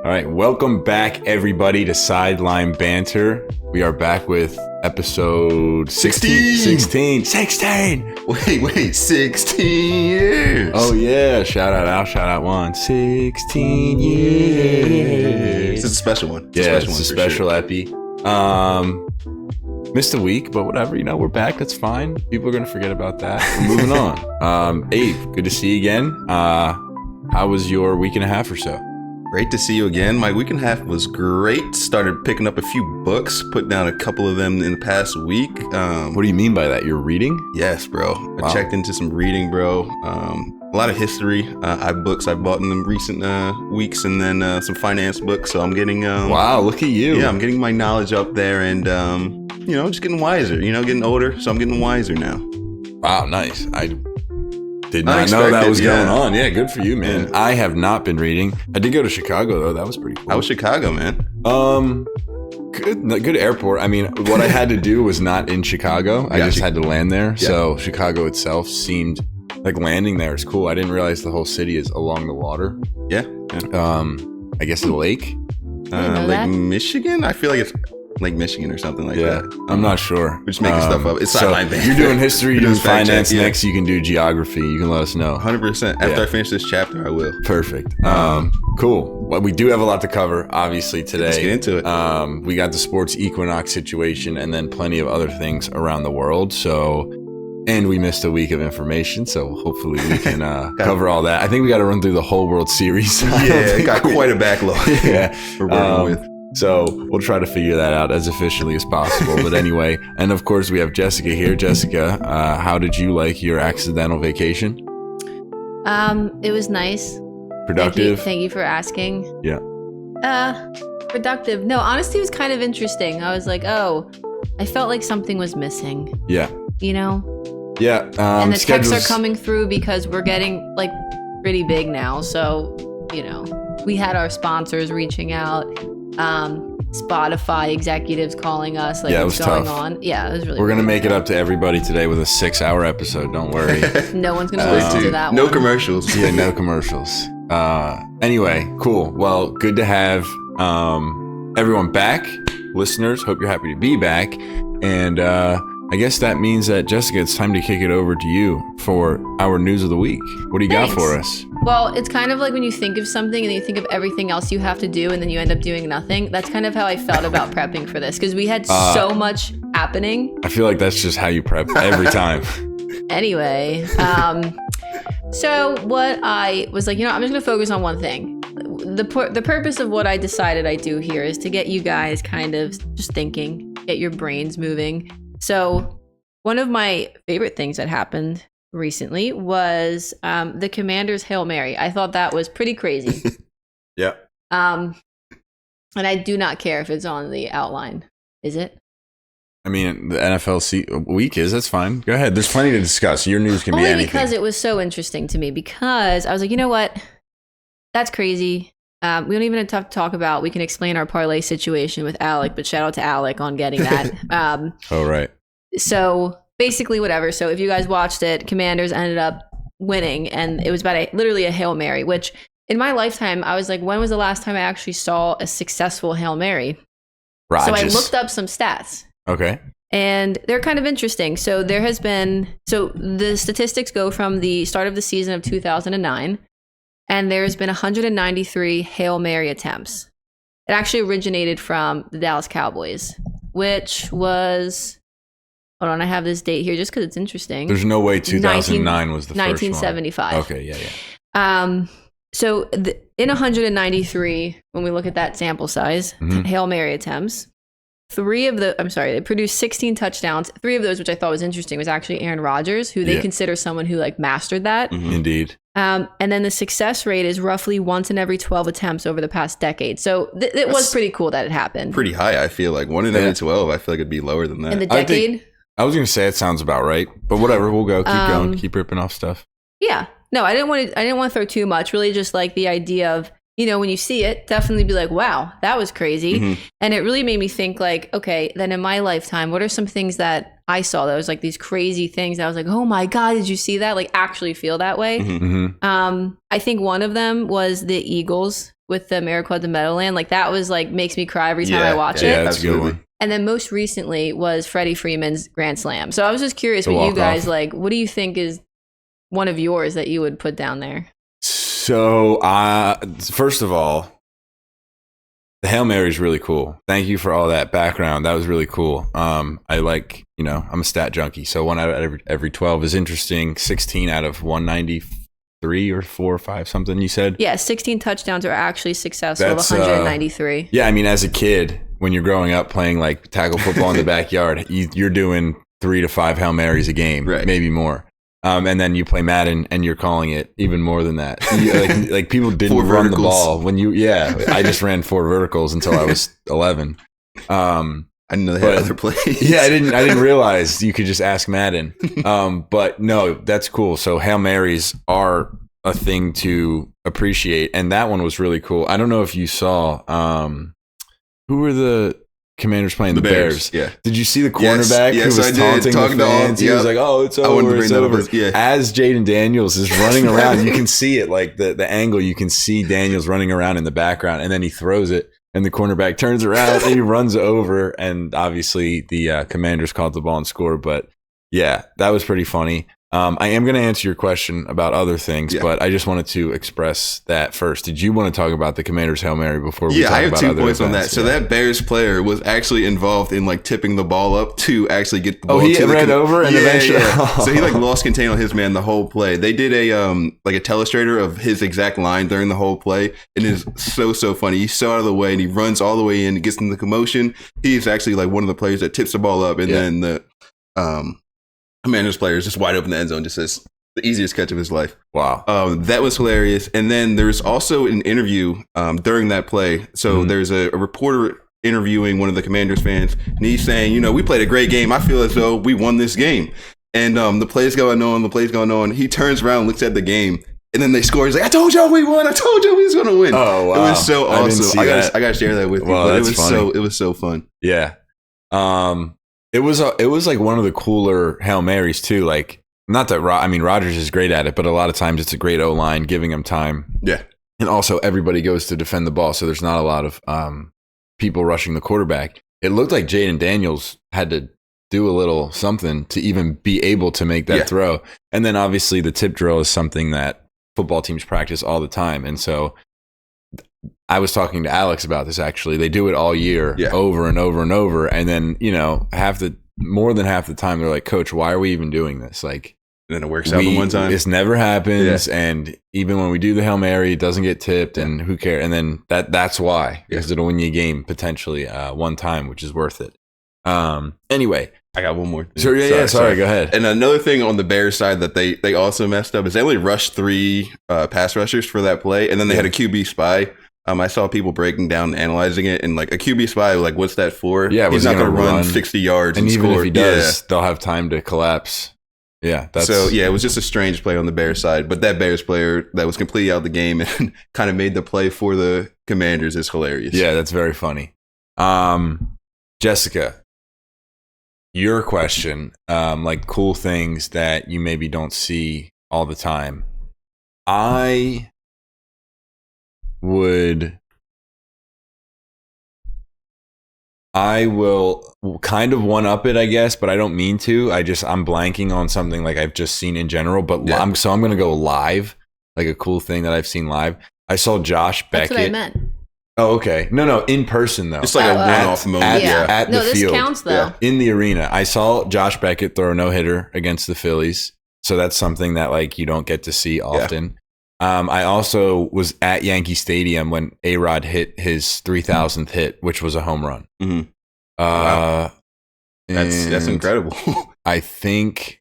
All right, welcome back, everybody, to Sideline Banter. We are back with episode 16. 16! Wait, 16 years. Oh, yeah. Shout out Al, shout out Juan. 16 years. It's a special one. It's a special epi. Missed a week, but whatever. We're back. That's fine. People are going to forget about that. We're moving on. Abe, good to see you again. How was your week and a half or so? Great to see you again. My week and a half was great. Started picking up a few books, put down a couple of them in the past week. What do you mean by that? You're reading? Yes, bro. Wow. I checked into some reading, bro. A lot of history. Books I bought in the recent weeks, and then some finance books. So I'm getting... wow, look at you. Yeah, I'm getting my knowledge up there and, just getting wiser. Getting older, so I'm getting wiser now. Wow, nice. I did not know that was going on. Yeah, good for you, man. Yeah. I have not been reading. I did go to Chicago, though. That was pretty cool. How was Chicago, man? Good airport. I mean, what I had to do was not in Chicago. I just had to land there. Yeah. So Chicago itself seemed like landing there is cool. I didn't realize the whole city is along the water. Yeah. I guess the lake. Lake Michigan? I feel like it's Lake Michigan or something like that. I'm not sure. We're just making stuff up. It's sideline banter. You're doing history, you're doing finance. Next, you can do geography. You can let us know. 100%. After I finish this chapter, I will. Perfect. Cool. Well, we do have a lot to cover, obviously, today. Let's get into it. We got the sports equinox situation and then plenty of other things around the world. And we missed a week of information, so hopefully we can cover all that. I think we got to run through the whole World Series. Yeah, got quite a backlog. We're working with. So we'll try to figure that out as efficiently as possible. But anyway, and of course we have Jessica here. Jessica, how did you like your accidental vacation? It was nice. Productive? Thank you for asking. Yeah. Productive. No, honestly, it was kind of interesting. I was like, I felt like something was missing. Yeah. Yeah. And the texts are coming through because we're getting like pretty big now. So, we had our sponsors reaching out. Spotify executives calling us, like, what's going on. Yeah, it was really We're going to make it up to everybody today with a 6-hour episode. Don't worry. No one's going to listen to that no one. Commercials. Yeah, no commercials. Anyway, cool. Well, good to have everyone back. Listeners, hope you're happy to be back. And I guess that means that, Jessica, it's time to kick it over to you for our news of the week. What do you got for us? Well, it's kind of like when you think of something and then you think of everything else you have to do and then you end up doing nothing. That's kind of how I felt about prepping for this because we had so much happening. I feel like that's just how you prep every time. Anyway, so what I was like, I'm just going to focus on one thing. The purpose of what I decided I do here is to get you guys kind of just thinking, get your brains moving. So one of my favorite things that happened recently was the Commanders' Hail Mary. I thought that was pretty crazy. Yeah. And I do not care if it's on the outline. Is it? I mean, the NFL week is. That's fine. Go ahead. There's plenty to discuss. Your news can be anything. Because it was so interesting to me because I was like, you know what? That's crazy. We don't even have to talk about, we can explain our parlay situation with Alec, but shout out to Alec on getting that. Oh, right. So basically whatever. So if you guys watched it, Commanders ended up winning and it was about literally a Hail Mary, which in my lifetime, I was like, when was the last time I actually saw a successful Hail Mary? Rodgers. So I looked up some stats. Okay. And they're kind of interesting. So the statistics go from the start of the season of 2009. And there's been 193 Hail Mary attempts. It actually originated from the Dallas Cowboys, which was, hold on, I have this date here just because it's interesting. There's no way 2009 was the first one. 1975. Okay, yeah. So in 193, when we look at that sample size, Hail Mary attempts, they produced 16 touchdowns. 3 of those, which I thought was interesting, was actually Aaron Rodgers, who they consider someone who mastered that. Mm-hmm. Indeed. And then the success rate is roughly once in every 12 attempts over the past decade. So it was pretty cool that it happened. Pretty high, I feel like. 1 in every 12, I feel like it'd be lower than that. In the decade? I was going to say it sounds about right. But whatever, we'll go. Keep going. Keep ripping off stuff. Yeah. No, I didn't want to throw too much. Really just like the idea of, when you see it, definitely be like, wow, that was crazy. Mm-hmm. And it really made me think like, okay, then in my lifetime, what are some things that I saw those like these crazy things. I was like, oh my God, did you see that? Like actually feel that way. I think one of them was the Eagles with the Ameriquad to Meadowland. Like that was like makes me cry every time I watch it. Yeah, that's a good one. And then most recently was Freddie Freeman's Grand Slam. So I was just curious what you guys like. What do you think is one of yours that you would put down there? So first of all, the Hail Mary is really cool. Thank you for all that background. That was really cool. I like, I'm a stat junkie. So 1 out of every 12 is interesting. 16 out of 193 or 4 or 5, something you said? Yeah, 16 touchdowns are actually successful. That's 193. Yeah, I mean, as a kid, when you're growing up playing like tackle football in the backyard, you're doing 3 to 5 Hail Marys a game, maybe more. And then you play Madden and you're calling it even more than that. Like people didn't run the ball when I just ran 4 verticals until I was 11. I didn't know they had other plays. Yeah, I didn't realize you could just ask Madden. But no, that's cool. So Hail Marys are a thing to appreciate. And that one was really cool. I don't know if you saw, who were the Commanders playing the Bears? Yeah. Did you see the cornerback who was taunting the fans? He was like, "Oh, it's over, it's over." As Jaden Daniels is running around, you can see it, like the angle. You can see Daniels running around in the background, and then he throws it, and the cornerback turns around and he runs over, and obviously the Commanders caught the ball and scored. But yeah, that was pretty funny. I am going to answer your question about other things, but I just wanted to express that first. Did you want to talk about the Commanders Hail Mary before we talk about other events? Yeah, I have 2 points on that. So that Bears player was actually involved in like tipping the ball up to actually get the ball. Oh, he ran over and eventually. Yeah. So he like lost contain on his man the whole play. They did a like a telestrator of his exact line during the whole play, and it is so funny. He's so out of the way, and he runs all the way in, gets in the commotion. He's actually like one of the players that tips the ball up, and then the Commanders player is just wide open in the end zone, just says the easiest catch of his life. Wow. That was hilarious. And then there's also an interview during that play. So there's a reporter interviewing one of the Commanders fans, and he's saying, we played a great game. I feel as though we won this game. And the play's going on. He turns around, looks at the game, and then they score. He's like, "I told y'all we won. I told y'all we was going to win." Oh, wow. It was so awesome. I got to share that with you. Wow, but that's it was so fun. Yeah. It was like one of the cooler Hail Marys too. Like, not that Rodgers is great at it, but a lot of times it's a great O-line giving him time. Yeah. And also everybody goes to defend the ball, so there's not a lot of people rushing the quarterback. It looked like Jaden Daniels had to do a little something to even be able to make that throw. And then obviously the tip drill is something that football teams practice all the time. And so I was talking to Alex about this, actually. They do it all year, over and over and over. And then, more than half the time, they're like, "Coach, why are we even doing this?" Like, and then it works out the one time. This never happens. And even when we do the Hail Mary, it doesn't get tipped, and who cares? And then that's why, because it'll win you a game potentially one time, which is worth it. Anyway. I got one more thing. Sure, sorry, go ahead. And another thing on the Bears side that they also messed up is they only rushed 3 pass rushers for that play, and then they had a QB spy. I saw people breaking down and analyzing it, and like a QB spy, like, what's that for? Yeah, he's not going to run 60 yards and even score. If he does, they'll have time to collapse. Yeah, it was just a strange play on the Bears side, but that Bears player that was completely out of the game and kind of made the play for the Commanders is hilarious. Yeah, that's very funny. Jessica, your question, like cool things that you maybe don't see all the time. I will kind of one up it, I guess, but I don't mean to. I'm blanking on something like I've just seen in general, but I'm going to go live, like a cool thing that I've seen live. I saw Josh Beckett. That's what I meant. Oh, okay. No, in person though. It's like a one-off moment. At the field. This counts though. In the arena. I saw Josh Beckett throw a no-hitter against the Phillies. So that's something that like you don't get to see often. I also was at Yankee Stadium when A-Rod hit his 3,000th hit, which was a home run. Mm-hmm. Wow. That's incredible. I think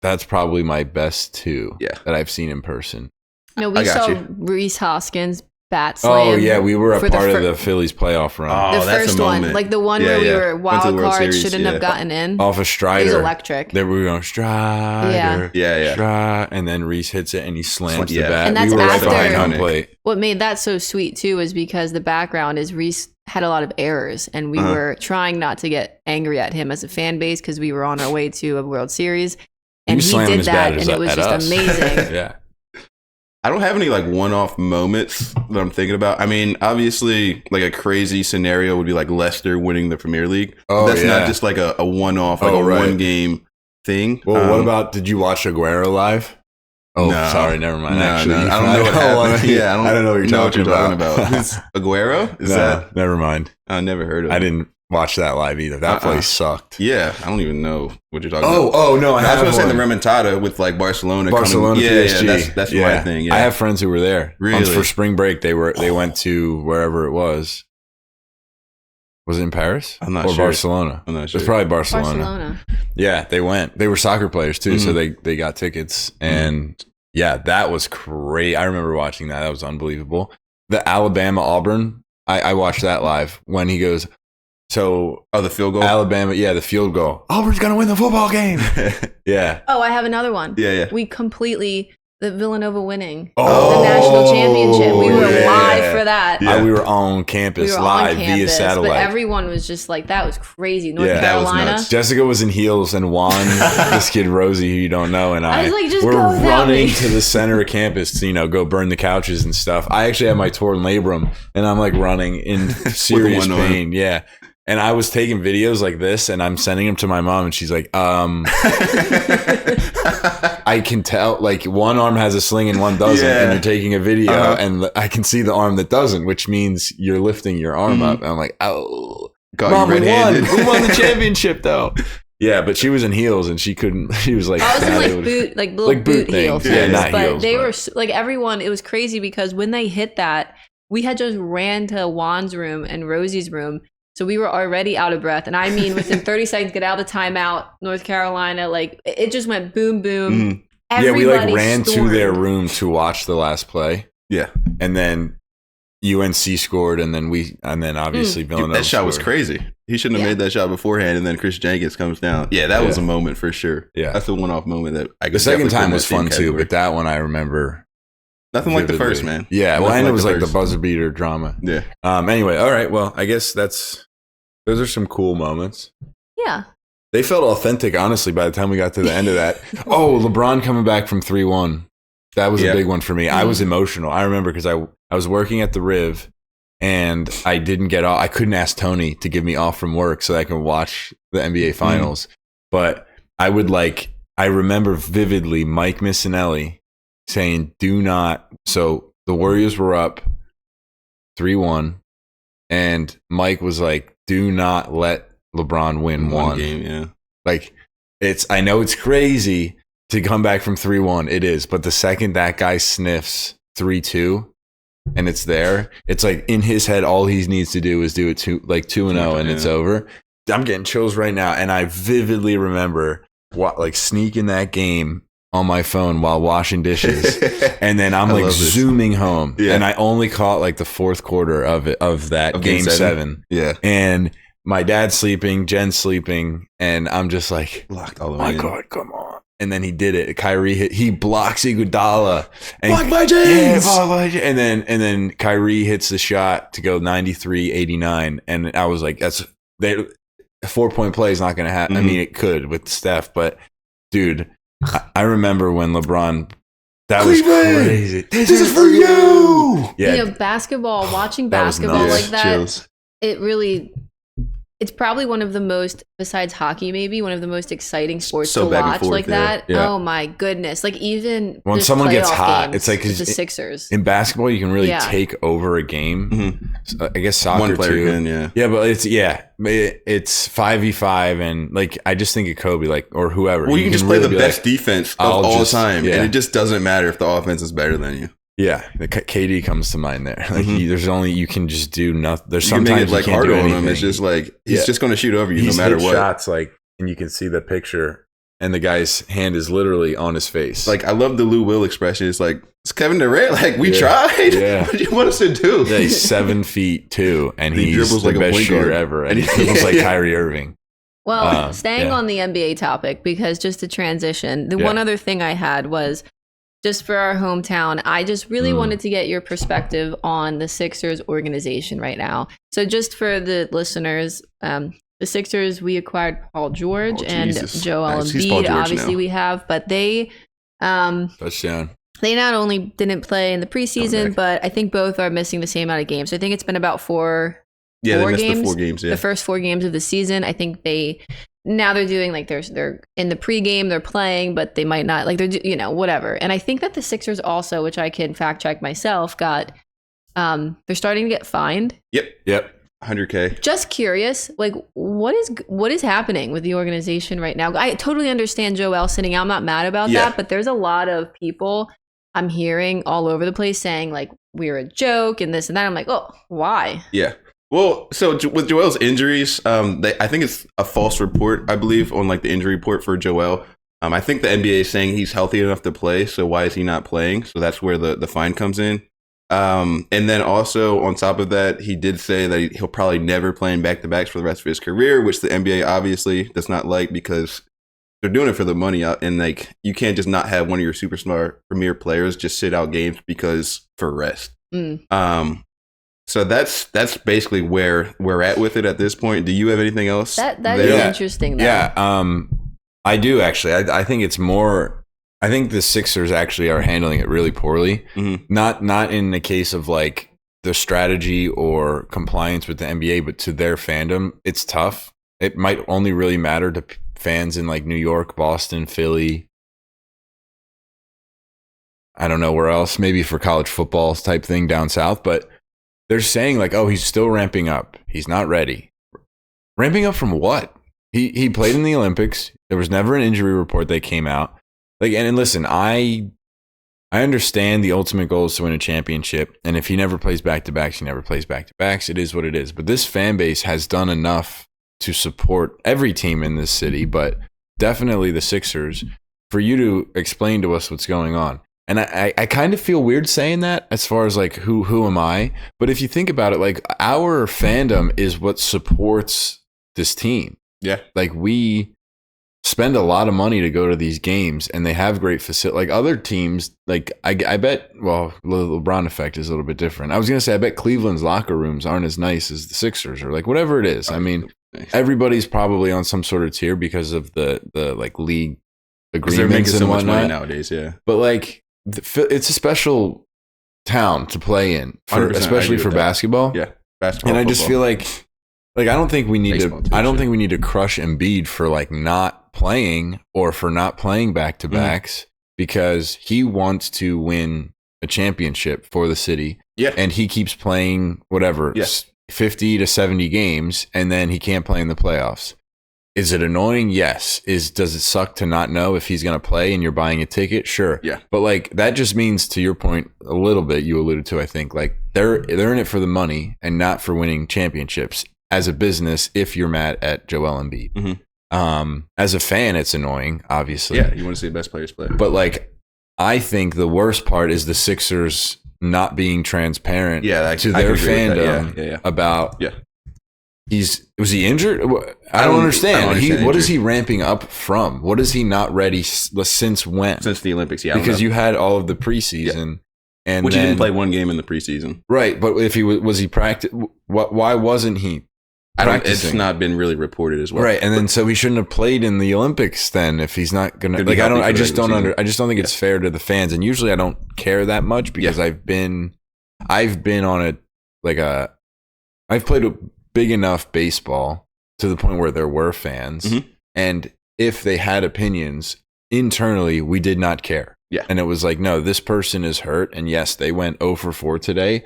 that's probably my best 2 that I've seen in person. No, we saw Reese Hoskins bat slam. Oh yeah, we were a part of the Phillies playoff run. Oh, the that's first a one, moment. like the one where we were wild card, shouldn't have gotten in. Off of Strider. It was electric. Then we were going Strider. Yeah. And then Reese hits it and he slams the bat. And that's we were after, right behind home plate. What made that so sweet too was because the background is Reese had a lot of errors, and we were trying not to get angry at him as a fan base because we were on our way to a World Series, and he did that, and it was just amazing. Yeah. I don't have any like one-off moments that I'm thinking about. I mean, obviously, like a crazy scenario would be like Leicester winning the Premier League. Oh, that's not just like a one-off, like one-game thing. Well, what about, did you watch Aguero live? Oh, no. Sorry, never mind. No, Actually, no, I don't know what happened. Yeah, I don't know what you're talking about. Who's Aguero? Is that? Never mind. I never heard of it. I didn't watch that live either. That place sucked. Yeah, I don't even know what you're talking about. Oh, no, I was going to say the remontada with like Barcelona coming. PSG. Yeah, that's my thing. Yeah. I have friends who were there. Really? For spring break, they went to wherever it was. Was it in Paris? I'm not or sure. Barcelona? I'm not sure. It was probably Barcelona. Yeah, they went. They were soccer players too, so they got tickets. And yeah, that was crazy. I remember watching that. That was unbelievable. The Alabama-Auburn, I watched that live when he goes, the field goal? Alabama, the field goal. Auburn's going to win the football game. Yeah. Oh, I have another one. Yeah. We completely... The Villanova winning the national championship. We were live for that. Yeah. We were on campus live via satellite. But everyone was just like, that was crazy. North That Carolina. was nuts. Jessica was in heels and Juan, this kid Rosie, who you don't know, and I was like, just we're go without running me. to the center of campus to, go burn the couches and stuff. I actually had my torn labrum, and I'm like running in serious pain. Yeah. And I was taking videos like this, and I'm sending them to my mom, and she's like, I can tell, like, one arm has a sling and one doesn't, and you're taking a video, and I can see the arm that doesn't, which means you're lifting your arm up. And I'm like, oh, God, Mom, we won the championship, though. Yeah, but she was in heels, and she couldn't, she was like, I was in like boot heels. Yeah, not but heels. They were, like, everyone, it was crazy because when they hit that, we had just ran to Juan's room and Rosie's room. So we were already out of breath. And I mean, within 30 seconds, get out of the timeout, North Carolina, like it just went boom, boom. We like ran to their room to watch the last play. Yeah. And then UNC scored, and then obviously Villanova that shot scored. was crazy. He shouldn't have made that shot beforehand, and then Chris Jenkins comes down. Yeah, that was a moment for sure. Yeah. That's a one-off moment that I could. The second time was fun too, but that one I remember. Nothing like the first, man. Yeah, well, and it was like the buzzer beater drama. Yeah. Anyway, all right. Well, I guess those are some cool moments. Yeah. They felt authentic, honestly, by the time we got to the end of that. Oh, LeBron coming back from 3-1. That was a big one for me. I was emotional. I remember because I was working at the Riv, and I didn't get off. I couldn't ask Tony to give me off from work so that I could watch the NBA Finals. But I remember vividly Mike Missinelli saying, do not. So the Warriors were up 3-1, and Mike was like, do not let LeBron win one game. Yeah. Like, I know it's crazy to come back from 3-1. It is. But the second that guy sniffs 3-2 and it's there, it's like in his head, all he needs to do is do it 2-0 and it's over. I'm getting chills right now. And I vividly remember sneaking that game on my phone while washing dishes. And then I'm like zooming home. Yeah. And I only caught like the fourth quarter of that game 7. Yeah. And my dad's sleeping, Jen's sleeping, and I'm just like, blocked all the way. My God, come on. And then he did it. Kyrie he blocks Iguodala. Blocked by James. Yeah, and then Kyrie hits the shot to go 93-89. And I was like, a 4-point play is not going to happen. I mean, it could with Steph, but dude, I remember when LeBron, that Cleveland, was crazy. This is for you. Yeah. Basketball, watching basketball like that, chills. It's probably one of the most, besides hockey maybe, one of the most exciting sports to back and watch forth, like that. Yeah. Oh my goodness. Like even when just someone gets playoff hot, games it's like with the Sixers. In basketball, you can really take over a game. So, I guess soccer one player too. can, yeah. Yeah, but it's 5v5, and like I just think of Kobe, like, or whoever. Well, you can just play really the best defense of all time, yeah. and it just doesn't matter if the offense is better than you. Yeah, KD comes to mind there. Like you can just do nothing. There's you can sometimes make it like you can't harder do on anything. him. It's just like he's just going to shoot over you no matter what. Shots like, and you can see the picture, and the guy's hand is literally on his face. Like I love the Lou Will expression. It's like it's Kevin Durant. Like we tried. Yeah. What do you want us to do? Yeah, he's 7'2", and he's dribbles the like a best point shooter guard. ever, and he dribbles like Kyrie Irving. Well, staying on the NBA topic, because just to transition, the one other thing I had was just for our hometown, I just really wanted to get your perspective on the Sixers organization right now. So just for the listeners, the Sixers, we acquired Paul George and Joel Embiid. Obviously, we have, but they touchdown. They not only didn't play in the preseason, but I think both are missing the same amount of games. So I think it's been about four games. The 4 games. Yeah, the first 4 games of the season. I think they're doing like they're in the pregame, they're playing, but they might not, like they're whatever. And I think that the Sixers also, which I can fact check myself, they're starting to get fined. Yep. 100K. Just curious, like what is happening with the organization right now? I totally understand Joel sitting out. I'm not mad about that, but there's a lot of people I'm hearing all over the place saying like we're a joke and this and that. I'm like, oh, why? Yeah. Well, so with Joel's injuries, I think it's a false report, I believe, on like the injury report for Joel. I think the NBA is saying he's healthy enough to play, so why is he not playing? So that's where the fine comes in. And then also on top of that, he did say that he'll probably never play in back-to-backs for the rest of his career, which the NBA obviously does not like because they're doing it for the money out, and like you can't just not have one of your superstar premier players just sit out games because for rest. So that's basically where we're at with it at this point. Do you have anything else? That is interesting though. Yeah, I do actually. I think it's more. I think the Sixers actually are handling it really poorly. Not in the case of like the strategy or compliance with the NBA, but to their fandom, it's tough. It might only really matter to fans in like New York, Boston, Philly. I don't know where else, maybe for college football type thing down south, but they're saying like, oh, he's still ramping up. He's not ready. Ramping up from what? He played in the Olympics. There was never an injury report that came out. Like, and listen, I understand the ultimate goal is to win a championship. And if he never plays back-to-backs, he never plays back-to-backs. It is what it is. But this fan base has done enough to support every team in this city, but definitely the Sixers, for you to explain to us what's going on. And I kind of feel weird saying that as far as like, who am I? But if you think about it, like our fandom is what supports this team. Yeah. Like we spend a lot of money to go to these games and they have great facility. Like other teams, like I bet, well, the LeBron effect is a little bit different. I was going to say, I bet Cleveland's locker rooms aren't as nice as the Sixers or like whatever it is. I mean, everybody's probably on some sort of tier because of the like league agreements they're making and so much whatnot money nowadays. Yeah. But like, it's a special town to play in, especially for basketball. Yeah, basketball. And I just feel like I don't think we need to. I don't think we need to crush Embiid for like not playing or for not playing back to backs because he wants to win a championship for the city. Yeah, and he keeps playing whatever 50 to 70 games, and then he can't play in the playoffs. Is it annoying? Yes. Does it suck to not know if he's going to play and you're buying a ticket? Sure. Yeah. But like that just means, to your point a little bit, you alluded to, I think, like they're in it for the money and not for winning championships as a business. If you're mad at Joel Embiid, as a fan, it's annoying. Obviously, yeah, you want to see the best players play. But like, I think the worst part is the Sixers not being transparent to their fandom about. Yeah. Was he injured? I don't understand. What is he ramping up from? What is he not ready since when? Since the Olympics, yeah. Because you had all of the preseason, and he didn't play one game in the preseason, right? But if he was he practice? Why wasn't he practicing? It's not been really reported as well, right? And then so he shouldn't have played in the Olympics then if he's not gonna. Like I just don't think it's fair to the fans, and usually I don't care that much because I've been on I've played a big enough baseball to the point where there were fans, and if they had opinions internally, we did not care. Yeah, and it was like, no, this person is hurt, and yes, they went 0 for 4 today,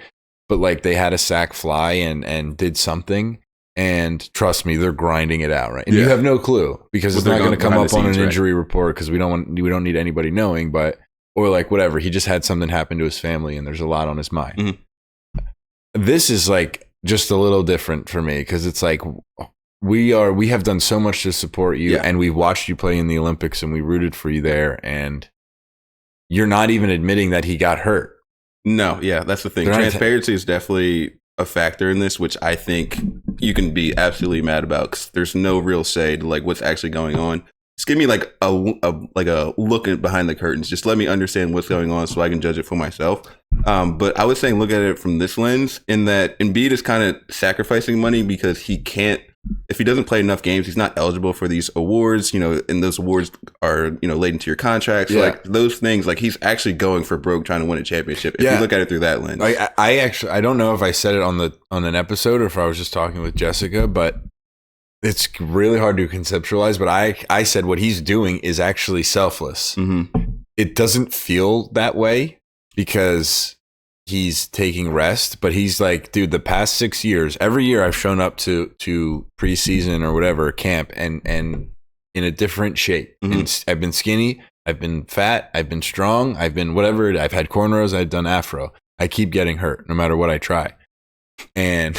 but like they had a sac fly and did something, and trust me, they're grinding it out, right? And you have no clue because it's not going to come up on an injury report because we don't need anybody knowing, but or like whatever, he just had something happen to his family, and there's a lot on his mind. This is like just a little different for me because it's like we have done so much to support you and we've watched you play in the Olympics and we rooted for you there, and you're not even admitting that he got hurt. No, that's the thing. Transparency is definitely a factor in this, which I think you can be absolutely mad about because there's no real say to like what's actually going on. just give me like a look behind the curtains. Just let me understand what's going on so I can judge it for myself. But I was saying, look at it from this lens, in that Embiid is kind of sacrificing money because he can't. If he doesn't play enough games, he's not eligible for these awards, and those awards are, laid into your contract. So like those things, like he's actually going for broke trying to win a championship. If you look at it through that lens. I don't know if I said it on an episode or if I was just talking with Jessica, but it's really hard to conceptualize. But I said what he's doing is actually selfless. Mm-hmm. It doesn't feel that way because he's taking rest, but he's like, dude, the past 6 years, every year I've shown up to preseason or whatever camp and in a different shape. Mm-hmm. And I've been skinny, I've been fat, I've been strong, I've been whatever. I've had cornrows, I've done afro. I keep getting hurt no matter what I try. And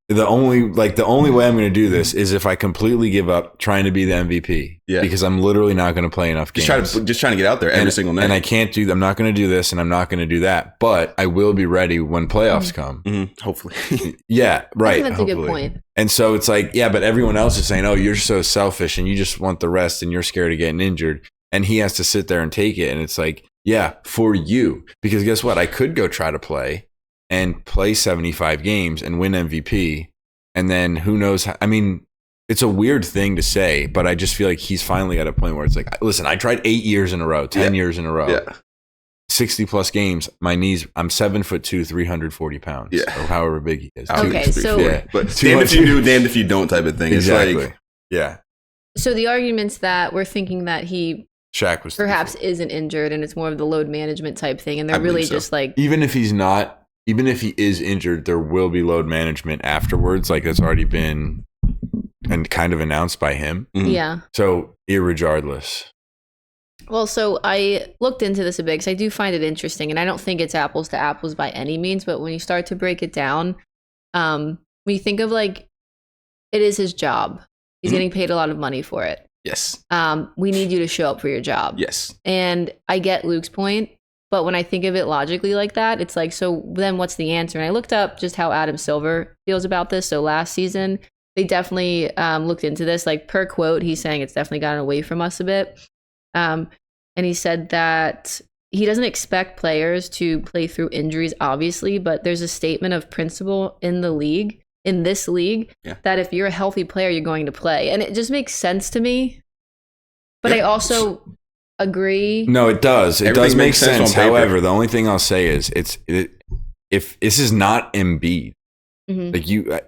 the only way I'm going to do this is if I completely give up trying to be the MVP. Yeah. Because I'm literally not going to play enough games. Just trying to get out there every single night. And I'm not going to do this and I'm not going to do that. But I will be ready when playoffs come. Mm-hmm. Hopefully. Yeah, right. I think that's a good point. And so it's like, yeah, but everyone else is saying, oh, you're so selfish and you just want the rest and you're scared of getting injured. And he has to sit there and take it. And it's like, yeah, for you. Because guess what? I could go try to play and play 75 games and win MVP. And then who knows how, I mean, it's a weird thing to say, but I just feel like he's finally at a point where it's like, listen, I tried 8 years in a row, 10 years in a row, 60 plus games. My knees, I'm 7'2", 340 pounds, or however big he is. Okay, but damned if you do, damned if you don't type of thing. Exactly. It's like, So the arguments that we're thinking that Shaq was perhaps isn't injured and it's more of the load management type thing, and they're really just like, even if he is injured, there will be load management afterwards. Like that's already been and kind of announced by him. Mm-hmm. Yeah. So irregardless. Well, so I looked into this a bit because I do find it interesting, and I don't think it's apples to apples by any means. But when you start to break it down, when you think of like, it is his job. He's getting paid a lot of money for it. Yes. We need you to show up for your job. Yes. And I get Luke's point. But when I think of it logically like that, it's like, so then what's the answer? And I looked up just how Adam Silver feels about this. So last season, they definitely looked into this. Like per quote, he's saying it's definitely gotten away from us a bit. And he said that he doesn't expect players to play through injuries, obviously, but there's a statement of principle in this league, that if you're a healthy player, you're going to play. And it just makes sense to me. But I also agree. No, it does. It does make sense. However, the only thing I'll say is if this is not Embiid, like you,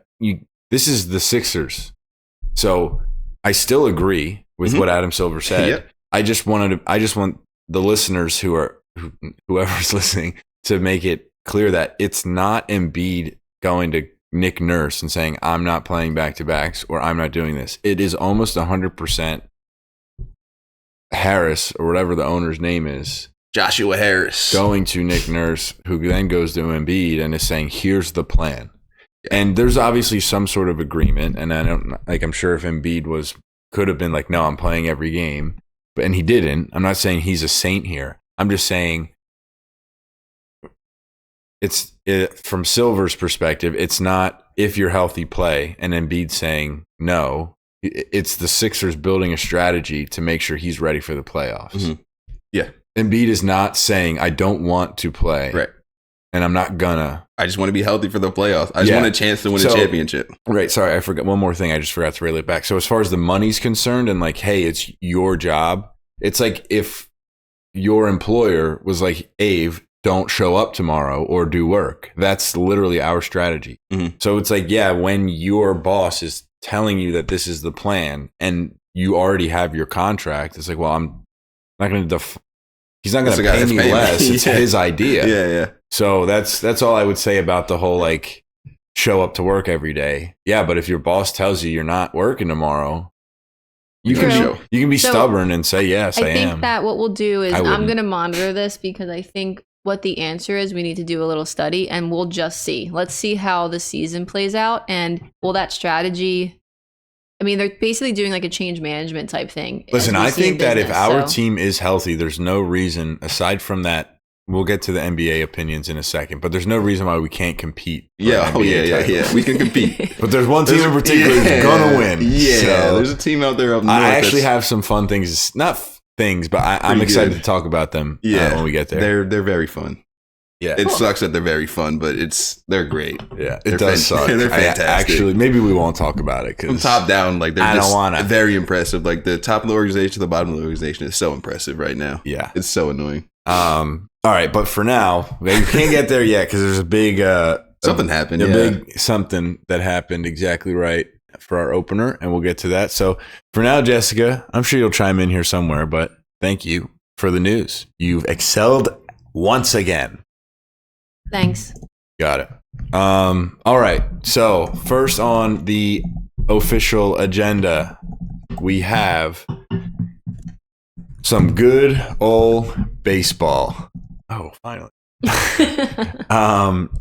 this is the Sixers. So I still agree with what Adam Silver said. Yep. I just want the listeners whoever's listening to make it clear that it's not Embiid going to Nick Nurse and saying, I'm not playing back-to-backs or I'm not doing this. It is almost 100% Harris or whatever the owner's name is, Joshua Harris, going to Nick Nurse, who then goes to Embiid and is saying, here's the plan. And there's obviously some sort of agreement. And I'm sure if Embiid could have been like, no, I'm playing every game, and he didn't. I'm not saying he's a saint here. I'm just saying from Silver's perspective, it's not if you're healthy play and Embiid saying no. It's the Sixers building a strategy to make sure he's ready for the playoffs. Mm-hmm. Yeah. Embiid is not saying, I don't want to play. Right. And I'm not gonna. I just want to be healthy for the playoffs. I just want a chance to win a championship. Right. Sorry, I forgot one more thing. I just forgot to reel it back. So as far as the money's concerned and like, hey, it's your job. It's like if your employer was like, Ave, don't show up tomorrow or do work. That's literally our strategy. Mm-hmm. So it's like, yeah, when your boss is telling you that this is the plan and you already have your contract, it's like, well, I'm not going to he's not going to pay me less. It's his idea. Yeah. So that's all I would say about the whole like show up to work every day. Yeah, but if your boss tells you you're not working tomorrow, you can be stubborn and say yes, I am. I think that what we'll do is I'm going to monitor this because I think what the answer is, we need to do a little study and we'll just see. Let's see how the season plays out, and will that strategy, I mean, they're basically doing like a change management type thing. Listen, I think that if our team is healthy, there's no reason aside from that we'll get to the NBA opinions in a second, but there's no reason why we can't compete. For Yeah, an oh NBA yeah, title. we can compete. But there's one team in particular who's gonna win. Yeah, so there's a team out there up north. I actually have some fun things, not things, but I'm excited to talk about them when we get there. They're very fun. Yeah, it sucks that they're very fun, but they're great. Yeah, it does suck. They're fantastic. Actually, maybe we won't talk about it from top down. Like I don't wanna. Very impressive. Like the top of the organization to the bottom of the organization is so impressive right now. Yeah, it's so annoying. All right, but for now, we can't get there yet because there's a big something happened. Big something that happened exactly right for our opener, and we'll get to that. So for now, Jessica, I'm sure you'll chime in here somewhere, but thank you for the news. You've excelled once again. Thanks. Got it. All right. So first on the official agenda, we have some good old baseball. Oh, finally.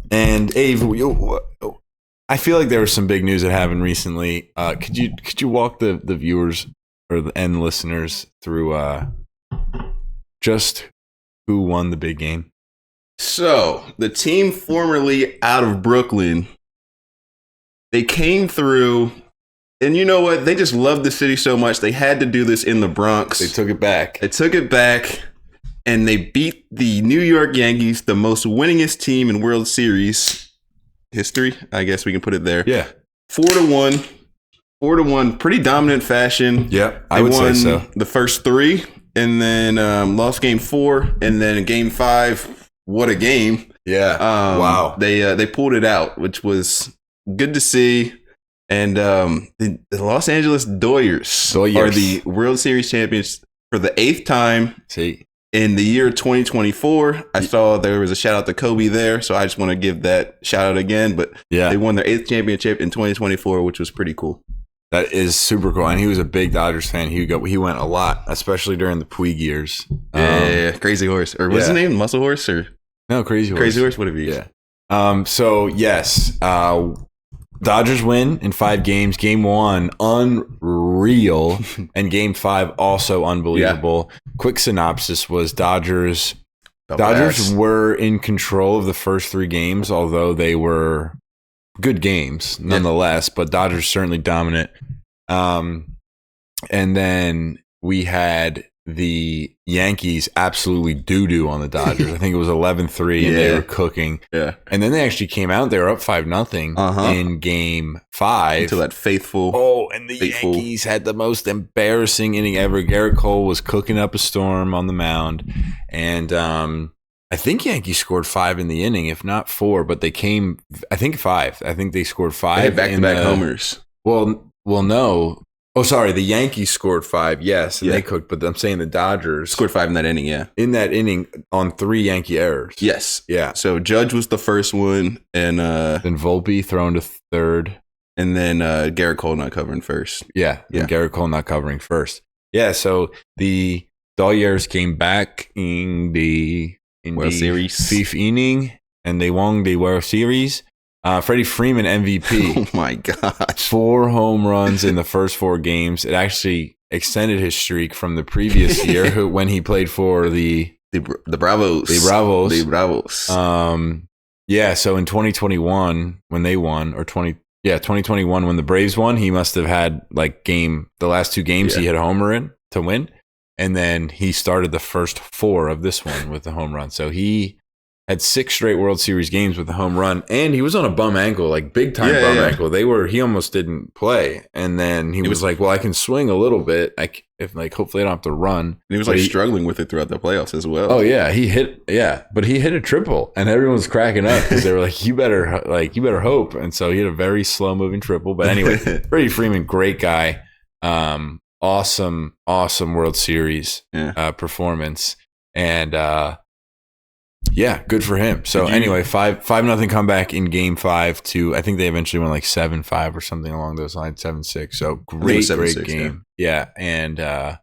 And Avery, I feel like there was some big news that happened recently. Could you walk the viewers and listeners through just who won the big game? So the team formerly out of Brooklyn, they came through, and you know what? They just loved the city so much they had to do this in the Bronx. They took it back. And they beat the New York Yankees, the most winningest team in World Series history. I guess we can put it there. Yeah, 4-1, 4-1, pretty dominant fashion. Yeah, I would say so. The first three, and then lost game 4, and then in game 5. What a game. Yeah. Wow. They pulled it out, which was good to see. And the Los Angeles Dodgers are the World Series champions for the 8th time. See. In the year 2024, I saw there was a shout out to Kobe there. So I just want to give that shout out again. But they won their 8th championship in 2024, which was pretty cool. That is super cool. And he was a big Dodgers fan. He went a lot, especially during the Puig years. Yeah, Crazy Horse. Or what's his name? Muscle Horse? Or no, Crazy Horse. Crazy Horse, whatever you Yeah. So, yes. Dodgers win in 5 games. Game 1, unreal. And game 5, also unbelievable. Quick synopsis was Dodgers were in control of the first 3 games, although they were good games nonetheless, but Dodgers certainly dominant. And then we had the Yankees absolutely doo-doo on the Dodgers. I think it was 11-3 and they were cooking. Yeah. And then they actually came out. They were up 5-0 in game 5. Until that faithful. Oh, and the Yankees had the most embarrassing inning ever. Garrett Cole was cooking up a storm on the mound. And I think Yankees scored 5 in the inning, if not 4, but they came, I think 5. I think they scored 5. They had back-to-back homers. Well, no. Oh, sorry. The Yankees scored 5, yes, and they cooked. But I'm saying the Dodgers scored 5 in that inning, in that inning on 3 Yankee errors. Yes. Yeah. So Judge was the first one, and then Volpe thrown to third. And then Garrett Cole not covering first. Yeah. And Garrett Cole not covering first. Yeah, so the Dodgers came back in the World Series 5th inning, and they won the World Series. Freddie Freeman MVP. Oh my gosh. 4 home runs in the first 4 games. It actually extended his streak from the previous year when he played for the Bravos. The Bravos. The Bravos. Yeah, so in 2021 when they won, 2021 when the Braves won, he must have had the last 2 games he hit a homer in to win. And then he started the first 4 of this one with the home run. So he had 6 straight World Series games with a home run, and he was on a bum ankle, like big time ankle. He almost didn't play, and then he was like, "Well, I can swing a little bit. Hopefully I don't have to run." And he was struggling with it throughout the playoffs as well. Oh yeah, but he hit a triple, and everyone was cracking up because they were like, "You better hope." And so he had a very slow moving triple. But anyway, Freddie Freeman, great guy, awesome World Series performance, and. Yeah, good for him. So anyway, 5-0 comeback in game 5 to, I think they eventually went 7-5 or something along those lines, 7-6. So great game. Yeah. And the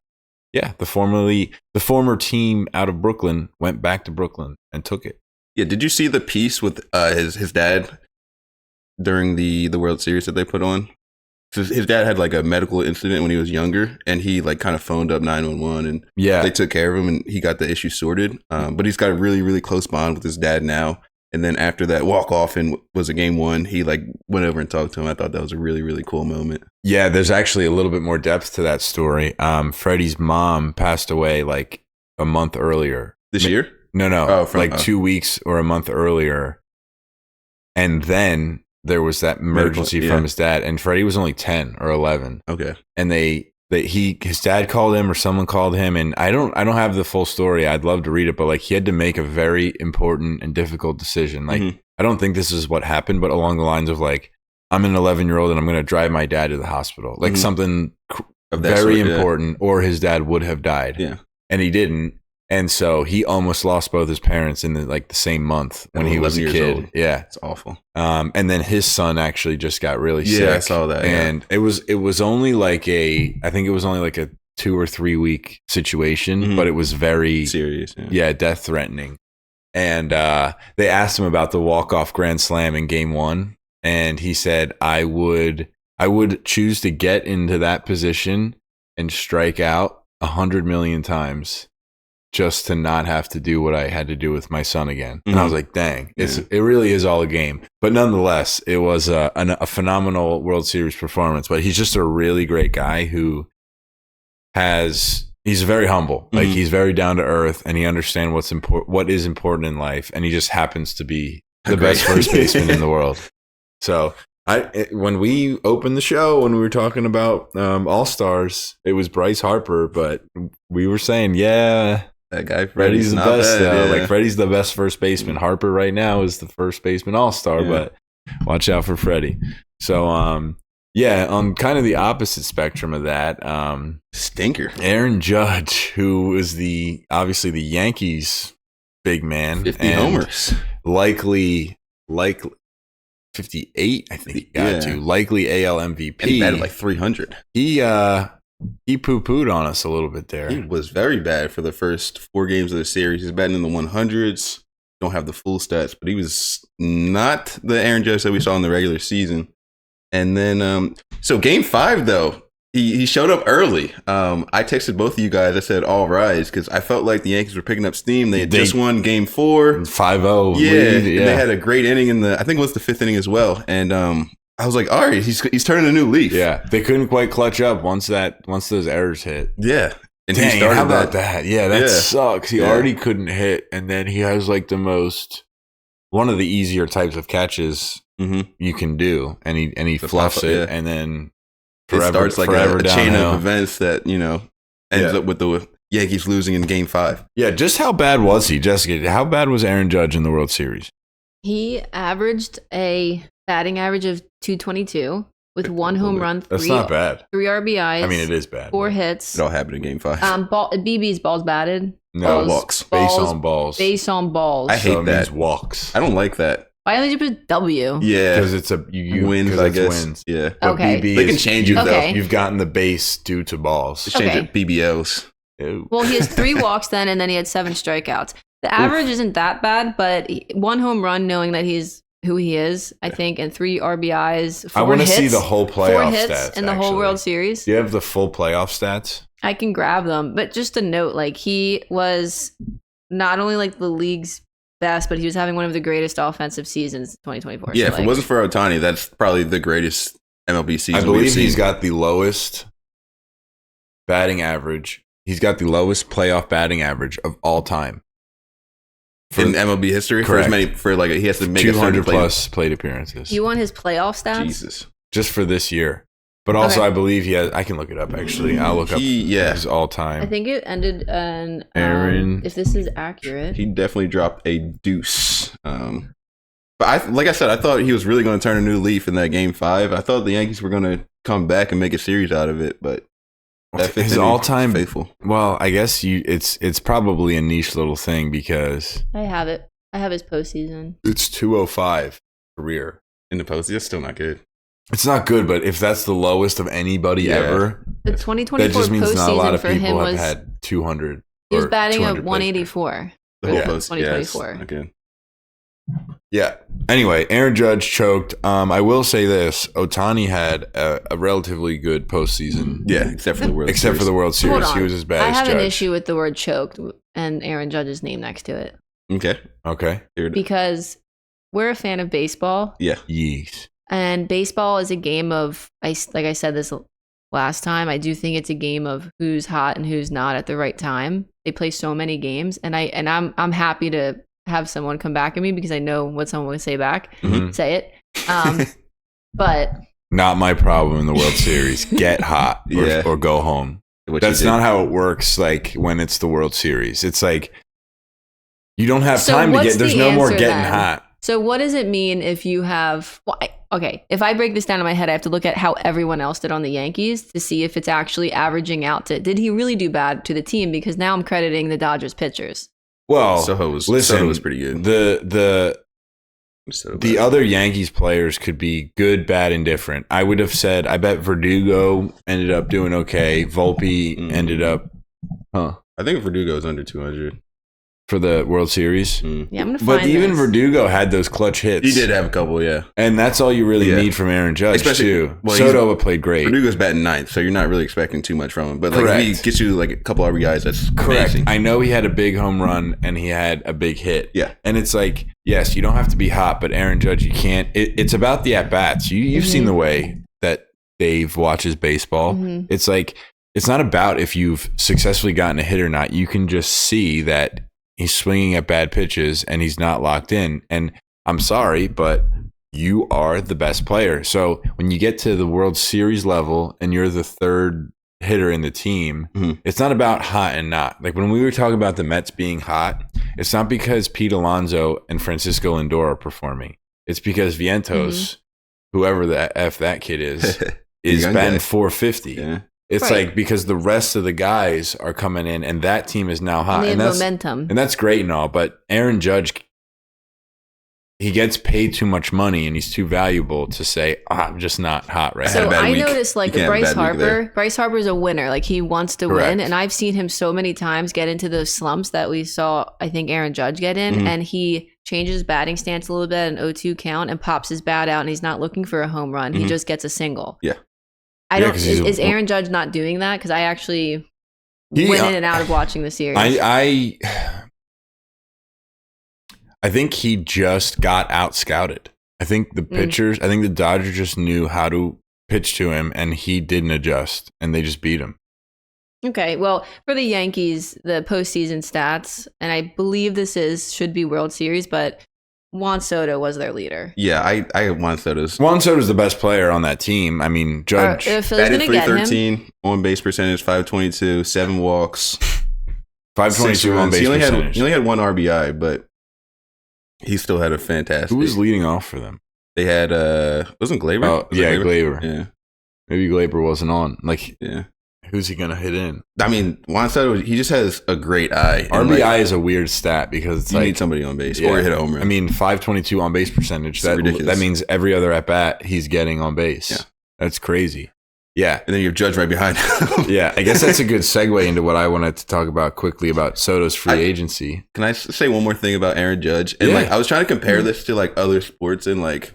former team out of Brooklyn went back to Brooklyn and took it. Yeah. Did you see the piece with his dad during the World Series that they put on? So his dad had like a medical incident when he was younger, and he like kind of phoned up 911, and Yeah. they took care of him, and he got the issue sorted. But he's got a really, really close bond with his dad now. And then after that walk off and was a game one, he like went over and talked to him. I thought that was a really, really cool moment. Yeah, there's actually a little bit more depth to that story. Freddie's mom passed away like a month earlier. This year? No. Oh, like 2 weeks or a month earlier. And then there was that emergency from his dad, and Freddie was only 10 or 11. Okay. And his dad called him or someone called him, and I don't have the full story. I'd love to read it, but like he had to make a very important and difficult decision. Like I don't think this is what happened, but along the lines of like, I'm an 11-year-old and I'm going to drive my dad to the hospital. Like something very important, or his dad would have died. Yeah. And he didn't. And so he almost lost both his parents in the same month when he was a kid. Old. Yeah. It's awful. And then his son actually just got really sick. Yeah, I saw that. And it was only like I think it was only like a 2 or 3 week situation, but it was very serious. Yeah, death threatening. And they asked him about the walk-off grand slam in game 1. And he said, I would choose to get into that position and strike out 100 million times just to not have to do what I had to do with my son again. And I was like, dang, it really is all a game. But nonetheless, it was a phenomenal World Series performance. But he's just a really great guy who he's very humble. Like he's very down to earth, and he understands what is important in life. And he just happens to be the best first baseman in the world. So when we opened the show, when we were talking about All-Stars, it was Bryce Harper, but we were saying, that guy Freddie's the best. Bad, Like Freddie's the best first baseman. Harper right now is the first baseman All-Star, but watch out for Freddie. So on kind of the opposite spectrum of that, stinker Aaron Judge, who is obviously the Yankees big man, 50 homers, likely 58, I think he got to. Likely AL MVP. And he batted like 300. He poo-pooed on us a little bit there. He was very bad for the first 4 games of the series. He's batting in the 100s. Don't have the full stats, but he was not the Aaron Judge that we saw in the regular season. And then, so game 5, though, he showed up early. I texted both of you guys. I said, all rise, because I felt like the Yankees were picking up steam. They had just won game 4. 5-0 lead. And they had a great inning I think it was the 5th inning as well. And I was like, all right, he's turning a new leaf. Yeah, they couldn't quite clutch up once those errors hit. Yeah. And dang, how about that? Yeah, that sucks. He already couldn't hit, and then he has like one of the easier types of catches you can do, and he fluffs it, and then it starts like a chain of events that ends up with the Yankees losing in game 5. Yeah, just how bad was he, Jessica? How bad was Aaron Judge in the World Series? He averaged a batting average of 222 with 1 home run. That's not bad. 3 RBIs. I mean, it is bad. 4 hits. It all happened in game 5. BB's balls batted. No, walks. Base on balls. Base on balls. I hate that. Walks. I don't like that. Why did you put W? Yeah, because it's wins. I guess. Wins. Yeah. But okay. they can change it though. You've gotten the base due to balls. Just change it BBOs. Ew. Well, he has 3 walks then, and then he had 7 strikeouts. The average isn't that bad, but 1 home run, knowing that he's who he is, I think, and 3 RBIs. 4 I want to hits, see the whole playoff 4 hits stats in the whole World Series. Do you have the full playoff stats? I can grab them, but just a note, like he was not only like the league's best, but he was having one of the greatest offensive seasons in 2024. Yeah, so if it wasn't for Ohtani, that's probably the greatest MLB season. I believe he's got the lowest batting average. He's got the lowest playoff batting average of all time in MLB history. Correct. He has to make 200 plus plate appearances. You want his playoff stats? Jesus, just for this year. But also, I believe he has. I can look it up. Actually, I'll look up his all time. I think it ended in Aaron. If this is accurate, he definitely dropped a deuce. But like I said, I thought he was really going to turn a new leaf in that game 5. I thought the Yankees were going to come back and make a series out of it, but his all-time faithful. Well, I guess it's probably a niche little thing because I have it. I have his postseason. It's 205 career in the postseason. That's still not good. It's not good, but if that's the lowest of anybody ever, the 2024 that just means not a lot of for him people have was had 200. He was batting at 184. The whole post, 2024. Again. Yeah. Anyway, Aaron Judge choked. I will say this: Ohtani had a relatively good postseason. Yeah, except for the World Except Series. for the World Hold Series, on. he was as bad I as have Judge. an issue with the word choked and Aaron Judge's name next to it Okay. Okay. Here it is. because we're a fan of baseball, Yeah. Yeet. and baseball is a game of. Like I said this last time. I do think it's a game of who's hot and who's not at the right time. They play so many games, and I'm happy to have someone come back at me because I know what someone would say back. Mhm. Say it. But Not my problem in the World Series. Get hot or, Yeah. or go home. What That's you did. not how it works. Like when it's the World Series, it's like you don't have So time to what's get. There's the no more answer getting then? hot. So what does it mean if you have? Well, okay, if I break this down in my head, I have to look at how everyone else did on the Yankees to see if it's actually averaging out to. Did he really do bad to the team? Because now I'm crediting the Dodgers pitchers. Well, Soho was pretty good. The other Yankees players could be good, bad, and different. I would have said I bet Verdugo ended up doing okay. Volpe ended up, I think Verdugo's under 200. for the World Series. Yeah, I'm gonna find. But even this. Verdugo had those clutch hits. He did have a couple, yeah. And that's all you really Yeah. need from Aaron Judge, Especially- too. well, Soto played great. Verdugo's batting ninth, so you're not really expecting too much from him. But like, if he Correct. gets you like a couple RBIs, that's Correct. amazing. I know he had a big home run and he had a big hit. Yeah. And it's like, yes, you don't have to be hot, but Aaron Judge, you can't. It's about the at-bats. You've seen the way that Dave watches baseball. Mhm. It's like, it's not about if you've successfully gotten a hit or not. You can just see that he's swinging at bad pitches and he's not locked in. And I'm sorry, but you are the best player. So when you get to the World Series level and you're the third hitter in the team, it's not about hot and not. Like when we were talking about the Mets being hot, it's not because Pete Alonso and Francisco Lindor are performing. It's because Vientos, whoever the F that kid is Young batting guy. 450. Yeah. It's Right. like because the rest of the guys are coming in and that team is now hot. And they have that's, momentum. and that's great and all, but Aaron Judge, he gets paid too much money and he's too valuable to say, I'm just not hot right had a So now. bad I week. noticed like You can't have a Bryce bad week there. Harper. Bryce Harper's a winner. Like he wants to Correct. win. And I've seen him so many times get into those slumps that we saw, I think, Aaron Judge get in. Mhm. And he changes batting stance a little bit, an 0-2 count, and pops his bat out and he's not looking for a home run. He Mhm. just gets a single. Yeah. I Yeah, don't 'cause he's is a- Aaron Judge not doing that? Because I actually He- went in and out of watching the series. I think he just got out scouted. I think the pitchers, I think the Dodgers just knew how to pitch to him and he didn't adjust and they just beat him. Okay, well, for the Yankees, the postseason stats, and I believe should be World Series, but Juan Soto was their leader. Yeah, I want Soto's. Juan Soto's the best player on that team. I mean, Judge. If Philly's Batted going to get him, 313, on base percentage 522, 7 walks, 522 6 on runs. base He only percentage. had 1 RBI, but he still had a fantastic. Who was leading off for them? They had wasn't Glaber? Oh, Was it yeah, Glaber. Yeah, Maybe Glaber wasn't on. Like, yeah. who's he going to hit in? I mean, Juan Soto, he just has a great eye. And, RBI like, is a weird stat because it's you like need somebody on base yeah. or hit a home run. I mean, 522 on base percentage. It's ridiculous. That means every other at bat he's getting on base. Yeah. That's crazy. Yeah. and then you have Judge right behind him. Yeah. I guess that's a good segue into what I wanted to talk about quickly about Soto's free agency. Can I say one more thing about Aaron Judge? And Yeah. like, I was trying to compare this to like other sports, and like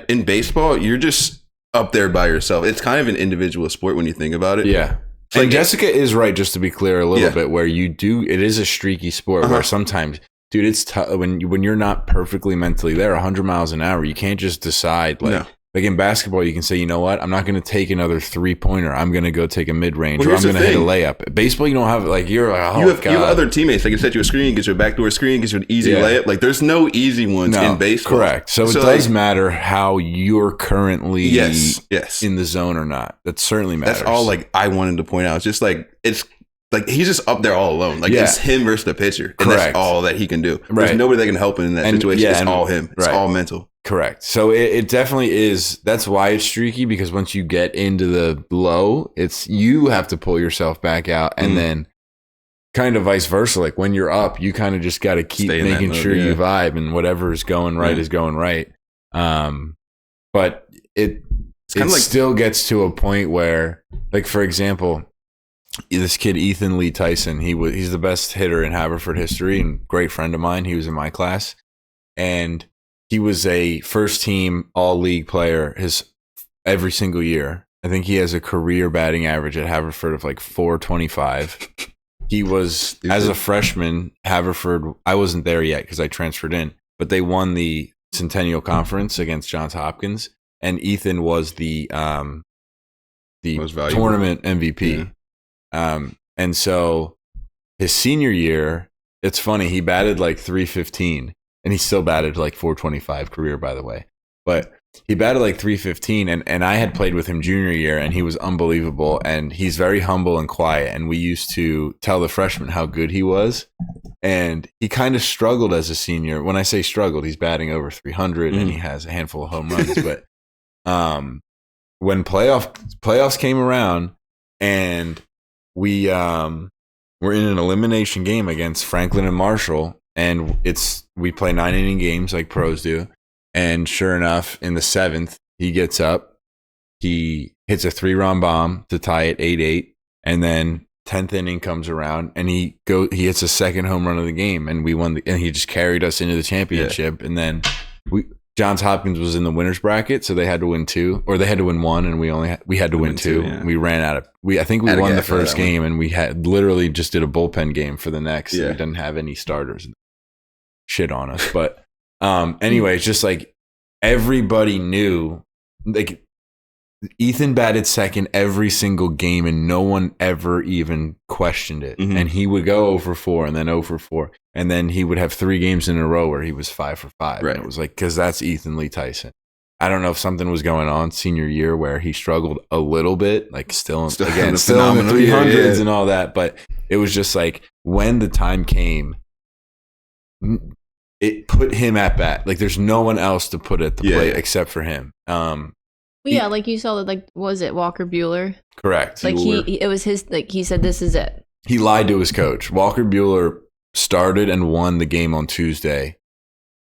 in baseball, you're just up there by yourself. It's kind of an individual sport when you think about it. Yeah. It's And like- Jessica is right, just to be clear a little Yeah. bit, where it is a streaky sport where sometimes, dude, it's tough when you're not perfectly mentally there, 100 miles an hour, you can't just decide like. No. Like in basketball, you can say, you know what? I'm not going to take another 3-pointer. I'm going to go take a mid-range, Well, or I'm here's going to the hit a thing. layup. Baseball, you don't have like you're like, oh You have god. other teammates. They can set you a screen, get you a backdoor screen, get you an easy Yeah. layup. Like there's no easy ones in baseball. correct. So it like, does matter how you're currently yes. in the zone or not. That certainly matters. That's all like I wanted to point out. It's just like it's like he's just up there all alone. Like Yeah. it's him versus the pitcher. And Correct. that's all that he can do. Right. There's nobody that can help him in that And- situation. yeah, It's and- all him. It's right. all mental. Correct. So it definitely is. That's why it's streaky, because once you get into the low, it's you have to pull yourself back out, and then kind of vice versa. Like when you're up, you kind of just got to keep Stay in that making mode, sure yeah. you vibe, and whatever is going right Yeah. is going right. But it kinda like- still gets to a point where, like for example, this kid Ethan Lee Tyson, he's the best hitter in Haverford history and great friend of mine. He was in my class. and he was a first team all league player every single year. I think he has a career batting average at Haverford of like 425. He was, as a freshman, Haverford, I wasn't there yet because I transferred in, but they won the Centennial Conference against Johns Hopkins, and Ethan was the tournament MVP. Yeah. And so his senior year, it's funny, he batted like 315, and he still batted like 425 career, by the way. But he batted like 315, and I had played with him junior year, and he was unbelievable, and he's very humble and quiet, and we used to tell the freshmen how good he was, and he kind of struggled as a senior. When I say struggled, he's batting over 300, and he has a handful of home runs, but when playoffs came around, and we were in an elimination game against Franklin and Marshall, and we play 9-inning games like pros do. And sure enough, in the 7th, he gets up, he hits a 3-run bomb to tie it 8-8, and then 10th inning comes around, and he hits a second home run of the game, and we won. And he just carried us into the championship. Yeah. And then Johns Hopkins was in the winners bracket, so they had to win 2, or they had to win 1, and we had to win 2. Yeah. We ran out of. I think we won the first game, and we had literally just did a bullpen game for the next. Yeah. We didn't have any starters. Shit on us, but. Anyway, it's just like everybody knew, like Ethan batted second every single game, and no one ever even questioned it. Mm-hmm. And he would go 0 for 4 and then 0 for 4. And then he would have 3 games in a row where he was 5 for 5. Right. And it was like, because that's Ethan Lee Tyson. I don't know if something was going on senior year where he struggled a little bit, like still in the 300s and all that. But it was just like when the time came, it put him at bat. Like there's no one else to put at the plate except for him. Like you saw that. Like, was it Walker Buehler? Correct. Like it was his. Like he said, this is it. He lied to his coach. Walker Buehler started and won the game on Tuesday,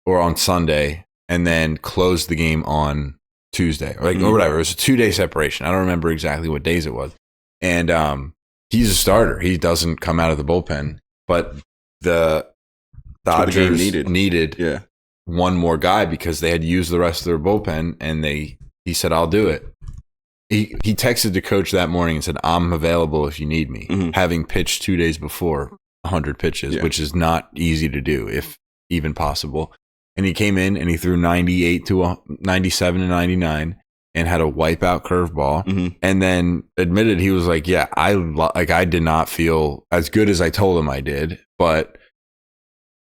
or on Sunday, and then closed the game on Tuesday, or whatever. It was a 2-day separation. I don't remember exactly what days it was. And he's a starter. He doesn't come out of the bullpen, but the Dodgers needed one more guy because they had used the rest of their bullpen, and he said, I'll do it. He texted the coach that morning and said, I'm available if you need me, having pitched 2 days before 100 pitches, which is not easy to do, if even possible. And he came in and he threw 97 to 99 and had a wipeout curveball, and then admitted he was like, I did not feel as good as I told him I did, but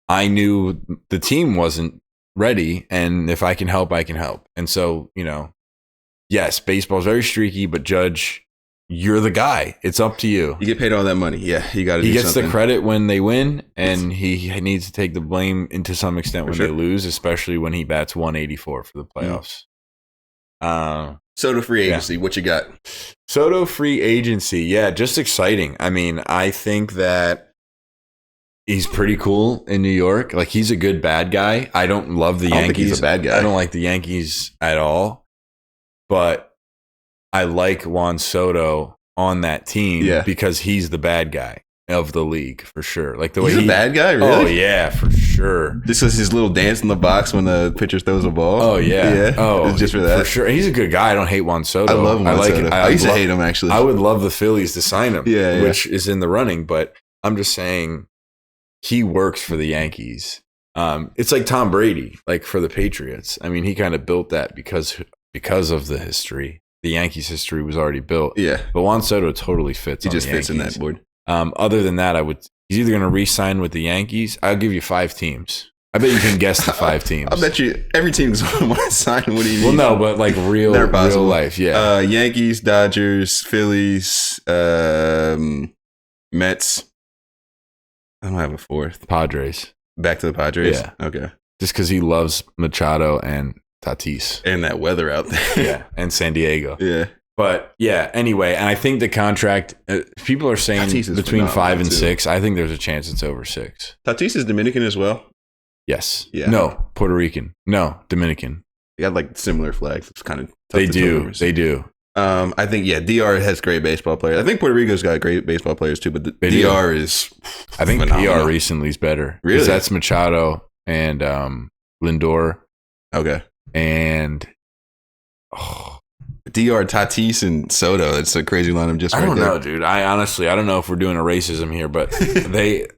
I knew the team wasn't ready, and if I can help, I can help. And so, yes, baseball's very streaky, but Judge, you're the guy. It's up to you. You get paid all that money. Yeah, you got to do something. He gets the credit when they win, and he needs to take the blame to some extent when they lose, especially when he bats 184 for the playoffs. Soto free agency, what you got? Soto free agency, just exciting. I mean, I think that he's pretty cool in New York. Like, he's a good bad guy. I don't love the Yankees. Think he's a bad guy. I don't like the Yankees at all. But I like Juan Soto on that team because he's the bad guy of the league for sure. Like the way he's a bad guy, really? Oh yeah, for sure. This is his little dance in the box when the pitcher throws a ball. Oh yeah. Oh, it's just for that. For sure. He's a good guy. I don't hate Juan Soto. I love Juan Soto. I used to hate him actually. I would love the Phillies to sign him, which is in the running. But I'm just saying, he works for the Yankees. It's like Tom Brady, like for the Patriots. I mean, he kind of built that because of the history. The Yankees' history was already built. Yeah. But Juan Soto totally fits. He just fits in that board. Other than that, he's either going to re-sign with the Yankees. I'll give you 5 teams. I bet you can guess the 5 teams. I bet you every team is going to want to sign. What do you Well, mean? no, but like real life, yeah. Yankees, Dodgers, Phillies, Mets. I don't have a 4th. Padres. Back to the Padres? Yeah. Okay. Just because he loves Machado and Tatis. And that weather out there. Yeah. And San Diego. Yeah. But yeah, anyway, and I think the contract, people are saying between 5 and 6. I think there's a chance it's over 6. Tatis is Dominican as well? Yes. Yeah. No, Puerto Rican. No, Dominican. They got like similar flags. It's kind of tough. They do. I think, DR has great baseball players. I think Puerto Rico's got great baseball players too, but DR is I think phenomenal. PR recently is better. Really? That's Machado and Lindor, Okay. and DR, Tatis, and Soto. It's a crazy lineup just right I don't there. know, dude. I honestly, I don't know if we're doing a racism here, but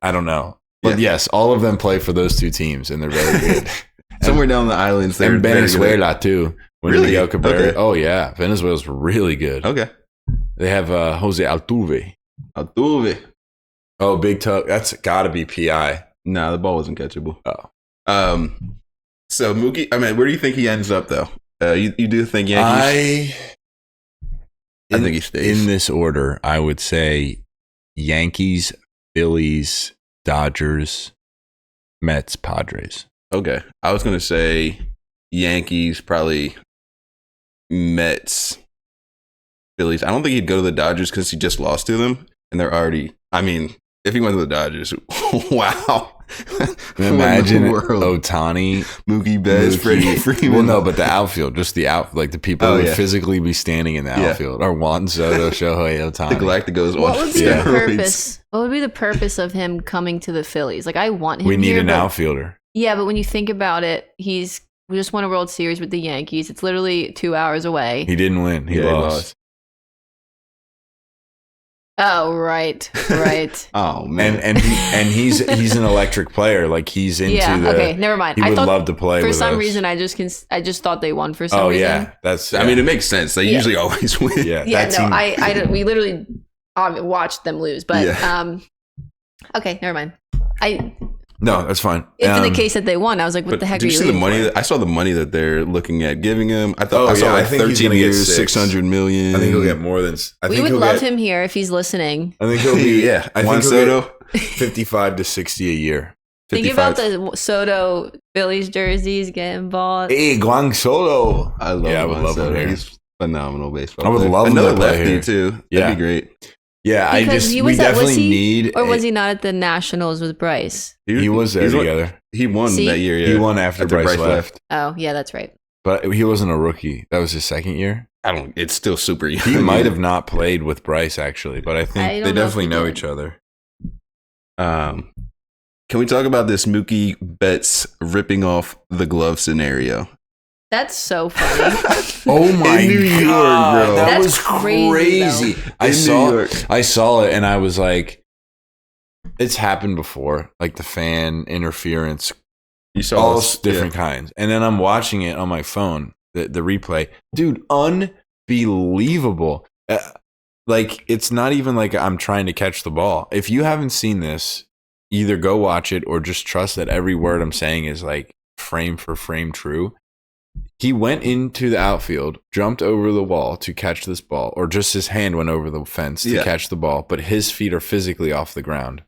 I don't know. But yes, all of them play for those two teams, and they're very good. Somewhere down the islands, they're And very good. Venezuela too. When Really? Miguel Cabrera. Okay. Oh yeah, Venezuela's really good. Okay. They have Jose Altuve. Altuve. Oh, Big Tuck. That's got to be PI. Nah, the ball wasn't catchable. Oh. So Mookie, I mean, where do you think he ends up though? You do think Yankees? I think he stays. In this order, I would say Yankees, Phillies, Dodgers, Mets, Padres. Okay. I was going to say Yankees, probably Mets, Phillies. I don't think he'd go to the Dodgers because he just lost to them. And they're already, I mean, if he went to the Dodgers, wow. Imagine world. Ohtani, Mookie Betts, Freddie Freeman. Well, no, but the outfield, just the like the people who would yeah. physically be standing in the outfield are Juan Soto, Shohei Ohtani. The Galacticos What on would be the steroids. purpose? What would be the purpose of him coming to the Phillies? Like, I want him. We need here, an but- outfielder. Yeah, but when you think about it, we just won a World Series with the Yankees. It's literally 2 hours away. He didn't win. He Yeah, lost. Oh, right. Oh man. And he's an electric player. Like he's into Yeah. the. Okay. Never mind. He I would thought love to play for with some us. reason I just thought they won for some Oh reason. yeah, that's. I mean, it makes sense. They usually always win. yeah. Yeah. that No, team- I don't. We literally watched them lose, but Yeah. Okay. Never mind. No, that's fine. If in the case that they won, I was like, what But the heck did are you you see the waiting money? for? I saw the money that they're looking at giving him. I Oh, saw yeah, like I think he's 13 gonna get years, 6. 600 million. I think he'll get more than. I We think would he'll love get, him here if he's listening. I think he'll be. Yeah, I Juan think he'll Soto. get 55 to 60 a year. Think about the Soto Phillies jerseys getting bought. Hey, Guang Soto. I love I would Juan love him Soto. here. He's phenomenal baseball. I would player. love him another to play lefty here. too. Yeah. That'd be great. Yeah, Because we was definitely he, need. or was he not at the Nationals with Bryce? He was there he's won- together. He won See? that year. Yeah. He won after Bryce left. Oh, yeah, that's right. But he wasn't a rookie. That was his second year. It's still super young. He might have not played with Bryce actually, but I think I don't they know if definitely he know did. each other. Can we talk about this Mookie Betts ripping off the glove scenario? That's so funny. Oh my In New York, god, bro. that That's was crazy, crazy. In I saw it, and I was like, "It's happened before." Like the fan interference, You saw all this- different kinds. And then I'm watching it on my phone, the replay, dude, unbelievable. Like it's not even like I'm trying to catch the ball. If you haven't seen this, either go watch it or just trust that every word I'm saying is like frame for frame true. He went into the outfield, jumped over the wall to catch this ball, or just his hand went over the fence to catch the ball, but his feet are physically off the ground.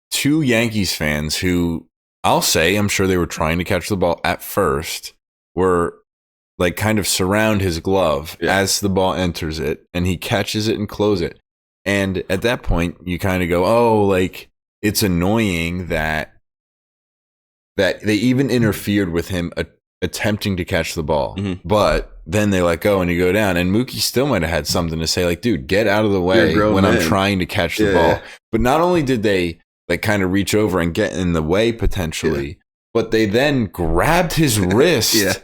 Two Yankees fans who I'll say, I'm sure they were trying to catch the ball at first, were like kind of surround his glove as the ball enters it, and he catches it and closes it. And at that point, you kind of go, oh, like it's annoying that they even interfered with him attempting to catch the ball, but then they let go and you go down. And Mookie still might have had something to say, like, dude, get out of the way when I'm trying to catch the ball. But not only did they like kind of reach over and get in the way potentially, but they then grabbed his wrist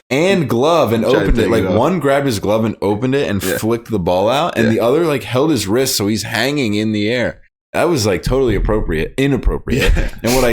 and glove and opened it. Like one grabbed his glove and opened it and flicked the ball out, and the other like held his wrist so he's hanging in the air. That was like totally inappropriate. And what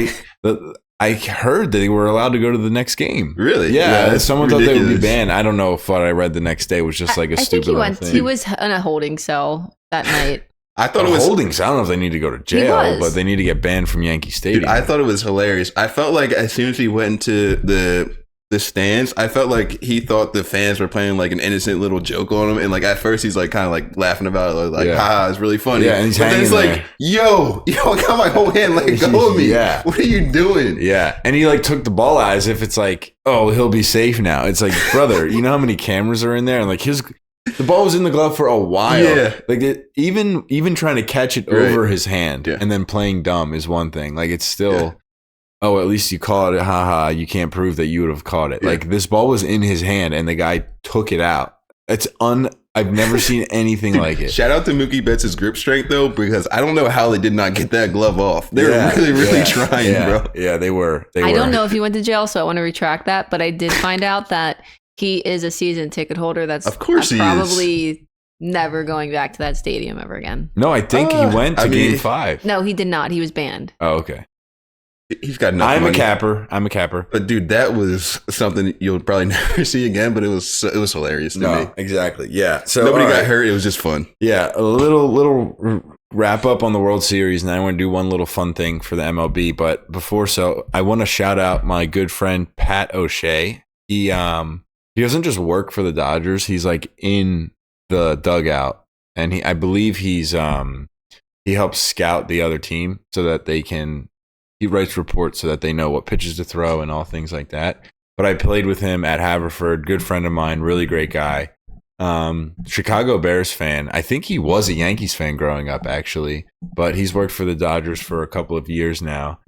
I heard that they were allowed to go to the next game. Really? Yeah. Someone thought they would be ridiculous. banned. I don't know if what I read the next day was just like a I stupid think little thing. he was in a holding cell that night. I thought But it was holdings. I don't know if they need to go to jail, but they need to get banned from Yankee Stadium. Dude, I thought it was hilarious. I felt like as soon as he went into the stands, I felt like he thought the fans were playing like an innocent little joke on him, and like at first he's like kind of like laughing about it, like haha, it's really funny. Yeah, and he's but then it's hanging like, there. yo, I got my whole hand, let go of me. Yeah. What are you doing? Yeah. And he like took the ball out as if it's like, oh, he'll be safe now. It's like, brother, you know how many cameras are in there? And like the ball was in the glove for a while. Yeah. Like even trying to catch it over his hand and then playing dumb is one thing. Like it's still, oh, at least you caught it. Haha, you can't prove that you would have caught it. Yeah. Like this ball was in his hand and the guy took it out. I've never seen anything like it. Shout out to Mookie Betts' grip strength though, because I don't know how they did not get that glove off. They were really trying, bro. Yeah, they were. I don't know if he went to jail, so I want to retract that. But I did find out that he is a season ticket holder. That's of course he probably is. Never going back to that stadium ever again. No, I think he went to Game 5. No, he did not. He was banned. Oh, okay. He's got enough I'm money. a capper. But dude, that was something you'll probably never see again. But it was hilarious to me. Exactly. Yeah. So nobody got hurt. It was just fun. Yeah. A little wrap up on the World Series, and I want to do one little fun thing for the MLB. But before I want to shout out my good friend Pat O'Shea. He doesn't just work for the Dodgers. He's like in the dugout, and I believe he helps scout the other team so that he writes reports so that they know what pitches to throw and all things like that. But I played with him at Haverford, good friend of mine, really great guy. Chicago Bears fan. I think he was a Yankees fan growing up, actually, but he's worked for the Dodgers for a couple of years now.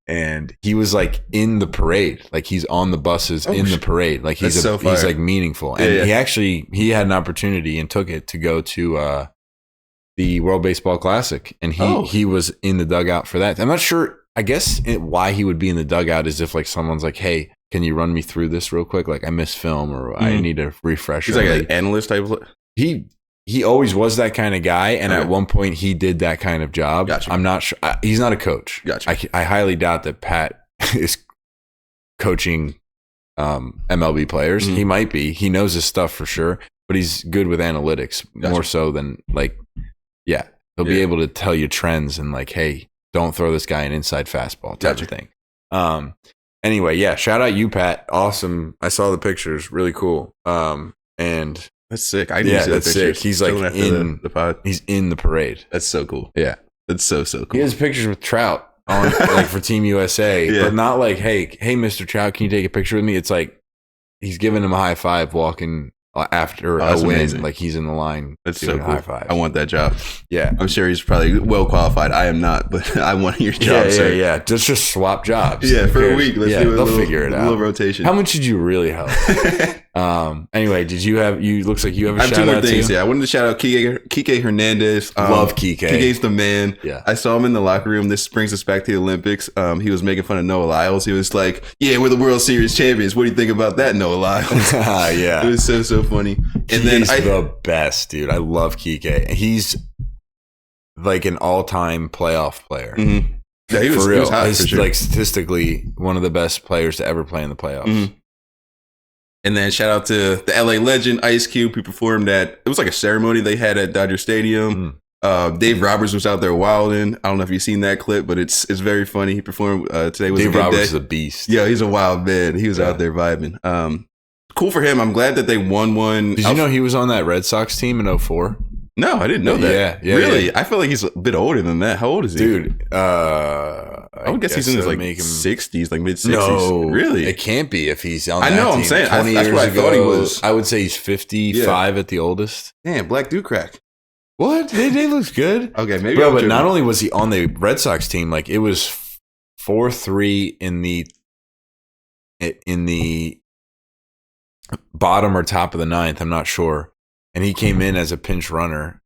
And he was like in the parade, like he's on the buses in the parade, like he's like meaningful. And he had an opportunity and took it to go to the World Baseball Classic, and he was in the dugout for that. I'm not sure. I guess why he would be in the dugout is if like someone's like, "Hey, can you run me through this real quick? Like I missed film, or I need a refresher." He's like an analyst type of. He always was that kind of guy, and at one point he did that kind of job. Gotcha. I'm not sure. He's not a coach. Gotcha. I highly doubt that Pat is coaching MLB players. He might be. He knows his stuff for sure, but he's good with analytics more so than like, he'll be able to tell you trends and like, hey, don't throw this guy an inside fastball type of thing. Anyway, shout out you, Pat. Awesome. I saw the pictures. Really cool. And that's sick. I didn't see the pictures. Sick. He's like in the pod. He's in the parade. That's so cool. Yeah, that's so cool. He has pictures with Trout on like for Team USA, but not like, hey, Mr. Trout, can you take a picture with me? It's like he's giving him a high five walking after a win, amazing. Like he's in the line. That's so cool. High five. I want that job. Yeah, I'm sure he's probably well qualified. I am not, but I want your job. Yeah. Just swap jobs. Yeah, for a week. Let's do they'll figure it out. A little rotation. How much did you really help? Anyway, looks like you have a shout out. I have two more things. I wanted to shout out Kike Hernandez. Love Kike. Kike's the man. Yeah. I saw him in the locker room. This brings us back to the Olympics. He was making fun of Noah Lyles. He was like, "Yeah, we're the World Series champions. What do you think about that, Noah Lyles?" Yeah. It was so funny. And he's the best, dude. I love Kike. He's like an all-time playoff player. Mm-hmm. Yeah, he was hot, he's for sure. Like statistically one of the best players to ever play in the playoffs. Mm-hmm. And then shout out to the LA legend Ice Cube, who performed it was like a ceremony they had at Dodger Stadium. Dave Roberts was out there wilding. I don't know if you've seen that clip, but it's very funny. He performed today. Was Dave a good Roberts day. is a beast. Yeah, he's a wild man. He was out there vibing. Cool for him. I'm glad that they won one. Did you know he was on that Red Sox team in 2004? No, I didn't know that. Yeah. Really? Yeah. I feel like he's a bit older than that. How old is he? Dude, I would guess he's in his like 60s, like mid 60s. No, really? It can't be if he's on that team. I'm saying. 20 that's years what I ago, thought he was. I would say he's 55 at the oldest. Damn, Black Dude Crack. What? They looks good. Okay, maybe. Bro, but not only was he on the Red Sox team, like it was 4-3 in the bottom or top of the ninth. I'm not sure. And he came in as a pinch runner.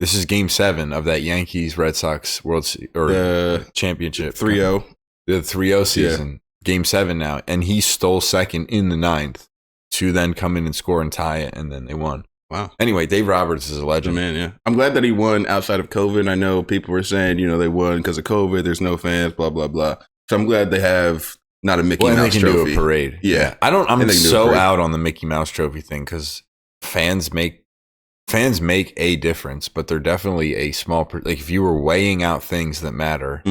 This is Game 7 of that Yankees Red Sox Championship 3-0. The 3-0 season. Game 7 now, and he stole second in the ninth to then come in and score and tie it, and then they won. Wow. Anyway, Dave Roberts is a legend. Man, yeah. I'm glad that he won outside of COVID. I know people were saying, they won because of COVID. There's no fans, blah, blah, blah. So I'm glad they have not a Mickey Mouse they can trophy. Do a parade. Yeah. I'm so out on the Mickey Mouse trophy thing because fans make a difference, but they're definitely a small, like if you were weighing out things that matter,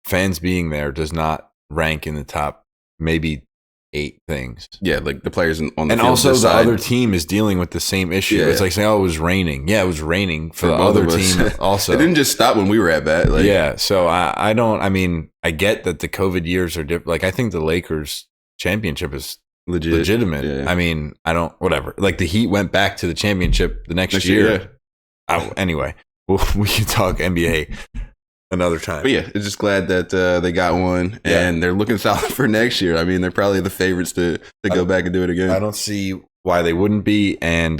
fans being there does not rank in the top maybe 8 things. Yeah, like the players on the field. And also the other team is dealing with the same issue. Yeah. It's like saying, it was raining. Yeah, it was raining for the other team also. It didn't just stop when we were at bat. Like, so I get that the COVID years are different. Like I think the Lakers championship is legitimate. Yeah. I mean, whatever. Like the Heat went back to the championship the next year. Anyway, we can talk NBA. another time. But yeah, it's just glad that they got one, and they're looking solid for next year. I mean, they're probably the favorites to go back and do it again. I don't see why they wouldn't be. And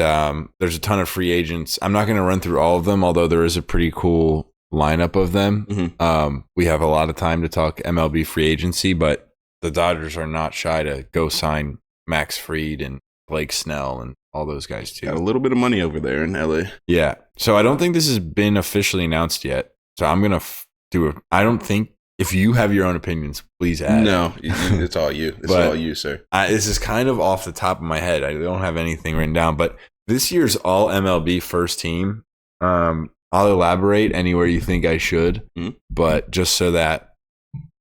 there's a ton of free agents. I'm not going to run through all of them, although there is a pretty cool lineup of them. Mm-hmm. We have a lot of time to talk MLB free agency, but the Dodgers are not shy to go sign Max Fried and Blake Snell and all those guys too. Got a little bit of money over there in LA. Yeah. So I don't think this has been officially announced yet. So I'm going to do it. I don't think, if you have your own opinions, please add. No, it's all you. It's all you, sir. This is kind of off the top of my head. I don't have anything written down, but this year's all MLB first team. I'll elaborate anywhere you think I should, but just so that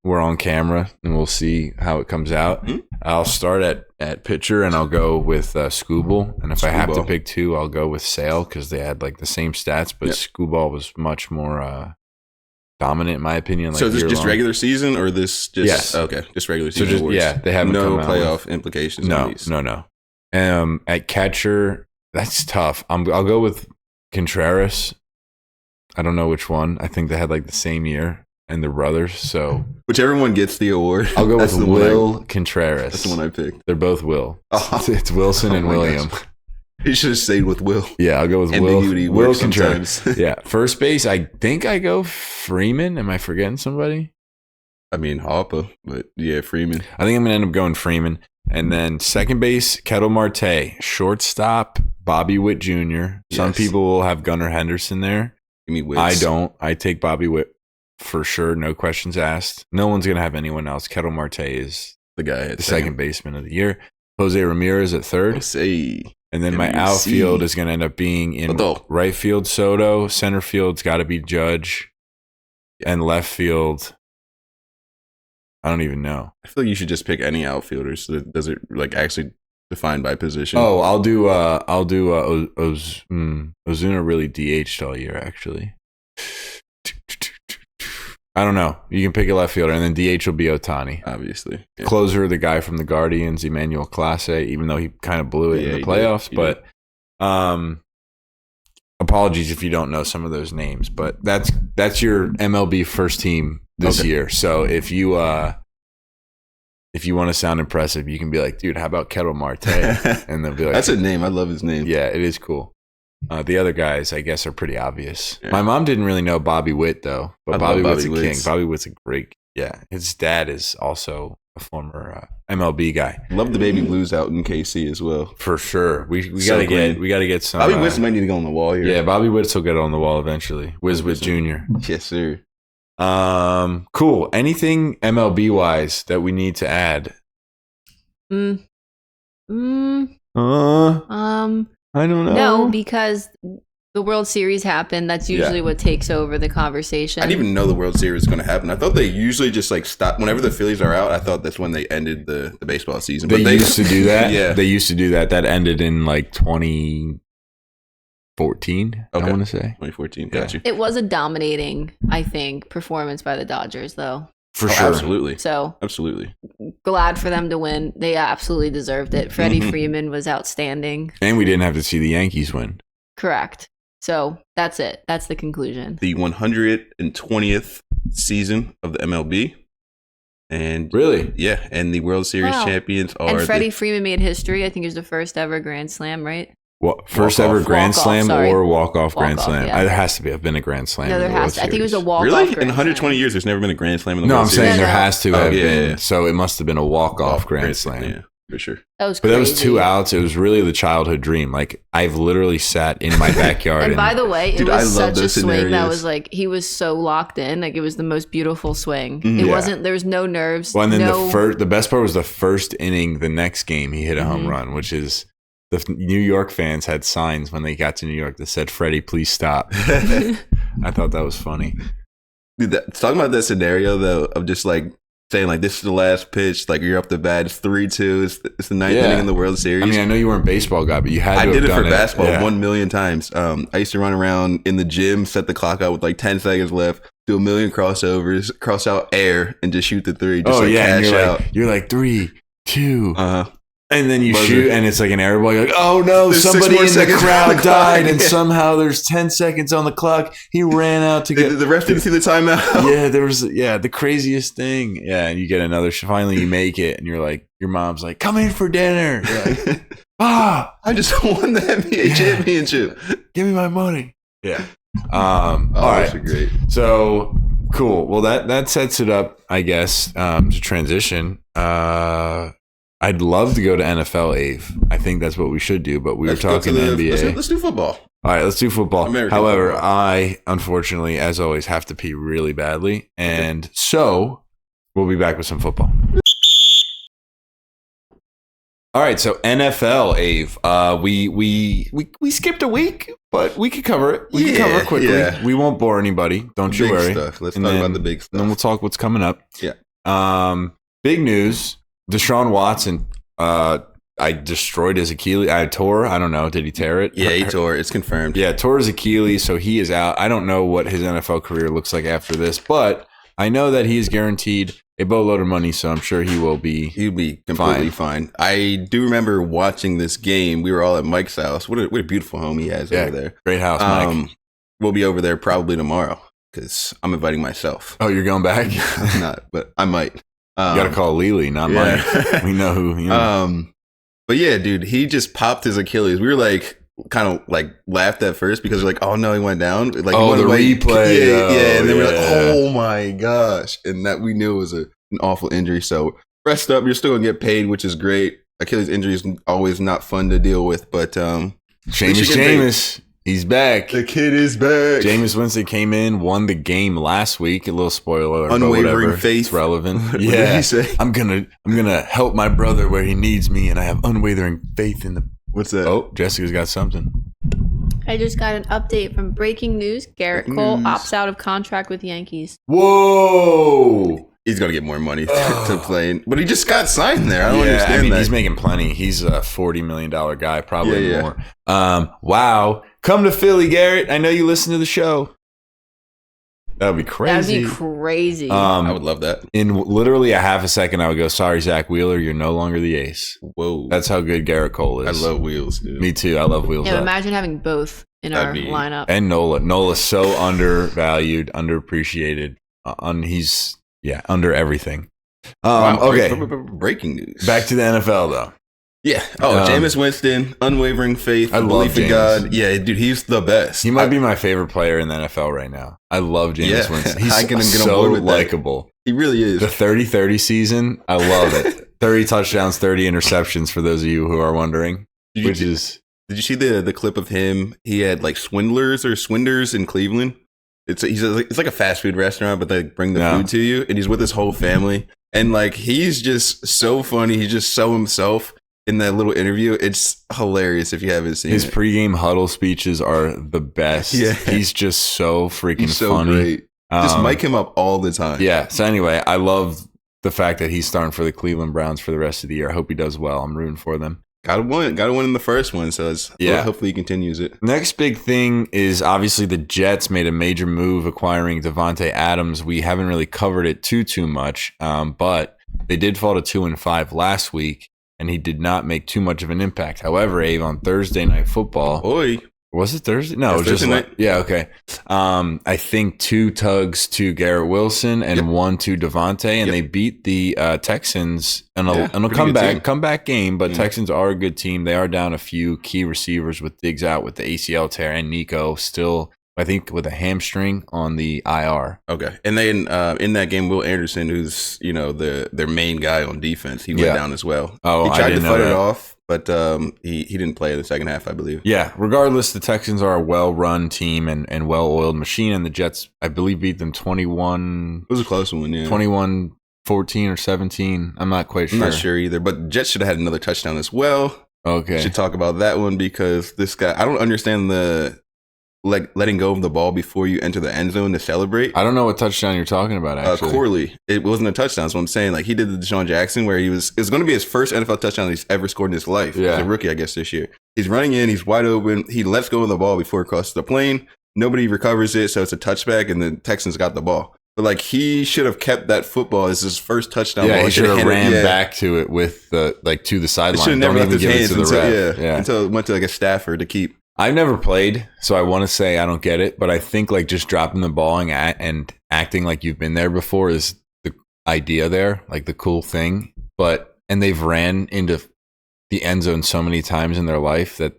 we're on camera and we'll see how it comes out. I'll start at pitcher and I'll go with Skubal. And if I have to pick two, I'll go with Sale because they had like the same stats, but Skubal was much more dominant in my opinion. Like so this just regular season or this just yes. Okay, just regular season. So they haven't no come out playoff implications. No. At catcher, that's tough. I'll go with Contreras. I don't know which one. I think they had like the same year. And the brothers, so whichever one gets the award. I'll go with Will Contreras. That's the one I picked. They're both Will. It's Wilson and William. Gosh. You should have stayed with Will. Yeah, I'll go with Will Contreras. Yeah, first base. I think I go Freeman. Am I forgetting somebody? I mean Harper, but yeah, Freeman. I think I'm gonna end up going Freeman, and then second base Ketel Marte, shortstop Bobby Witt Jr. Some people will have Gunnar Henderson there. Give me Witts. I don't. I take Bobby Witt. For sure, no questions asked. No one's going to have anyone else. Ketel Marte is the guy at the second baseman of the year. Jose Ramirez at third. And then my outfield is going to end up being in right field Soto. Center field's got to be Judge. And left field, I don't even know. I feel like you should just pick any outfielders. So does it like actually defined by position? Oh, I'll do Ozuna really DH'd all year, actually. I don't know. You can pick a left fielder, and then DH will be Ohtani. Obviously. Yeah. Closer, the guy from the Guardians, Emmanuel Clase, even though he kind of blew it in the playoffs. But apologies if you don't know some of those names. But that's your MLB first team this year. So if you want to sound impressive, you can be like, dude, how about Ketel Marte? And they'll be like, that's a name. I love his name. Yeah, it is cool. The other guys, I guess, are pretty obvious. Yeah. My mom didn't really know Bobby Witt, though. But Bobby Witt's a king. Bobby Witt's a great, his dad is also a former MLB guy. Love the baby blues out in KC as well. For sure. We gotta get some. Bobby Witt might need to go on the wall here. Yeah, Bobby Witt will get on the wall eventually. Whiz-Wit Jr. Yes, sir. Cool. Anything MLB wise that we need to add? I don't know. No, because the World Series happened. That's usually what takes over the conversation. I didn't even know the World Series was going to happen. I thought they usually just like stop whenever the Phillies are out. I thought that's when they ended the baseball season. But they used to do that. Yeah, they used to do that. That ended in like 2014. I want to say 2014. Got you. It was a dominating, I think, performance by the Dodgers, though. For sure. Absolutely. So absolutely glad for them to win. They absolutely deserved it. Freddie Freeman was outstanding. And we didn't have to see the Yankees win. Correct. So that's it. That's the conclusion. The 120th season of the MLB. And really? Yeah. And the World Series champions are. And Freddie Freeman made history. I think it was the first ever Grand Slam, right? First ever Grand Slam or walk-off Grand Slam? Yeah. It has to be. Been a Grand Slam. No, there has to. I think it was a walk-off. Really? Grand in 120 years, there's never been a Grand Slam in the World Series? No, I'm saying there has to have been. Yeah. So it must have been a walk-off Grand Slam. Yeah, for sure. That was crazy. But that was 2 outs. It was really the childhood dream. Like, I've literally sat in my backyard. And by the way, it was such a swing scenarios. that was like, he was so locked in. Like, it was the most beautiful swing. It wasn't, there was no nerves. Well, and then the best part was the first inning, the next game, he hit a home run, which is... The New York fans had signs when they got to New York that said, Freddie, please stop. I thought that was funny. Dude, talking about that scenario, though, of just like saying, like, this is the last pitch, like, you're up the bat, it's 3-2, it's the ninth inning in the World Series. I mean, I know you weren't a baseball guy, but you had to have done it. I did it for done basketball 1 million times. I used to run around in the gym, set the clock out with like 10 seconds left, do a million crossovers, cross out air, and just shoot the three. Just cash out. You're like 3, 2. And then you Buzzer. shoot, and it's like an air ball. You're like, oh no, There's 6 somebody more in the seconds on crowd the died, clock. and somehow there's 10 seconds on the clock. He ran out to get. The ref didn't see the timeout. Yeah, there was the craziest thing. Yeah, and you get another. Finally, you make it, and you're like, your mom's like, come in for dinner. You're like, I just won the NBA championship. give me my money. Yeah. All right. Those are great. So cool. Well, that sets it up, I guess, to transition. I'd love to go to NFL, Ave. I think that's what we should do, but we were talking NBA. Let's do football. All right, let's do football. American However, football. I, unfortunately, as always, have to pee really badly. And so we'll be back with some football. All right, so NFL, Ave. We skipped a week, but we could cover it. We can cover it quickly. Yeah. We won't bore anybody. Don't you Big worry. stuff. Let's And talk then- about the big And then we'll stuff. talk what's coming up. Yeah. Big news. Deshaun Watson. I destroyed his Achilles. I tore. I don't know. Did he tear it? Yeah, he tore. It's confirmed. Yeah, tore his Achilles, so he is out. I don't know what his NFL career looks like after this, but I know that he is guaranteed a boatload of money, so I'm sure he will be. He'll be completely fine. I do remember watching this game. We were all at Mike's house. What a beautiful home he has over there. Great house, Mike. We'll be over there probably tomorrow because I'm inviting myself. Oh, you're going back? You I'm not, but I might. got to call Lily, not yeah. Mike. We know who. You know. But yeah, dude, he just popped his Achilles. We were like, kind of like laughed at first because we're like, oh no, he went down. Like, Oh, the replay. Yeah. And then we're like, Yeah. oh my gosh. And that we knew it was an awful injury. So rest up. You're still going to get paid, which is great. Achilles injury is always not fun to deal with, but Jameis. He's back. the kid is back. Jameis Winston came in, won the game last week. A little spoiler, but Unwavering whatever. faith. It's relevant. What did Yeah, he say? I'm gonna help my brother where he needs me, and I have unwavering faith in the. What's that? Oh, Jessica's got something. I just got an update from breaking news. Garrett Cole News. opts out of contract with the Yankees. Whoa! He's going to get more money to play. But he just got signed there. I don't understand I mean, that. he's making plenty. He's a $40 million guy, probably Yeah, more. Wow. Come to Philly, Garrett. I know you listen to the show. That would be crazy. That'd be crazy. I would love that. In literally a half a second, I would go, sorry, Zach Wheeler, you're no longer the ace. Whoa. That's how good Garrett Cole I is. love Wheels, dude. Me too. I love Wheels yeah, Up. imagine having both in That'd our be- lineup. And Nola. Nola's so undervalued, underappreciated. He's under everything. Wow, Okay. Breaking news. Back to the NFL though. Yeah. Oh, Jameis Winston, unwavering faith, I love belief in Jameis. God. Yeah, dude, he's the best. He might be my favorite player in the NFL right now. I love Jameis Yeah, Winston. He's I can get on so board with that. likable. He really is. The 30-30 season, I love it. 30 touchdowns, 30 interceptions for those of you who are wondering. Did you see the clip of him? He had like swindlers in Cleveland. It's like a fast food restaurant, but they bring the Yeah. food to you, and he's with his whole family. And like he's just so funny. He's just so himself in that little interview. It's hilarious if you haven't seen His it. pregame huddle speeches are the best. Yeah. He's just so freaking He's so funny. great. Just mic him up all the time. Yeah. So anyway, I love the fact that he's starting for the Cleveland Browns for the rest of the year. I hope he does well. I'm rooting for them. Got to win in the first one. So hopefully he continues it. Next big thing is obviously the Jets made a major move acquiring Devontae Adams. We haven't really covered it too much, but they did fall to 2-5 last week, and he did not make too much of an impact. However, Abe, on Thursday Night Football, Oi. was it Thursday? No, Yeah, it was just Thursday like, night. yeah, okay. I think 2 tugs to Garrett Wilson and 1 to Devontae, and they beat the Texans in a pretty good comeback game. But Yeah. Texans are a good team. They are down a few key receivers with Diggs out with the ACL tear, and Nico still, I think, with a hamstring on the IR. Okay. And then in that game, Will Anderson, who's their main guy on defense, he went Yeah. down as well. Oh, he I tried to didn't know fight it that. off, but he didn't play in the second half, I believe. Yeah, regardless, the Texans are a well-run team and well-oiled machine, and the Jets, I believe, beat them 21, It was a close one, yeah. 21-14 or 17. I'm not quite I'm sure. not sure either, but Jets should have had another touchdown as well. Okay. Should talk about that one because this guy, I don't understand the letting go of the ball before you enter the end zone to celebrate. I don't know what touchdown you're talking about, actually. Corley, it wasn't a touchdown. So I'm saying, like, he did the Deshaun Jackson where it was going to be his first NFL touchdown he's ever scored in his life. Yeah. As a rookie, I guess, this year. He's running in, he's wide open. He lets go of the ball before it crosses the plane. Nobody recovers it, so it's a touchback, and the Texans got the ball. But like he should have kept that football as his first touchdown. Yeah, ball. he should have ran yeah. back to it with the to the sideline. Should have never Don't left even his give it hands to the until, ref. until it went to like a staffer to keep. I've never played, so I want to say I don't get it, but I think like just dropping the ball and acting like you've been there before is the idea there, like the cool thing. And they've ran into the end zone so many times in their life that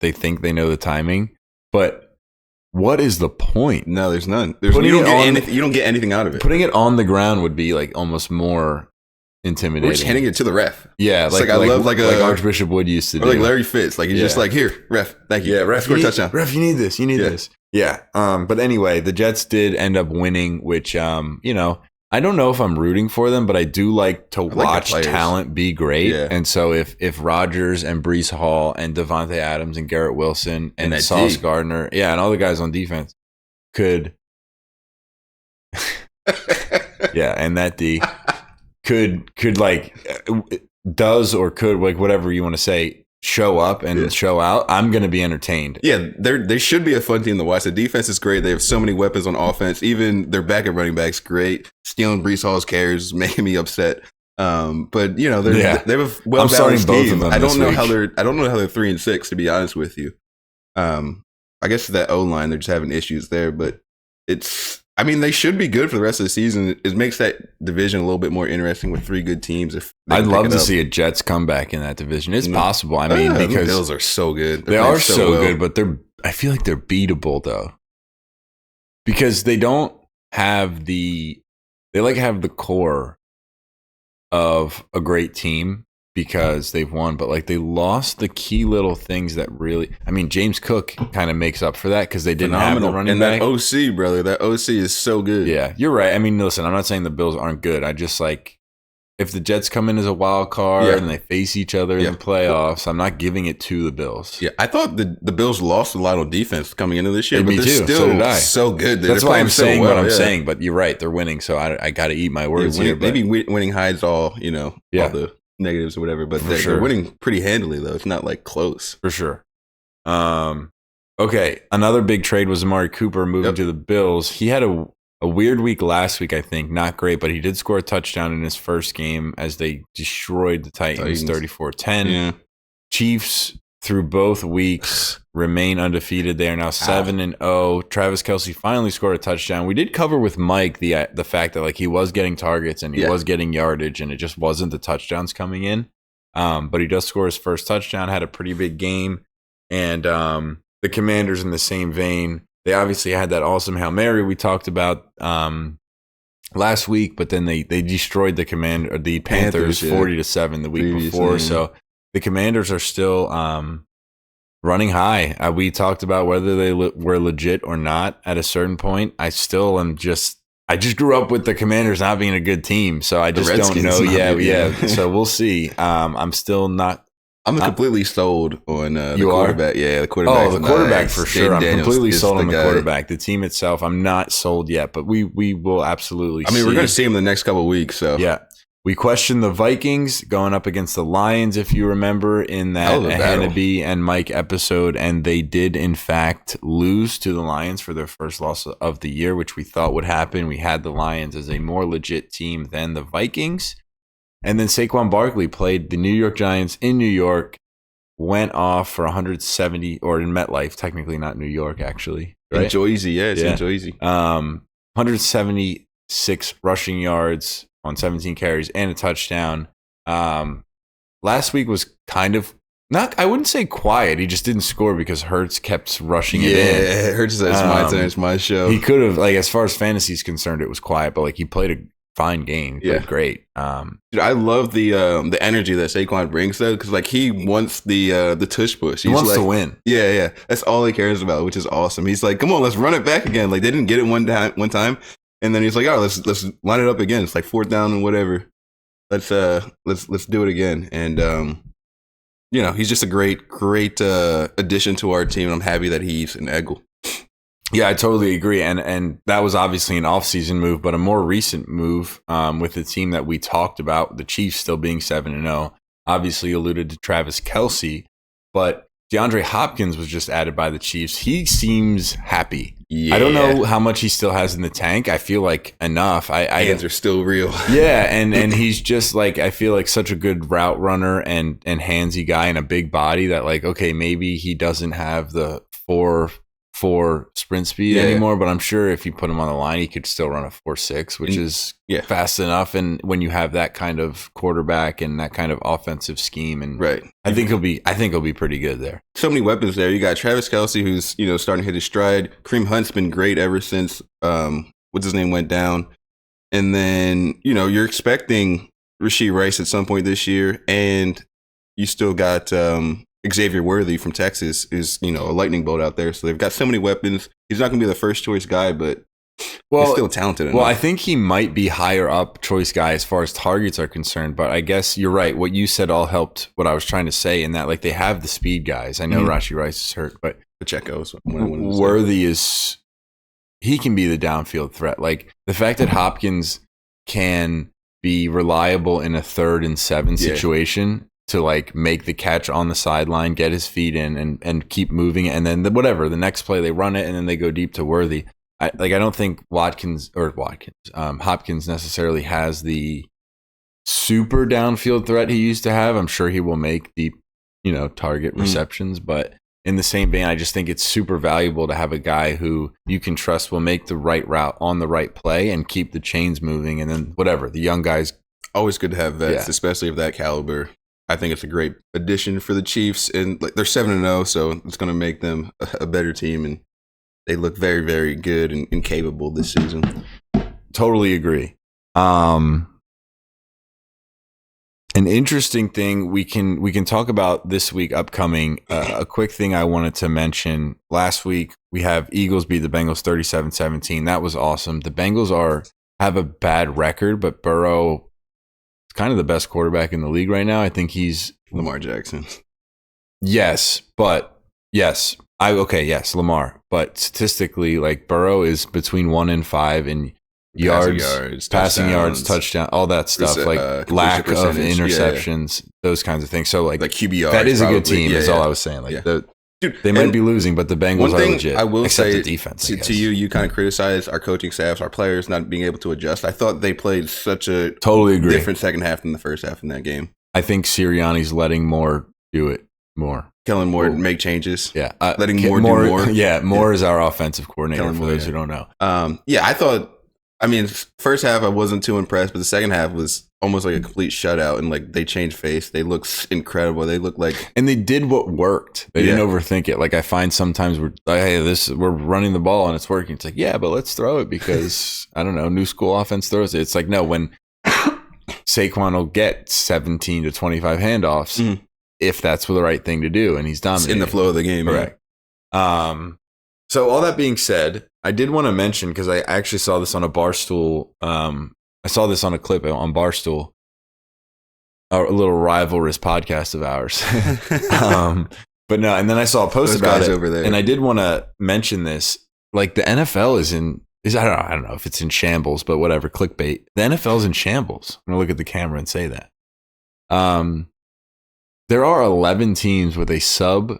they think they know the timing. But what is the point? No, there's none. You don't get anything out of it. Putting it on the ground would be like almost more intimidating. We're just handing it to the ref. Yeah, like I love like Archbishop Wood used to do. Or like Larry Fitz. Like he's just like, here, ref, thank you. Yeah, ref, score a touchdown. Ref, you need this. You need this. Yeah. But anyway, the Jets did end up winning, which I don't know if I'm rooting for them, but I do like to watch talent be great. Yeah. And so if Rodgers and Breece Hall and Devontae Adams and Garrett Wilson and Sauce Gardner, and all the guys on defense could and that D could like does or could like whatever you want to say show up and show out, I'm going to be entertained. Yeah, they should be a fun team to watch. The defense is great. They have so many weapons on offense. Even their backup running back's great. Stealing Breece Hall's carries is making me upset. But they have a well balanced team. I don't know how they're 3-6 to be honest with you. I guess that O-line they're just having issues there, but they should be good for the rest of the season. It makes that division a little bit more interesting with 3 good teams. I'd love to see a Jets comeback in that division. It's possible. I mean, because the Bills are so good. They are so good, but I feel like they're beatable though, because they don't have they have the core of a great team because they've won, but like they lost the key little things that really. I mean, James Cook kind of makes up for that because they didn't have the running back. And that OC, brother, that OC is so good. Yeah, you're right. I mean, listen, I'm not saying the Bills aren't good. I just like if the Jets come in as a wild card and they face each other in the playoffs, I'm not giving it to the Bills. Yeah, I thought the Bills lost a lot on defense coming into this year, but me they're too. still So did I. So good. That's why I'm saying what I'm saying. But you're right, they're winning, so I got to eat my words here. Maybe winning hides all all the negatives or whatever, but they're winning pretty handily though. It's not like close for sure. Okay, another big trade was Amari Cooper moving to the Bills. He had a weird week last week, I think. Not great, but he did score a touchdown in his first game as they destroyed the Titans 34-10. Yeah. Chiefs through both weeks remain undefeated. They are now 7-0. Travis Kelce finally scored a touchdown. We did cover with Mike the fact that like he was getting targets and he was getting yardage, and it just wasn't the touchdowns coming in. But he does score his first touchdown. Had a pretty big game, and the Commanders in the same vein. They obviously had that awesome Hail Mary we talked about last week, but then they destroyed the Panthers 40-7 the week before. So the Commanders are still running high. We talked about whether they were legit or not at a certain point. I still am I just grew up with the Commanders not being a good team, so I just don't know. Yeah. So we'll see. I'm still not. I'm completely sold on the quarterback. Yeah, the quarterback. Oh, the quarterback for sure. I'm completely sold on the quarterback. The team itself, I'm not sold yet, but we will absolutely see. We're going to see him the next couple of weeks. So yeah. We questioned the Vikings going up against the Lions, if you remember, in that Hannibee and Mike episode, and they did, in fact, lose to the Lions for their first loss of the year, which we thought would happen. We had the Lions as a more legit team than the Vikings. And then Saquon Barkley played the New York Giants in New York, went off for 170, or in MetLife, technically not New York, actually. Right? In Jersey, it's in Jersey. 176 rushing yards on 17 carries and a touchdown. Last week was kind of I wouldn't say quiet. He just didn't score because Hurts kept rushing it in. Yeah, Hurts said, it's my turn, it's my show. He could have, as far as fantasy is concerned, it was quiet, but he played a fine game. Played great. Dude, I love the energy that Saquon brings though, because he wants the tush push. He wants to win. Yeah. That's all he cares about, which is awesome. He's like, come on, let's run it back again. They didn't get it one time. And then he's like, all right, let's line it up again. It's 4th down and whatever. Let's do it again. And he's just a great addition to our team. And I'm happy that he's an Eagle. Yeah, I totally agree. And that was obviously an offseason move, but a more recent move with the team that we talked about, the Chiefs still being 7-0, obviously alluded to Travis Kelce. But DeAndre Hopkins was just added by the Chiefs. He seems happy. Yeah. I don't know how much he still has in the tank. I feel like enough. Hands are still real. Yeah, and he's just like, I feel like such a good route runner and handsy guy and a big body that like, okay, maybe he doesn't have the 4.4 sprint speed anymore, but I'm sure if you put him on the line, he could still run a 4.6, which is fast enough. And when you have that kind of quarterback and that kind of offensive scheme, and I think he'll be pretty good there. So many weapons there. You got Travis Kelce, who's starting to hit his stride. Kareem Hunt's been great ever since what's his name went down. And then you're expecting Rashee Rice at some point this year, and you still got Xavier Worthy from Texas is, a lightning bolt out there. So they've got so many weapons. He's not going to be the first choice guy, but he's still talented enough. Well, I think he might be higher up choice guy as far as targets are concerned. But I guess you're right. What you said all helped what I was trying to say in that, like, they have the speed guys. I know Rashee Rice is hurt, but Pacheco's Worthy he can be the downfield threat. Like, the fact that Hopkins can be reliable in a 3rd and 7 situation to like make the catch on the sideline, get his feet in and keep moving it. And then the next play they run it and then they go deep to Worthy. I don't think Hopkins necessarily has the super downfield threat he used to have. I'm sure he will make deep, target receptions, but in the same vein, I just think it's super valuable to have a guy who you can trust will make the right route on the right play and keep the chains moving. And then the young guys. Always good to have vets, especially of that caliber. I think it's a great addition for the Chiefs, and they're 7-0, so it's going to make them a better team, and they look very, very good and capable this season. Totally agree. An interesting thing we can talk about this week upcoming. A quick thing I wanted to mention. Last week we have Eagles beat the Bengals 37-17. That was awesome. The Bengals have a bad record, but Burrow kind of the best quarterback in the league right now. I think he's Lamar Jackson. Lamar. But statistically, like, Burrow is between 1 and 5 in passing yards, touchdown, all that stuff. Like lack of interceptions, those kinds of things. So like QBR, that is a good team. Is all I was saying. Like they might be losing, but the Bengals are legit. I will except say the defense. To you kind of criticize our coaching staffs, our players not being able to adjust. I thought they played such a different second half than the first half in that game. I think Sirianni's letting Moore do it more. Kellen Moore make changes. Yeah, letting Moore do more. Yeah, Moore is our offensive coordinator. Kellen Moore, those who don't know. I thought. I mean, first half I wasn't too impressed, but the second half was almost like a complete shutout, and like they changed face. They look incredible. They look like, and they did what worked. They didn't overthink it. Like I find sometimes we're running the ball and it's working. It's like, yeah, but let's throw it because I don't know, new school offense throws it. It's like, no, when Saquon will get 17 to 25 handoffs if that's the right thing to do, and he's dominating in the flow of the game. Correct. Yeah. So all that being said, I did want to mention, because I actually saw this on a Barstool. I saw this on a clip on Barstool, a little rivalrous podcast of ours. But no, and then I saw a post about it over there, and I did want to mention this. Like the NFL I don't know if it's in shambles, but whatever, clickbait. The NFL's in shambles. I'm gonna look at the camera and say that. There are 11 teams with a sub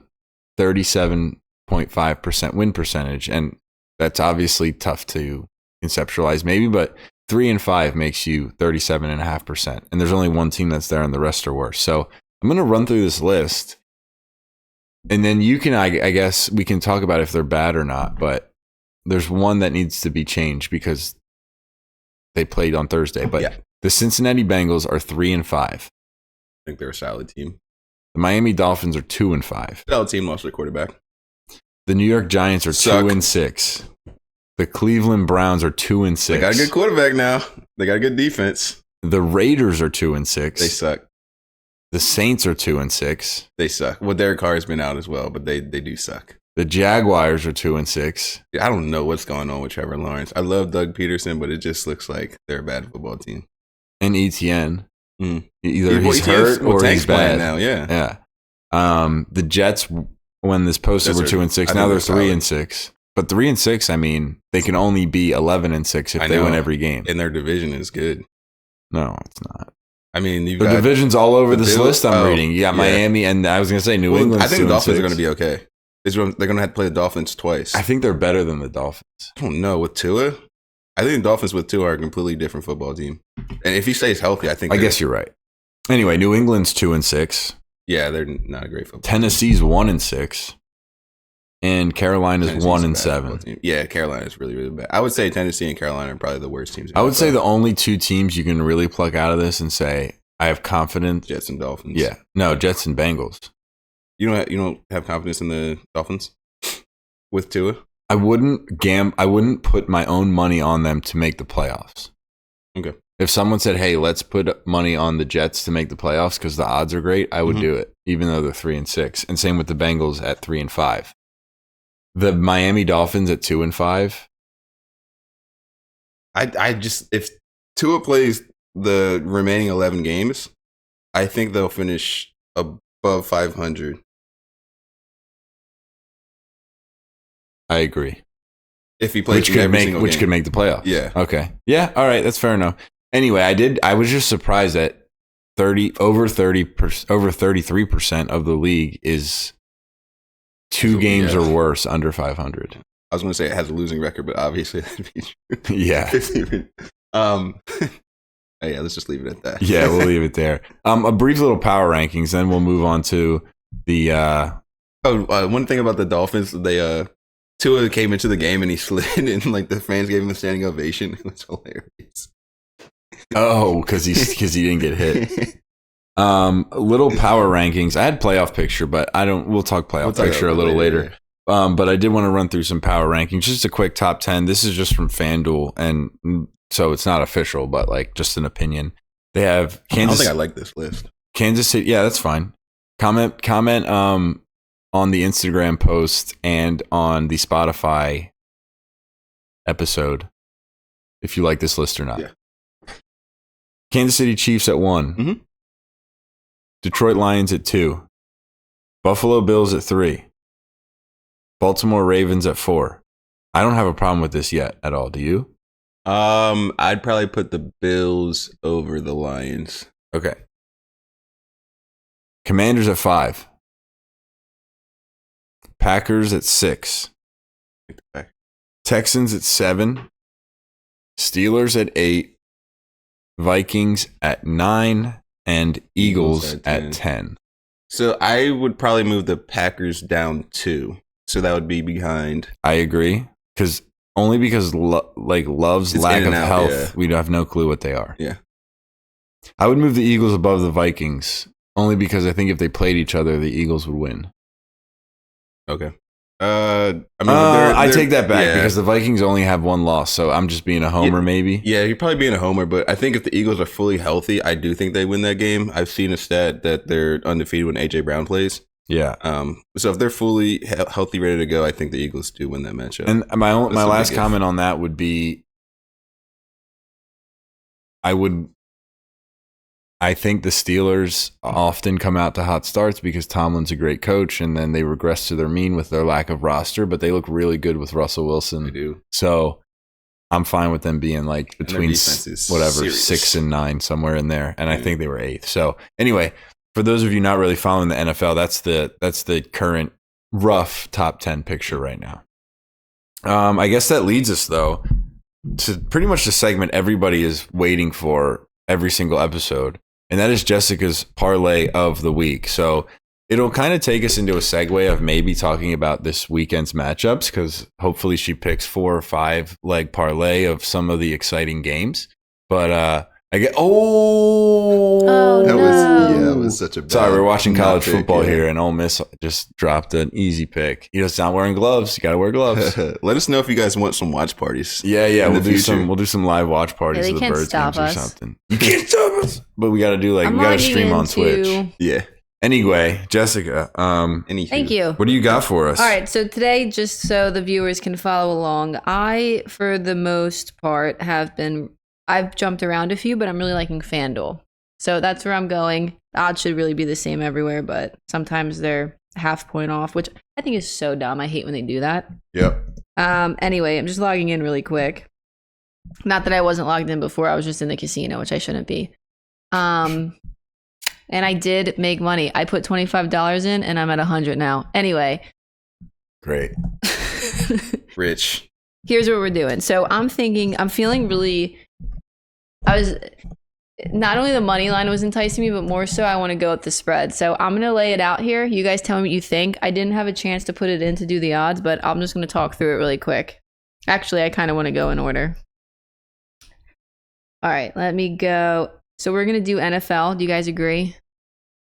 37.5% win percentage, and that's obviously tough to conceptualize maybe, but 3 and 5 makes you 37.5%, and there's only one team that's there and the rest are worse. So I'm going to run through this list, and then you can, I guess we can talk about if they're bad or not, but there's one that needs to be changed because they played on Thursday, but the Cincinnati Bengals are 3 and 5. I think they're a solid team. The Miami Dolphins are 2 and 5. Solid team, lost their quarterback. The New York Giants are 2 and 6. The Cleveland Browns are 2 and 6. They got a good quarterback now. They got a good defense. The Raiders are 2 and 6. They suck. The Saints are 2 and 6. They suck. Well, Derek Carr has been out as well, but they do suck. The Jaguars are 2 and 6. I don't know what's going on with Trevor Lawrence. I love Doug Peterson, but it just looks like they're a bad football team. And ETN. Either he's hurt or he's bad now. Yeah. The Jets, when this posted, were 2 and 6. Now they're 3 and 6. But 3 and 6, I mean, they can only be 11 and 6 if they win every game. And their division is good. No, it's not. I mean, you've The got division's all over the this Bills. list I'm reading. You got Yeah. Miami, and I was going to say New England. I think the Dolphins are going to be okay. They're going to have to play the Dolphins twice. I think they're better than the Dolphins. I don't know. With Tua? I think the Dolphins with Tua are a completely different football team. And if he stays healthy, I guess you're right. Anyway, New England's 2-6. Yeah, they're not a great football Tennessee's 1-6. And Carolina's Tennessee's 1-7. Yeah, Carolina's really, really bad. I would say Tennessee and Carolina are probably the worst teams. I would say the only two teams you can really pluck out of this and say, I have confidence. Jets and Dolphins. Yeah. No, Jets and Bengals. You don't have confidence in the Dolphins with Tua? I wouldn't put my own money on them to make the playoffs. Okay. If someone said, "Hey, let's put money on the Jets to make the playoffs because the odds are great," I would do it, even though they're 3-6. And same with the Bengals at 3-5. The Miami Dolphins at 2-5. I just, if Tua plays the remaining 11 games, I think they'll finish above 500. I agree. If he plays, Which could make the playoffs. Yeah. Okay. Yeah. All right. That's fair enough. Anyway, I was just surprised that over 33% of the league is two games or worse under 500. I was going to say it has a losing record, but obviously that'd be true. Yeah. Yeah, let's just leave it at that. Yeah, we'll leave it there. A brief little power rankings, then we'll move on to the. One thing about the Dolphins, Tua came into the game and he slid, and like the fans gave him a standing ovation. It was hilarious. Oh, because he didn't get hit. Little power rankings. I had playoff picture, but we'll talk playoff picture a little later. But I did want to run through some power rankings. Just a quick top 10. This is just from FanDuel, and so it's not official, but like just an opinion. They have Kansas. I don't think I like this list. Kansas City. Yeah, that's fine. Comment on the Instagram post and on the Spotify episode if you like this list or not. Yeah. Kansas City Chiefs at 1. Mm-hmm. Detroit Lions at 2. Buffalo Bills at 3. Baltimore Ravens at 4. I don't have a problem with this yet at all. Do you? I'd probably put the Bills over the Lions. Okay. Commanders at 5. Packers at 6. Texans at 7. Steelers at 8. Vikings at 9. And Eagles at 10. So I would probably move the Packers down 2. So that would be behind. I agree. Because Love's It's lack in of and out, health, yeah. we have no clue what they are. Yeah. I would move the Eagles above the Vikings, only because I think if they played each other, the Eagles would win. Okay. I take that back because the Vikings only have one loss, so I'm just being a homer, maybe. Yeah, you're probably being a homer, but I think if the Eagles are fully healthy, I do think they win that game. I've seen a stat that they're undefeated when AJ Brown plays. Yeah. So if they're fully healthy, ready to go, I think the Eagles do win that matchup. And my last comment on that would be, I think the Steelers often come out to hot starts because Tomlin's a great coach, and then they regress to their mean with their lack of roster, but they look really good with Russell Wilson. They do. So I'm fine with them being like between 6 and 9, somewhere in there. And I think they were 8th. So anyway, for those of you not really following the NFL, that's the current rough top 10 picture right now. I guess that leads us, though, to pretty much the segment everybody is waiting for every single episode, and that is Jessica's parlay of the week. So it'll kind of take us into a segue of maybe talking about this weekend's matchups, because hopefully she picks 4 or 5 leg parlay of some of the exciting games. But I get that was such a bad. Sorry, we're watching college football here, and Ole Miss just dropped an easy pick. He's not wearing gloves. You got to wear gloves. Let us know if you guys want some watch parties. Yeah. We'll do some live watch parties of the Birds games or something. You can't stop us. But we got to do we got to stream on Twitch. Yeah. Anyway, Jessica. Thank you. What do you got for us? All right. So today, just so the viewers can follow along, I, for the most part, I've jumped around a few, but I'm really liking FanDuel. So that's where I'm going. The odds should really be the same everywhere, but sometimes they're half point off, which I think is so dumb. I hate when they do that. Yep. Anyway, I'm just logging in really quick. Not that I wasn't logged in before. I was just in the casino, which I shouldn't be. And I did make money. I put $25 in, and I'm at 100 now. Anyway. Great. Rich. Here's what we're doing. So I'm feeling really. Not only the money line was enticing me, but more so I want to go with the spread. So I'm going to lay it out here. You guys tell me what you think. I didn't have a chance to put it in to do the odds, but I'm just going to talk through it really quick. Actually, I kind of want to go in order. All right, let me go. So we're going to do NFL. Do you guys agree?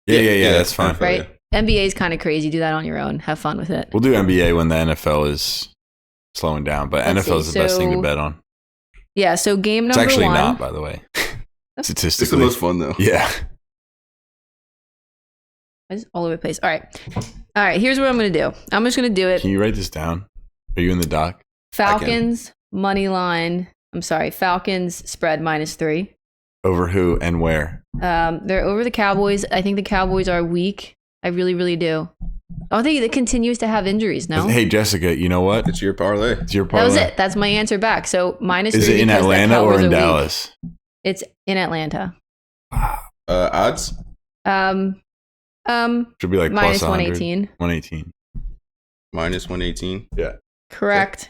Yeah, that's fine. Right? Yeah. NBA is kind of crazy. Do that on your own. Have fun with it. We'll do NBA when the NFL is slowing down, but NFL is the best thing to bet on. Yeah, so game number one. It's actually not, by the way. Statistically. It's the most fun, though. Yeah. It's all over the place. All right, here's what I'm going to do. I'm just going to do it. Can you write this down? Are you in the doc? Falcons, money line. I'm sorry, Falcons spread -3. Over who and where? They're over the Cowboys. I think the Cowboys are weak. I really, really do. I think it continues to have injuries, no? Hey, Jessica, you know what? It's your parlay. It's your parlay. That was it. That's my answer back. So -3. Is it in Atlanta or in Dallas? It's in Atlanta. Odds? Should be like minus plus 118. 118. Minus 118. Yeah. Correct.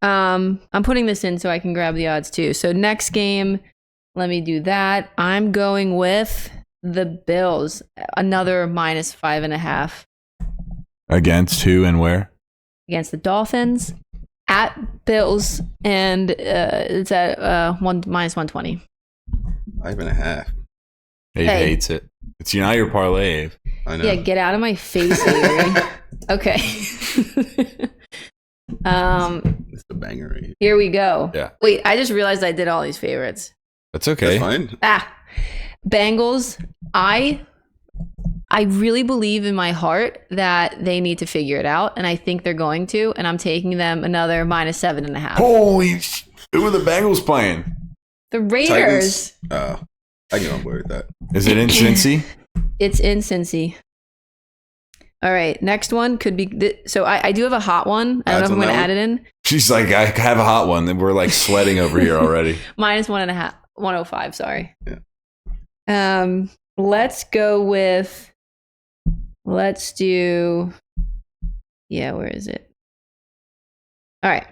I'm putting this in so I can grab the odds too. So next game, let me do that. I'm going with the Bills. Another -5.5. Against who and where? Against the Dolphins. At Bills. And it's at -120. 5.5. Abe hates it. It's not your parlay, Abe. I know. Yeah, get out of my face, Avery. Okay. It's the banger right here. Here we go. Yeah. Wait, I just realized I did all these favorites. That's okay. That's fine. Bengals. I really believe in my heart that they need to figure it out, and I think they're going to, and I'm taking them another -7.5. Holy who are the Bengals playing? The Raiders. Titans? I get on board with that. Is it in Cincy? It's in Cincy. All right, next one could be. So I do have a hot one. I don't know if I'm going to add it in. She's like, I have a hot one. And we're like sweating over here already. -1.5, 105. Sorry. Yeah. Let's go with. Let's do. Yeah, where is it? All right.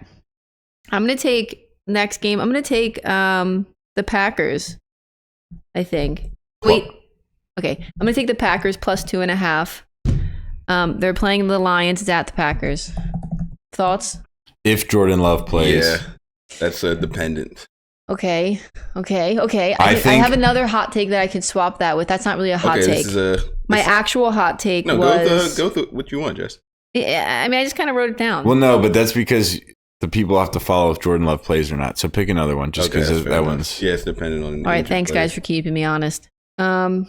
I'm going to take next game. I'm going to take the Packers. I think. Wait. Okay. I'm going to take the Packers +2.5. They're playing the Lions. It's at the Packers. Thoughts? If Jordan Love plays. Yeah. That's dependent. Okay. I have another hot take that I can swap that with. That's not really a hot take. My actual hot take was... go with what you want, Jess. Yeah, I mean, I just kind of wrote it down. Well, no, but that's because the people have to follow if Jordan Love plays or not. So pick another one just because that one's... Yeah, it's dependent on... All right, thanks, guys, for keeping me honest. Just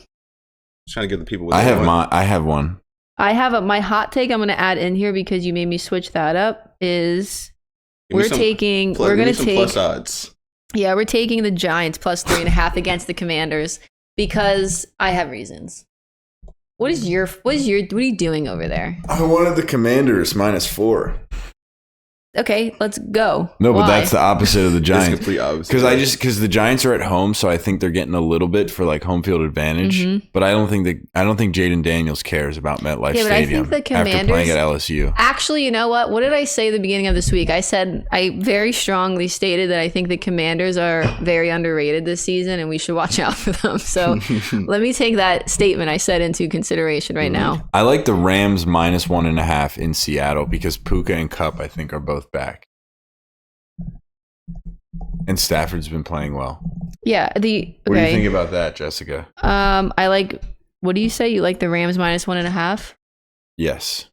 trying to give the people what I they have want. I have one. I have my hot take I'm going to add in here because you made me switch that up is... We're going to take... plus odds. Yeah, we're taking the Giants +3.5 against the Commanders because I have reasons. What are you doing over there? I wanted the Commanders -4. Okay, let's go. No, but Why? that's the opposite of the Giants. It's complete opposite. Because the Giants are at home, so I think they're getting a little bit for like home field advantage. Mm-hmm. But I don't think Jaden Daniels cares about MetLife but Stadium I think the Commanders, after playing at LSU. Actually, you know what? What did I say at the beginning of this week? I said I very strongly stated that I think the Commanders are very underrated this season, and we should watch out for them. So let me take that statement I said into consideration right now. I like the Rams -1.5 in Seattle because Puka and Kupp I think are both back. And Stafford's been playing well. Yeah. What do you think about that, Jessica? I like. What do you say? You like the Rams -1.5? Yes.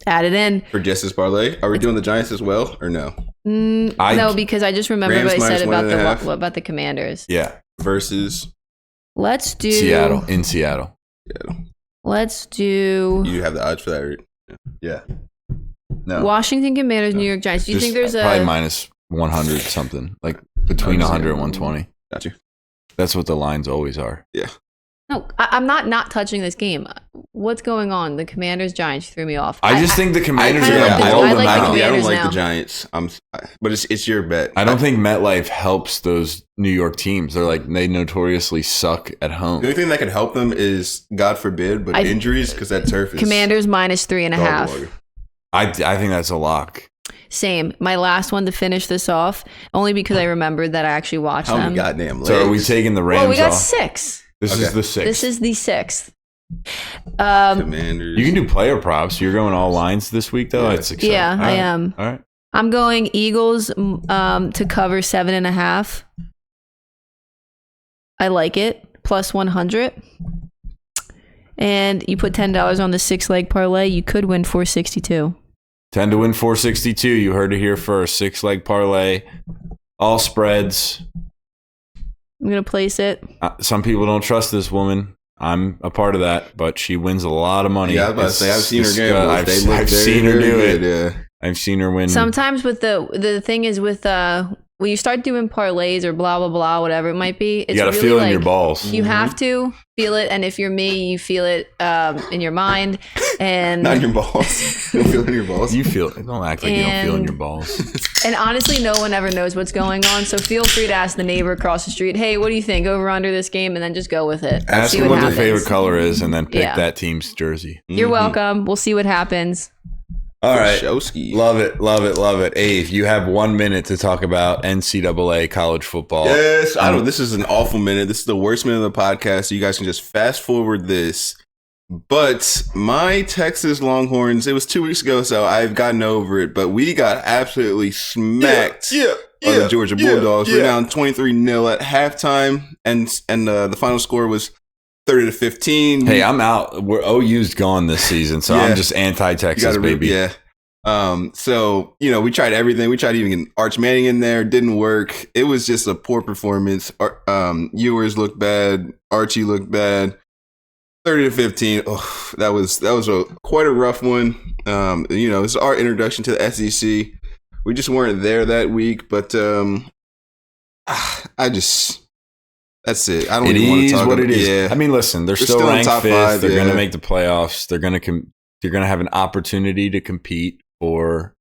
Add it in For Jess's parlay, are we doing the Giants as well or no? No, because I just remembered Rams what I said -1.5. about the Commanders. Yeah. Versus Let's do Seattle. In Seattle. Let's do You have the odds for that, right? Yeah. No. Washington Commanders, New York Giants. Do you think there's probably -100 something, like between 100 and 120. Got you. That's what the lines always are. Yeah. No, I'm not touching this game. What's going on? The Commanders Giants threw me off. I just think the Commanders are kinda going to like blow I them like the out. I don't Commanders like now. the Giants. But it's your bet. I don't think MetLife helps those New York teams. They notoriously suck at The home. only thing that could help them is, God forbid, but injuries, because that turf is Commanders minus 3.5. dog water. I think that's a lock. Same. My last one to finish this off, only because I remembered that I actually watched How them. many goddamn legs? So are we taking the Rams Well, we got off? 6. This Okay. is the 6th. This is the 6th. Commanders. You can do player props. You're going all lines this week, though. Yeah. It's exciting. Yeah, All I right. am. All right. I'm going Eagles to cover 7.5. I like it. Plus 100. And you put $10 on the 6-leg parlay, you could win 462. 10 to win 462. You heard it here first. 6-leg parlay. All spreads. I'm going to place it. Some people don't trust this woman. I'm a part of that, but she wins a lot of money. Yeah, I was about to say, I've seen her gamble. I've They look I've very, seen her very do good, it. yeah. I've seen her win. Sometimes with the thing is with when you start doing parlays or blah blah blah whatever it might be, it's you got to really feel it like, in your balls. You have to feel it, and if you're me, you feel it in your mind and Not in your balls. You don't feel it in your balls. You feel it. Don't act like you don't feel it in your balls. And honestly, no one ever knows what's going on. So feel free to ask the neighbor across the street, hey, what do you think? Over under this game, and then just go with it. Ask See them what their happens. favorite color is, and then pick Yeah. that team's jersey. You're welcome. We'll see what happens. All right. Showski. Love it, love it, love it. Ave, you have 1 minute to talk about NCAA college football. Yes, I don't. This is an awful minute. This is the worst minute of the podcast. So you guys can just fast forward this. But my Texas Longhorns, it was 2 weeks ago, so I've gotten over it. But we got absolutely smacked by the Georgia Bulldogs. We're down 23-0 at halftime, and the final score was 30-15. Hey, I'm out. OU's gone this season, so I'm just anti-Texas, baby. Yeah. So, we tried everything. We tried even getting Arch Manning in there. Didn't work. It was just a poor performance. Ewers looked bad. Archie looked bad. 30-15. Oh, that was quite a rough one. It's our introduction to the SEC. We just weren't there that week, but that's it. I don't It even want to is talk what about it is. Yeah. I mean, listen, they're still still in ranked top 5th. five, They're going yeah. to make the playoffs. They're going to have an opportunity to compete for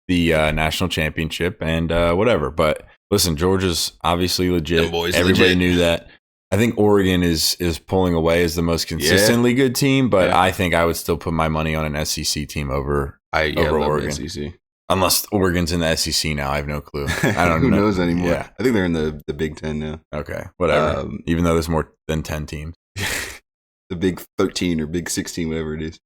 the national championship and whatever. But listen, Georgia's obviously legit. Them boys Everybody legit. knew that. I think Oregon is pulling away as the most consistently good team, but I think I would still put my money on an SEC team over love Oregon. SEC. Unless Oregon's in the SEC now. I have no clue. I don't Who know. knows anymore? Yeah. I think they're in the Big Ten now. Okay, whatever. Even though there's more than 10 teams. The Big 13 or Big 16, whatever it is.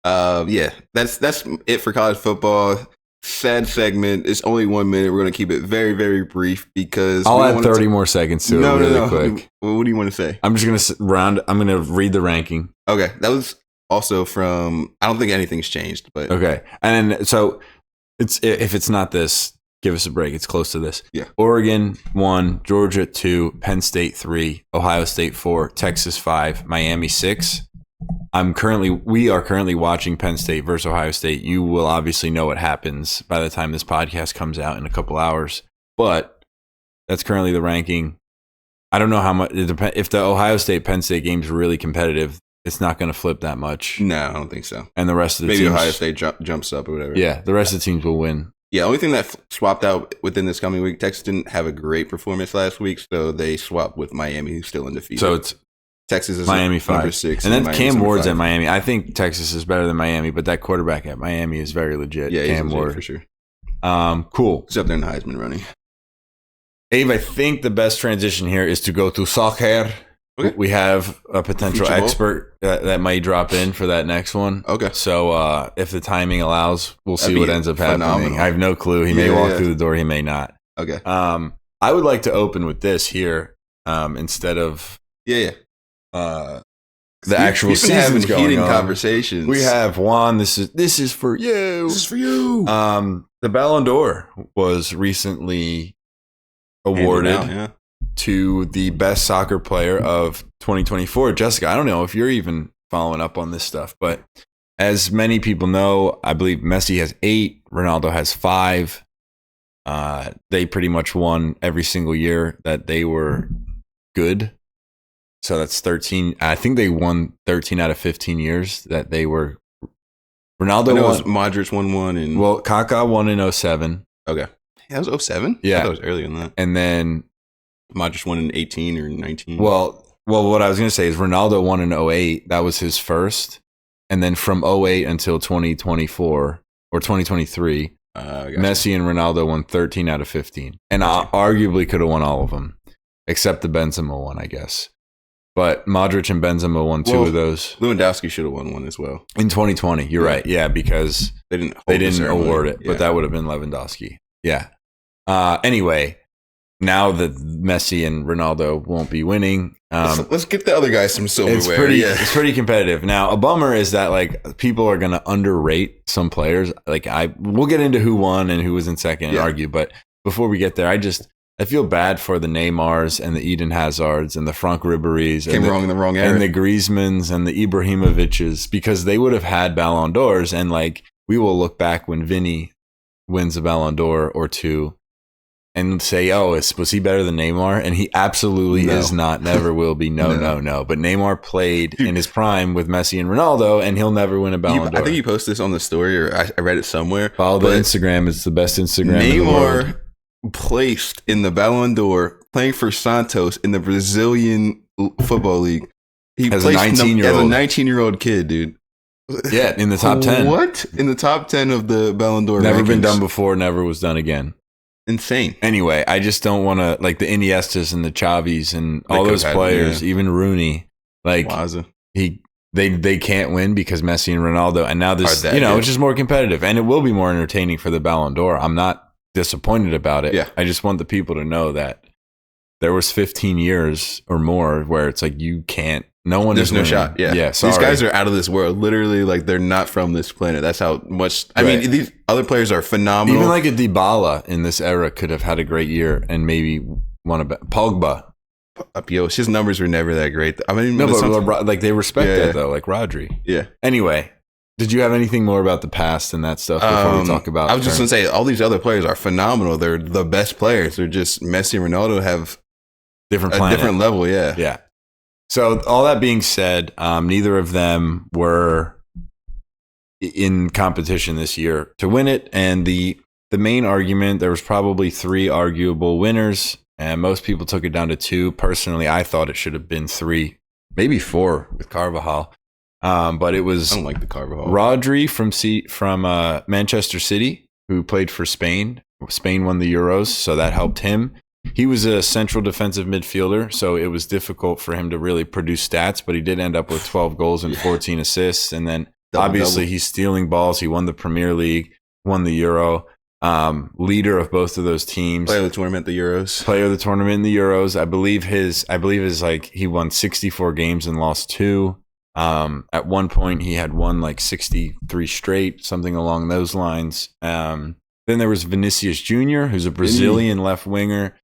That's it for college football. Sad segment. It's only 1 minute. We're going to keep it very, very brief because I'll add 30 more seconds to it really quick. What do you want to say? I'm just going to I'm going to read the ranking. Okay. That was also from, I don't think anything's changed, but Okay. And then, so if it's not this, give us a break. It's close to this. Yeah. Oregon 1, Georgia 2, Penn State 3, Ohio State 4, Texas 5, Miami 6. We are currently watching Penn State versus Ohio State. You will obviously know what happens by the time this podcast comes out in a couple hours, but that's currently the ranking. I don't know how much if the Ohio State Penn State game is really competitive, it's not going to flip that much. no, I don't think so. And the rest of the Maybe teams, Ohio State jumps up or whatever. yeah, the rest of the teams will win. Yeah, only thing that swapped out within this coming week, Texas didn't have a great performance last week, so they swapped with Miami, who's still undefeated. So it's Texas is Miami 5. number 6. And then Miami's Cam number Ward's 5. at Miami. I think Texas is better than Miami, but that quarterback at Miami is very legit. Yeah, Cam he's Ward. for sure. Cool. He's up there in the Heisman running. Abe, I think the best transition here is to go to soccer. Okay. We have a potential Future Bowl? expert that might drop in for that next one. Okay. So if the timing allows, we'll That'd see what be ends up happening. phenomenal. I have no clue. He may Yeah, walk yeah. through the door. He may not. Okay. I would like to open with this here instead of Yeah. the actual We've been having season's going heated on. conversations. We have Juan. This is for you. This is for you. The Ballon d'Or was recently awarded Handed out, to the best soccer player of 2024. Jessica, I don't know if you're even following up on this stuff, but as many people know, I believe Messi has 8, Ronaldo has 5. They pretty much won every single year that they were good. So that's 13. I think they won 13 out of 15 years that they were. Ronaldo won. Modric won one. And Well, Kaká won in 07. Okay. Yeah, that was 07? Yeah. I thought it was earlier than that. And then Modric won in 18 or 19. Well, what I was going to say is Ronaldo won in 08. That was his first. And then from 08 until 2024 or 2023, Messi and Ronaldo won 13 out of 15. And arguably could have won all of them, except the Benzema one, I guess. But Modric and Benzema won two of those. Lewandowski should have won one as well. In 2020, you're right. Yeah, because they didn't award it, but that would have been Lewandowski. Yeah. Anyway, now that Messi and Ronaldo won't be winning, let's get the other guys some silverware. It's pretty competitive. Now, a bummer is that like people are going to underrate some players. Like we'll get into who won and who was in second and argue, but before we get there, I feel bad for the Neymars and the Eden Hazards and the Franck Ribéry's came wrong in the wrong era, and the Griezmanns and the Ibrahimoviches, because they would have had Ballon d'Ors, and like we will look back when Vinny wins a Ballon d'Or or two and say, "Oh, was he better than Neymar?" And he absolutely is not. Never will be. No. But Neymar played in his prime with Messi and Ronaldo, and he'll never win a Ballon d'Or. I think you posted this on the story, or I read it somewhere. Follow the Instagram; it's the best Instagram in the world. Neymar placed in the Ballon d'Or playing for Santos in the Brazilian Football League. He as placed a 19-year-old kid, dude. Yeah, in the top 10. What? In the top 10 of the Ballon d'Or Never rankings. Been done before, never was done again. Insane. Anyway, I just don't want to, like the Iniestas and the Xavis and all those players, even Rooney, like they can't win because Messi and Ronaldo, and now this, it's just more competitive, and it will be more entertaining for the Ballon d'Or. I'm not disappointed about it. Yeah. I just want the people to know that there was 15 years or more where it's like there's no shot. Yeah. Sorry. These guys are out of this world. Literally, like they're not from this planet. That's how much. I mean, these other players are phenomenal. Even like a Dybala in this era could have had a great year and maybe won a Pogba. His numbers were never that great. I mean, but like they respect that though, like Rodri. Yeah. Anyway. Did you have anything more about the past and that stuff before we talk about? I was just going to say, all these other players are phenomenal. They're the best players. They're just Messi and Ronaldo have different level. Yeah. Yeah. So all that being said, neither of them were in competition this year to win it. And the main argument, there was probably 3 arguable winners, and most people took it down to 2. Personally, I thought it should have been 3, maybe 4 with Carvajal. But it was I don't like the Carvajal. Rodri from Manchester City, who played for Spain. Spain won the Euros, so that helped him. He was a central defensive midfielder, so it was difficult for him to really produce stats, but he did end up with 12 goals and 14 assists. And then obviously he's stealing balls. He won the Premier League, won the Euro. Leader of both of those teams. Player of the tournament, the Euros. Player of the tournament in the Euros. I believe his like he won 64 games and lost 2. At one point he had won like 63 straight, something along those lines. Then there was Vinicius Jr., who's a Brazilian left winger.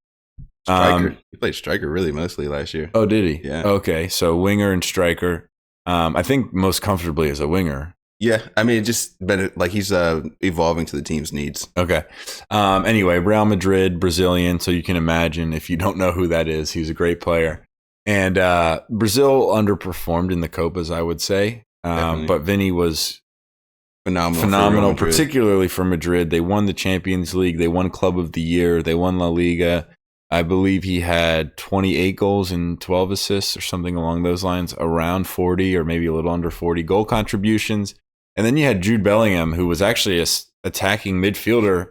Striker. He played striker really mostly last year. Oh, did he? Yeah. Okay, so winger and striker. I think most comfortably as a winger. Yeah, I mean, it just better like he's evolving to the team's needs. Okay. Anyway, Real Madrid, Brazilian, so you can imagine if you don't know who that is, he's a great player. And Brazil underperformed in the Copas, I would say. But Vinny was phenomenal, particularly for Madrid. They won the Champions League. They won Club of the Year. They won La Liga. I believe he had 28 goals and 12 assists or something along those lines, around 40 or maybe a little under 40 goal contributions. And then you had Jude Bellingham, who was actually a attacking midfielder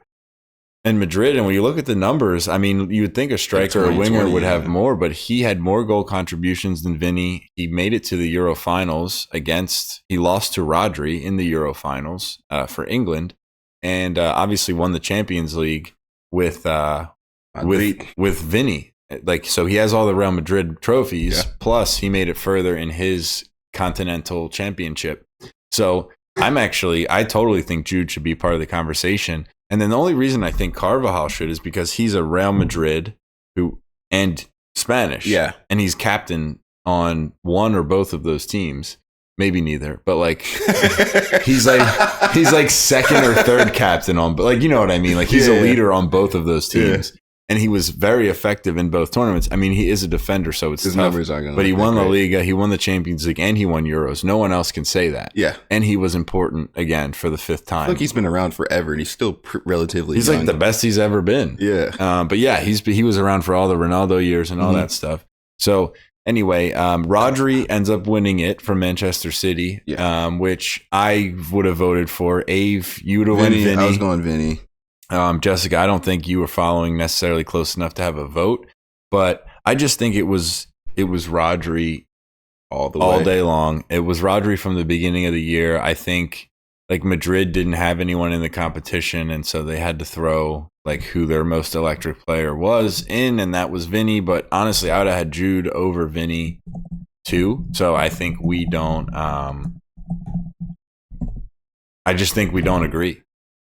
in Madrid. And when you look at the numbers, I mean, you would think a striker or a winger would have more, but he had more goal contributions than Vinny. He made it to the Euro finals he lost to Rodri in the Euro finals for England, and obviously won the Champions League with Vinny. Like, so he has all the Real Madrid trophies, plus he made it further in his continental championship. So I totally think Jude should be part of the conversation. And then the only reason I think Carvajal should is because he's a Real Madrid and Spanish. Yeah. And he's captain on one or both of those teams. Maybe neither, but like he's like second or third captain on, but like, you know what I mean? Like he's a leader on both of those teams. and he was very effective in both tournaments. I mean, he is a defender, so it's His tough. numbers aren't going to But he look won that La great. Liga, he won the Champions League, and he won Euros. No one else can say that. Yeah. And he was important again for the fifth I time. feel like he's been around forever, and he's still relatively He's young. like the best he's ever been. Yeah. But yeah, he was around for all the Ronaldo years and all that stuff. So anyway, Rodri ends up winning it from Manchester City, which I would have voted for. Ave, you would have won Vinny. I was going Vinny. Jessica, I don't think you were following necessarily close enough to have a vote, but I just think it was Rodri All the way. all day long. It was Rodri from the beginning of the year. I think like Madrid didn't have anyone in the competition, and so they had to throw like who their most electric player was in, and that was Vinny. But honestly, I would have had Jude over Vinny too. So I think we don't. I just think we don't agree.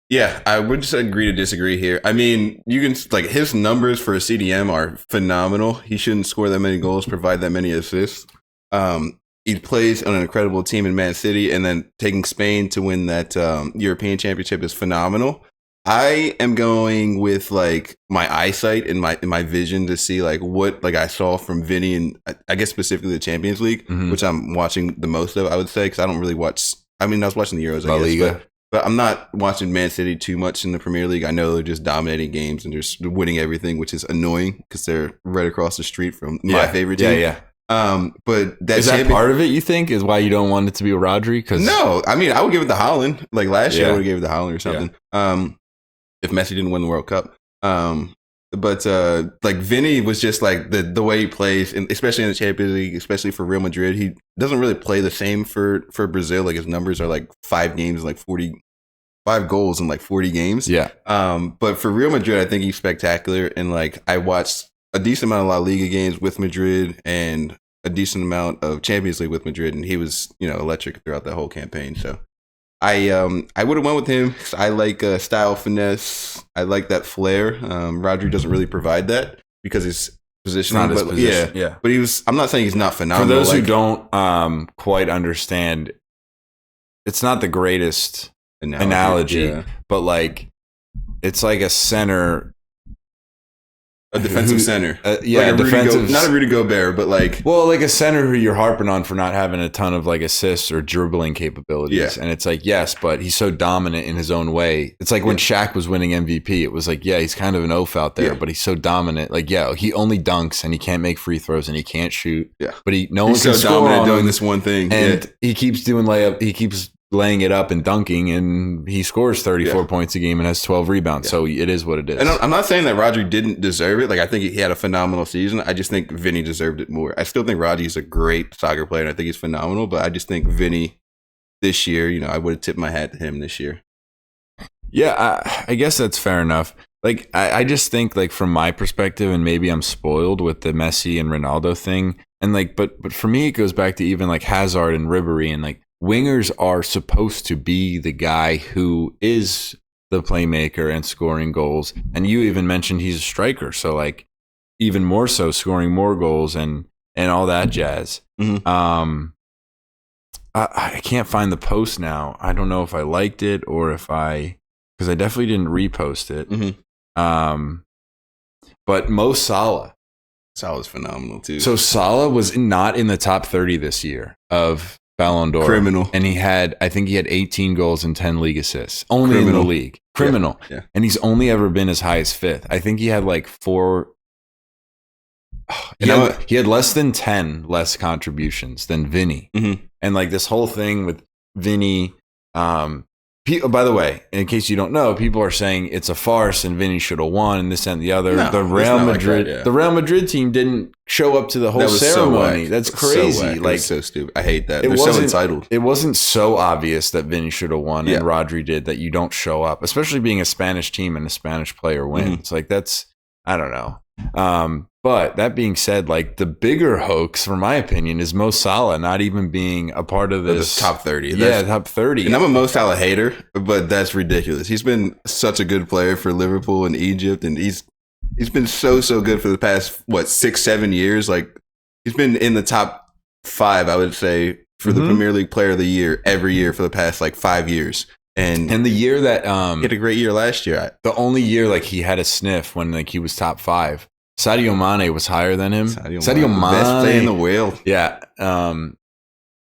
Yeah, I would just agree to disagree here. I mean, you can like his numbers for a CDM are phenomenal. He shouldn't score that many goals, provide that many assists. He plays on an incredible team in Man City, and then taking Spain to win that European Championship is phenomenal. I am going with like my eyesight and my vision to see like what like I saw from Vinny and I guess specifically the Champions League, which I'm watching the most of. I would say because I don't really watch. I mean, I was watching the Euros, La Liga. but I'm not watching Man City too much in the Premier League. I know they're just dominating games and just winning everything, which is annoying because they're right across the street from my favorite team. Yeah. But that Is that part of it, you think, is why you don't want it to be Rodri? No, I mean, I would give it to Haaland. Like last year, I would have gave it to Haaland or something. If Messi didn't win the World Cup. But like Vinny was just like the way he plays, and especially in the Champions League, especially for Real Madrid, he doesn't really play the same for Brazil. Like his numbers are like 5 games, like 45 goals in like 40 games. Yeah. But for Real Madrid, I think he's spectacular. And like I watched a decent amount of La Liga games with Madrid and a decent amount of Champions League with Madrid, and he was, electric throughout the whole campaign. So I would have went with him. I like style, finesse. I like that flair. Rodri doesn't really provide that because his position. Not his position. Yeah. But I'm not saying he's not phenomenal. For those who don't quite understand, it's not the greatest analogy, but like it's like a center. A defensive center. Like not a Rudy Gobert, but like... Well, like a center who you're harping on for not having a ton of like assists or dribbling capabilities. Yeah. And it's like, yes, but he's so dominant in his own way. It's like when Shaq was winning MVP, it was like, yeah, he's kind of an oaf out there, but he's so dominant. Like, yeah, he only dunks and he can't make free throws and he can't shoot. Yeah. But no one can score dominant on doing him. This one thing. And he keeps doing layup. He keeps laying it up and dunking, and he scores 34 points a game and has 12 rebounds. So it is what it is. And I'm not saying that Rodri didn't deserve it. Like, I think he had a phenomenal season. I just think Vinny deserved it more. I still think Rodri's a great soccer player, and I think he's phenomenal, but I just think Vinny this year, I would have tipped my hat to him this year. Yeah, I guess that's fair enough. Like, I just think, like, from my perspective, and maybe I'm spoiled with the Messi and Ronaldo thing, and like, but for me, it goes back to even like Hazard and Ribery, and like, wingers are supposed to be the guy who is the playmaker and scoring goals. And you even mentioned he's a striker. So like even more so scoring more goals and all that jazz. Mm-hmm. I can't find the post now. I don't know if I liked it or because I definitely didn't repost it. Mm-hmm. But Mo Salah. Salah's phenomenal too. So Salah was not in the top 30 this year of Ballon d'Or. Criminal. And I think he had 18 goals and 10 league assists. Only in the league. Criminal. Yeah. And he's only ever been as high as 5th. I think he had like 4. He had less than 10 less contributions than Vinny. Mm-hmm. And like this whole thing with Vinny, by the way, in case you don't know, people are saying it's a farce and Vinny should have won and this and the other. No, the Real Madrid team didn't show up to the whole ceremony. That's crazy. So like so stupid. I hate that. They're so entitled. It wasn't so obvious that Vinny should have won and Rodri did that you don't show up, especially being a Spanish team and a Spanish player wins. Mm-hmm. Like that's, I don't know. But that being said, like the bigger hoax, for my opinion, is Mo Salah not even being a part of this top 30. Top 30. And I'm a Mo Salah hater, but that's ridiculous. He's been such a good player for Liverpool and Egypt, and he's been so good for the past 6-7 years. Like he's been in the top 5, I would say, for the Premier League Player of the Year every year for the past 5 years. And the year that he had a great year last year. the only year like he had a sniff when like he was top 5. Sadio Mane was higher than him. Sadio Mane, best player in the world. Yeah. I'm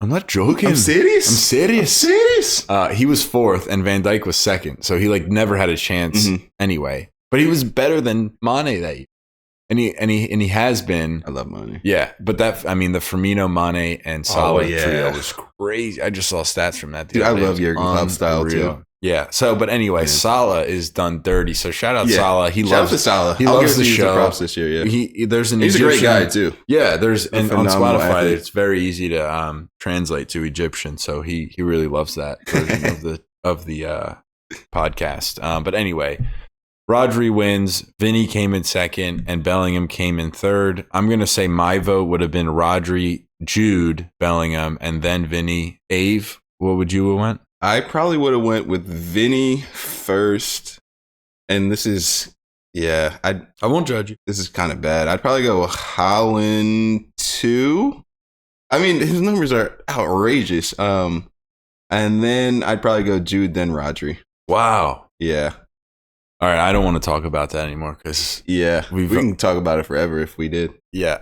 not joking. I'm serious. He was 4th and Van Dijk was 2nd. So he like never had a chance anyway. But he was better than Mane that year. And he has been. I love Mane. Yeah, but the Firmino, Mane, and Salah yeah. trio was crazy. I just saw stats from that. Dude, I love Jurgen Klopp style too. Yeah. So, but anyway, Salah is done dirty. So shout out Salah. Shout out to Salah. He loves the show. Props this year. Yeah. He's a great guy too. Yeah. And on Spotify, athlete. it's very easy to translate to Egyptian. So he really loves that version of the podcast. But anyway, Rodri wins. Vinny came in 2nd, and Bellingham came in 3rd. I'm gonna say my vote would have been Rodri, Jude, Bellingham, and then Vinny. Ave, what would you have went? I probably would have went with Vinny first, and this is I won't judge you. This is kind of bad. I'd probably go Haaland 2. I mean, his numbers are outrageous. And then I'd probably go Jude, then Rodri. Wow. Yeah. All right, I don't want to talk about that anymore because we can talk about it forever if we did. Yeah.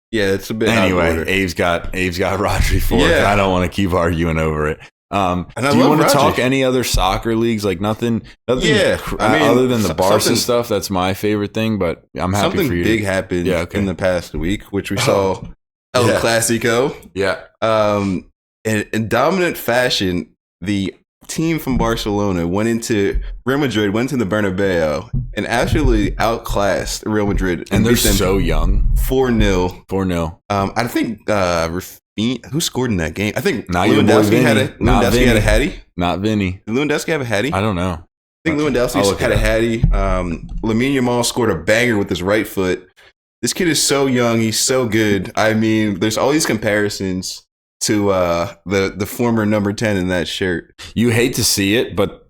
Yeah, it's a bit. Anyway, Abe's got Rodri 4th. Yeah. I don't want to keep arguing over it. Do you want to talk any other soccer leagues? Like nothing. Yeah, I mean, other than the Barca stuff, that's my favorite thing. But I'm happy for you. Something big happened in the past week, which we saw El Clasico. Yeah. In dominant fashion, the team from Barcelona went into Real Madrid, went to the Bernabeu, and actually outclassed Real Madrid. And they're so young. 4-0. 4-0. I think who scored in that game? I think not Lewandowski had a hattie. Not Vinny. Did Lewandowski have a hattie? I don't know. I think Lewandowski had a hattie. Lamine Yamal scored a banger with his right foot. This kid is so young. He's so good. I mean, there's all these comparisons to the former number 10 in that shirt. You hate to see it, but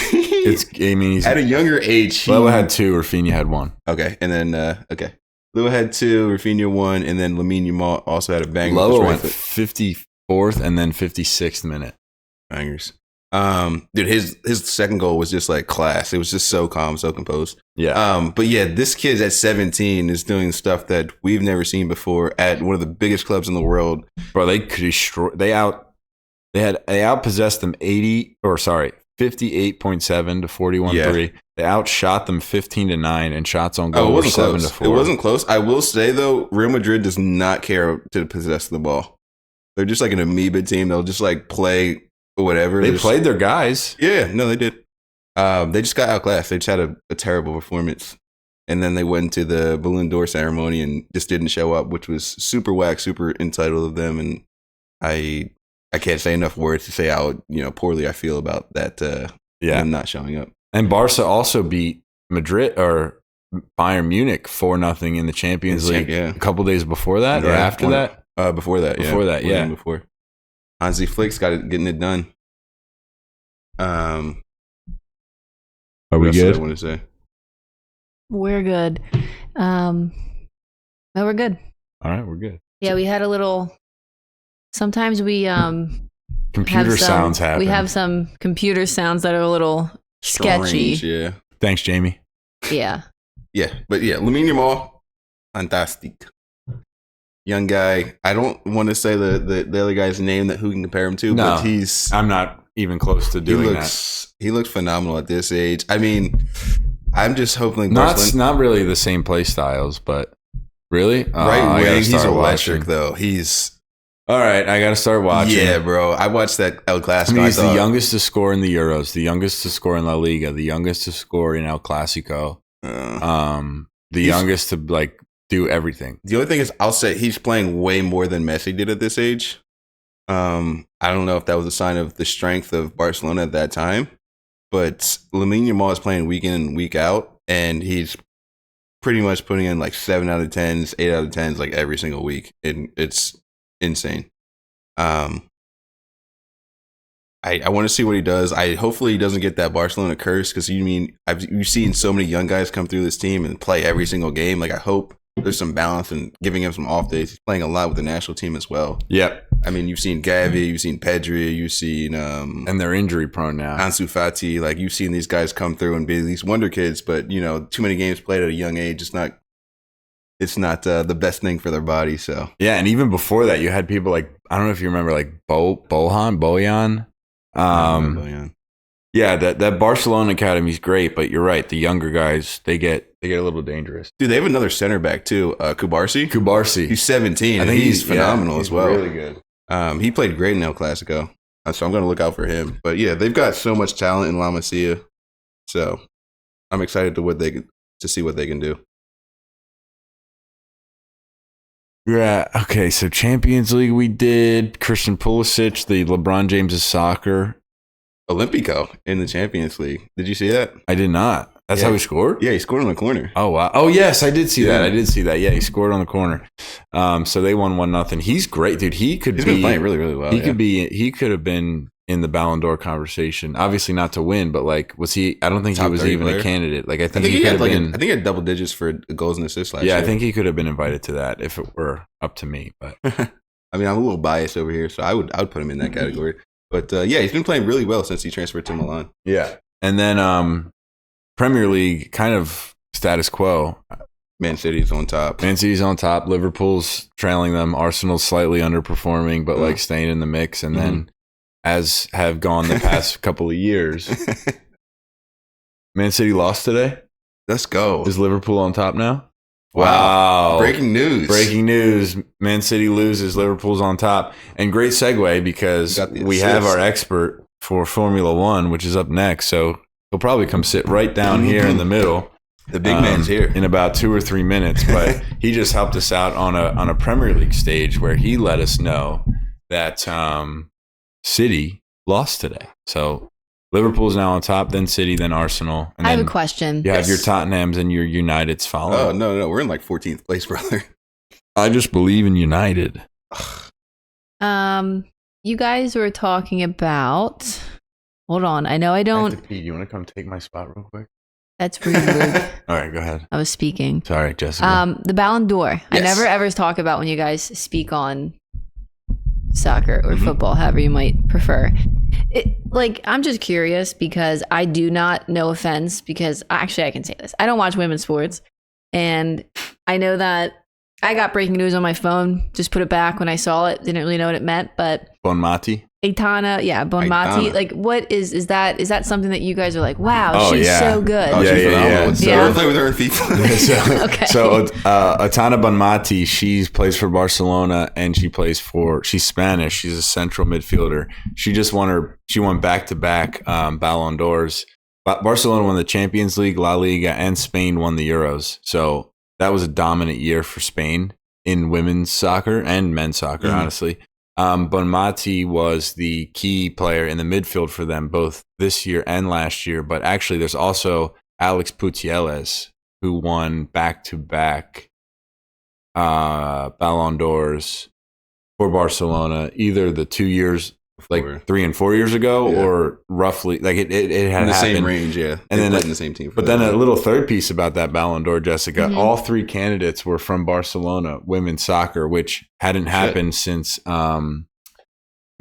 he's at a younger age. Lua had 2, Rafinha had 1. Okay, and then Lua had 2, Rafinha 1, and then Lamine Yamal also had a banger. Lua went 54th and then 56th minute. Bangers. Dude, his second goal was just like class. It was just so calm, so composed. Yeah. But yeah, this kid at 17 is doing stuff that we've never seen before at one of the biggest clubs in the world. Bro, they could destroy. They outpossessed them 58.7 to 41.3. Yeah. They outshot them 15-9, and shots on goal were 7-4. It wasn't close. I will say though, Real Madrid does not care to possess the ball. They're just like an amoeba team. They'll just like play whatever. They played their guys. Yeah, no, they did. They just got outclassed. They just had a terrible performance. And then they went to the Ballon d'Or ceremony and just didn't show up, which was super whack, super entitled of them. And I can't say enough words to say how poorly I feel about that. Them not showing up. And Barca also beat Madrid or Bayern Munich 4-0 in the Champions League. A couple days before that or after that? Before that. Before. Hansi Flick's getting it done. Are we good? I want to say we're good. No, we're good. All right, we're good. Yeah, we had a little. Sometimes we computer sounds happen. We have some computer sounds that are a little sketchy. Yeah. Thanks, Jamie. Yeah. Yeah, but yeah, Lamine Yamal, fantastic. Young guy. I don't want to say the other guy's name that who can compare him to, but I'm not even close to doing that. He looks phenomenal at this age. I mean, I'm just hoping not really the same play styles, but really right wing. He's electric though. He's all right. I got to start watching. Yeah, bro. I watched that El Clasico. I mean, he's the youngest to score in the Euros, the youngest to score in La Liga, the youngest to score in El Clasico, the youngest to like do everything. The only thing is, I'll say he's playing way more than Messi did at this age. I don't know if that was a sign of the strength of Barcelona at that time, but Lamine Yamal is playing week in and week out, and he's pretty much putting in like 7 out of 10s, 8 out of 10s like every single week, and it's insane. I want to see what he does. Hopefully he doesn't get that Barcelona curse, because you've seen so many young guys come through this team and play every single game. Like, I hope there's some balance and giving him some off days. He's playing a lot with the national team as well. Yep. I mean, you've seen Gavi, you've seen Pedri, you've seen and they're injury prone now. Ansu Fati. Like, you've seen these guys come through and be these wonder kids, but too many games played at a young age. It's not the best thing for their body. So yeah, and even before that, you had people like, I don't know if you remember, like Bojan. Yeah, that Barcelona academy is great, but you're right. The younger guys, they get a little dangerous. Dude, they have another center back too, Kubarsi. He's 17. I think he's phenomenal as well. Really good. He played great in El Clasico, so I'm going to look out for him. But yeah, they've got so much talent in La Masia, so I'm excited to see what they can do. Yeah. Okay. So Champions League, we did Christian Pulisic, the LeBron James' soccer. Olympico in the Champions League. Did you see that? I did not. That's how he scored? Yeah, he scored on the corner. Oh, wow. Oh, yes, I did see that. Yeah, he scored on the corner. So they won 1-0. He's great, dude. He's been playing really, really well. He could have been in the Ballon d'Or conversation. Obviously not to win, but like, was he? I don't think he was even a candidate. Like, I think he could have been. I think he had double digits for goals and assists last year. Yeah, I think he could have been invited to that if it were up to me. But I mean, I'm a little biased over here, so I would put him in that category. But yeah, he's been playing really well since he transferred to Milan. Yeah. And then Premier League, kind of status quo. Man City's on top. Liverpool's trailing them. Arsenal's slightly underperforming, but like staying in the mix. And then, as have gone the past couple of years, Man City lost today. Let's go. Is Liverpool on top now? Wow. Breaking news. Man City loses. Liverpool's on top. And great segue because we have our expert for Formula One, which is up next. So he'll probably come sit right down here in the middle. The big man's here. In about 2 or 3 minutes. But he just helped us out on a Premier League stage where he let us know that City lost today. So Liverpool's now on top, then City, then Arsenal. And I have a question. You have your Tottenhams and your Uniteds following. Oh, no. We're in like 14th place, brother. I just believe in United. You guys were talking about... Hold on. I know I don't... I have to pee. You want to come take my spot real quick? That's really rude. All right, go ahead. I was speaking. Sorry, Jessica. The Ballon d'Or. Yes. I never ever talk about when you guys speak on soccer or football, however you might prefer. I'm just curious because I do not, no offense, because actually I can say this. I don't watch women's sports. And I know that I got breaking news on my phone, just put it back when I saw it. Didn't really know what it meant, but... Bonmati? Bonmati. Like, what is that something that you guys are like, wow, she's so good? Oh, she's phenomenal. So, play with her in FIFA. Okay. So Aitana Bonmati, she plays for Barcelona and she's Spanish. She's a central midfielder. She won back-to-back Ballon d'Ors. Barcelona won the Champions League, La Liga, and Spain won the Euros. So that was a dominant year for Spain in women's soccer and men's soccer, honestly. Bonmati was the key player in the midfield for them both this year and last year. But actually, there's also Alex Putellas, who won back-to-back Ballon d'Ors for Barcelona, either the 2 years, like 3 and 4 years ago, or roughly, like it had in the happened. Same range, yeah. And then in the same team. But then a little third piece about that Ballon d'Or, Jessica. All 3 candidates were from Barcelona women's soccer, which hadn't happened since Messi,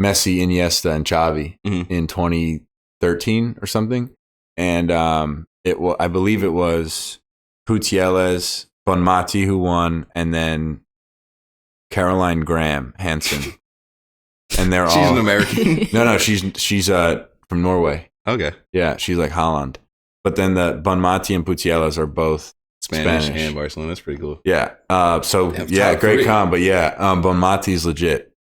Iniesta, and Xavi in 2013 or something. And I believe it was Putellas, Bonmati who won, and then Caroline Graham Hansen. And she's an American. No, she's from Norway. Okay. Yeah, she's like Holland. But then the Bonmati and Putellas are both Spanish and Barcelona. That's pretty cool. Yeah. Great com. But Bonmati's legit.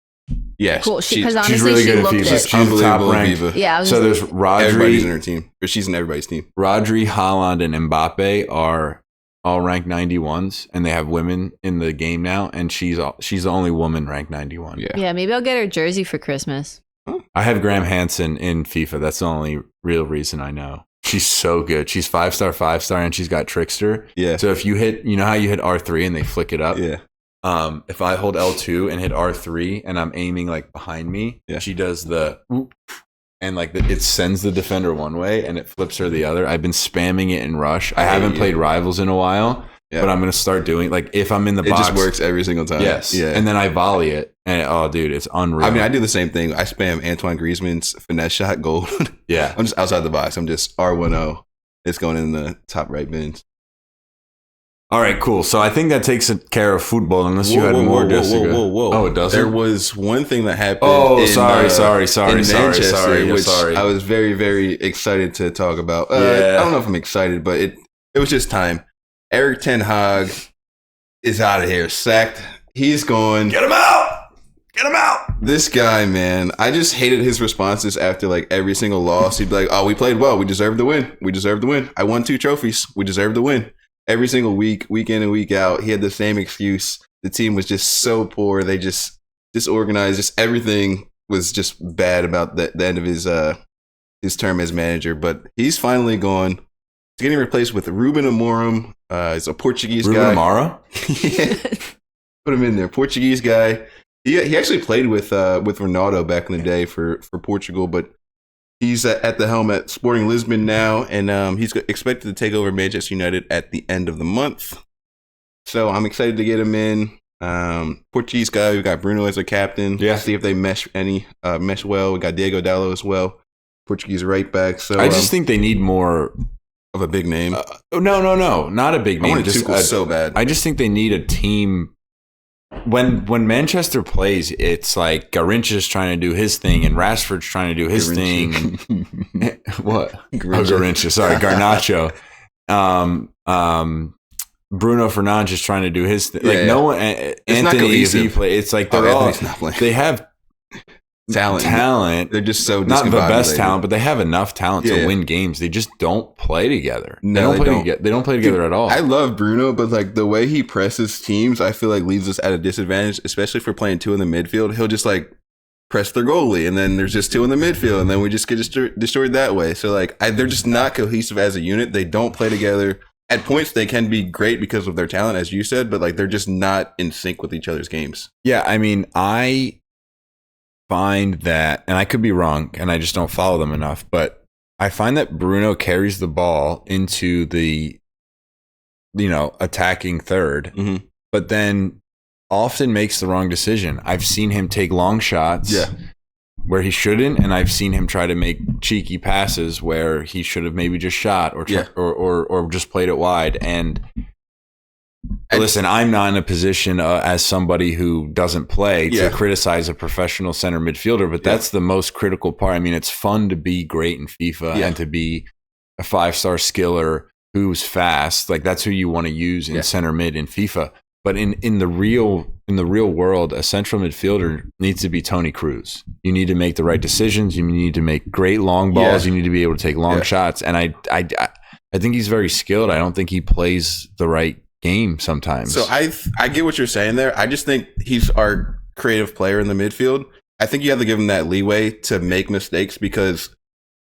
Yeah, cool. She's really good at FIFA. She's top ranked. Yeah. So there's Rodri. Everybody's in her team. She's in everybody's team. Rodri, Haaland, and Mbappe are all ranked 91s, and they have women in the game now, and she's the only woman ranked 91. Yeah, maybe I'll get her jersey for Christmas. I have Graham Hansen in FIFA. That's the only real reason I know. She's so good. She's 5-star, and she's got Trickster. Yeah. So if you hit, you know how you hit R3 and they flick it up? Yeah. If I hold L2 and hit R3 and I'm aiming like behind me, she does the and like it sends the defender one way and it flips her the other. I've been spamming it in Rush. I haven't played Rivals in a while, but I'm going to start doing like if I'm in the it box. It just works every single time. Yes. Yeah. And then I volley it. And oh, dude, it's unreal. I mean, I do the same thing. I spam Antoine Griezmann's finesse shot goal. Yeah. I'm just outside the box. I'm just R10. It's going in the top right bins. All right, cool. So I think that takes care of football, unless you had more. Whoa. Oh, it doesn't? There was one thing that happened. Oh, sorry. Which I was very, very excited to talk about. I don't know if I'm excited, but it was just time. Eric Ten Hag is out of here. Sacked. He's going. Get him out! Get him out! This guy, man, I just hated his responses after like every single loss. He'd be like, "Oh, we played well. We deserved to win. We deserved to win. I won 2 trophies. We deserved to win." Every single week, week in and week out, he had the same excuse. The team was just so poor. They just disorganized. Just everything was just bad about the end of his term as manager. But he's finally gone. He's getting replaced with Ruben Amorim. He's a Portuguese guy. Ruben Amaro? Yeah. Put him in there. Portuguese guy. He actually played with Ronaldo back in the day for Portugal, but he's at the helm at Sporting Lisbon now, and he's expected to take over Manchester United at the end of the month. So I'm excited to get him in. Portuguese guy. We've got Bruno as a captain. Yeah. See if they mesh well. We got Diego Dallo as well. Portuguese right back. So I just think they need more of a big name. No, not a big name. I want Tuchel so bad. I just think they need a team. When Manchester plays, it's like Garrincha's trying to do his thing and Rashford's trying to do his thing. And, what? Garrincha. Sorry, Garnacho. Bruno Fernandes trying to do his thing. Like no one. Anthony, if he play, it's like they're all. They have talent. They're just so not the best talent, but they have enough talent to win games. They just don't play together. No, they don't play together at all. I love Bruno, but like the way he presses teams, I feel like leaves us at a disadvantage, especially if we're playing 2 in the midfield. He'll just like press their goalie, and then there's just 2 in the midfield, and then we just get destroyed that way. So like they're just not cohesive as a unit. They don't play together. At points, they can be great because of their talent, as you said, but like they're just not in sync with each other's games. Yeah, I mean, I find that, and I could be wrong, and I just don't follow them enough, but I find that Bruno carries the ball into the, attacking third, but then often makes the wrong decision. I've seen him take long shots where he shouldn't, and I've seen him try to make cheeky passes where he should have maybe just shot or just played it wide. And listen, I'm not in a position as somebody who doesn't play to criticize a professional center midfielder, but that's the most critical part. I mean, it's fun to be great in FIFA and to be a 5-star skiller who's fast. Like that's who you want to use in center mid in FIFA. But in the real world, a central midfielder needs to be Toni Kroos. You need to make the right decisions. You need to make great long balls. You need to be able to take long shots. And I think he's very skilled. I don't think he plays the right game sometimes. So I get what you're saying there. I just think he's our creative player in the midfield. I think you have to give him that leeway to make mistakes because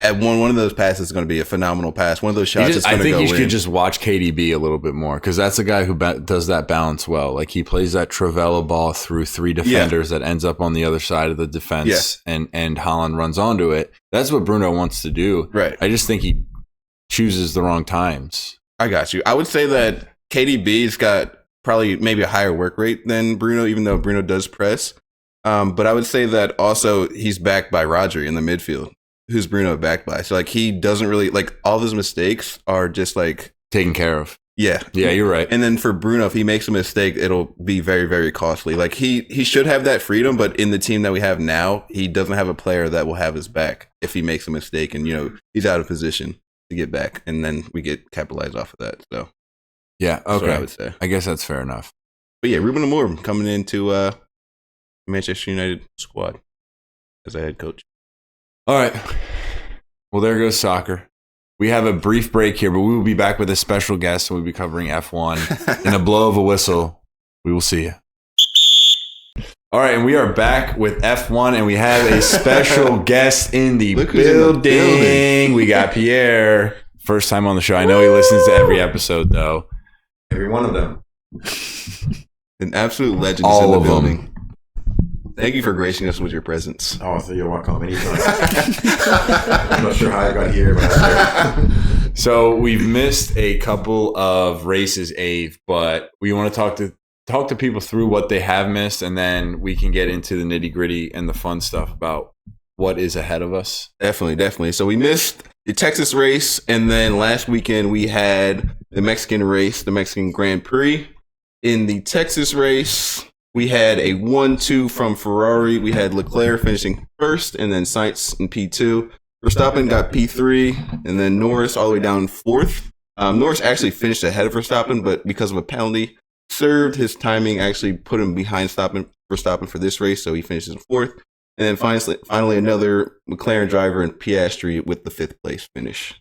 at one of those passes is going to be a phenomenal pass. One of those shots is going to go in. I think you should just watch KDB a little bit more because that's a guy who does that balance well. Like he plays that Travella ball through 3 defenders that ends up on the other side of the defense and Haaland runs onto it. That's what Bruno wants to do. Right. I just think he chooses the wrong times. I got you. I would say that KDB's got probably maybe a higher work rate than Bruno, even though Bruno does press. But I would say that also he's backed by Rodri in the midfield. Who's Bruno backed by? So like he doesn't really like all of his mistakes are just like taken care of. Yeah, you're right. And then for Bruno, if he makes a mistake, it'll be very, very costly. Like he should have that freedom, but in the team that we have now, he doesn't have a player that will have his back if he makes a mistake, and he's out of position to get back, and then we get capitalized off of that. So yeah, okay, that's what I would say. I guess that's fair enough. But yeah, Ruben Amorim coming into Manchester United squad as a head coach. All right. Well, there goes soccer. We have a brief break here, but we will be back with a special guest, and we'll be covering F1. In a blow of a whistle, we will see you. All right, and we are back with F1, and we have a special guest in the building. We got Pierre. First time on the show. I know he listens to every episode, though. Every one of them. An absolute legend is in the building. Thank you for gracing us with your presence. Oh, so you're welcome anytime. I'm not sure how I got here, but So we've missed a couple of races, Ave, but we want to talk to people through what they have missed, and then we can get into the nitty gritty and the fun stuff about what is ahead of us. Definitely. So we missed the Texas race, and then last weekend we had the Mexican race, the Mexican Grand Prix. In the Texas race, we had a 1-2 from Ferrari. We had Leclerc finishing first, and then Sainz in P2. Verstappen got P3, and then Norris all the way down fourth. Norris actually finished ahead of Verstappen, but because of a penalty served, his timing actually put him behind Verstappen for this race, so he finishes in fourth. And then finally another McLaren driver in Piastri with the fifth place finish.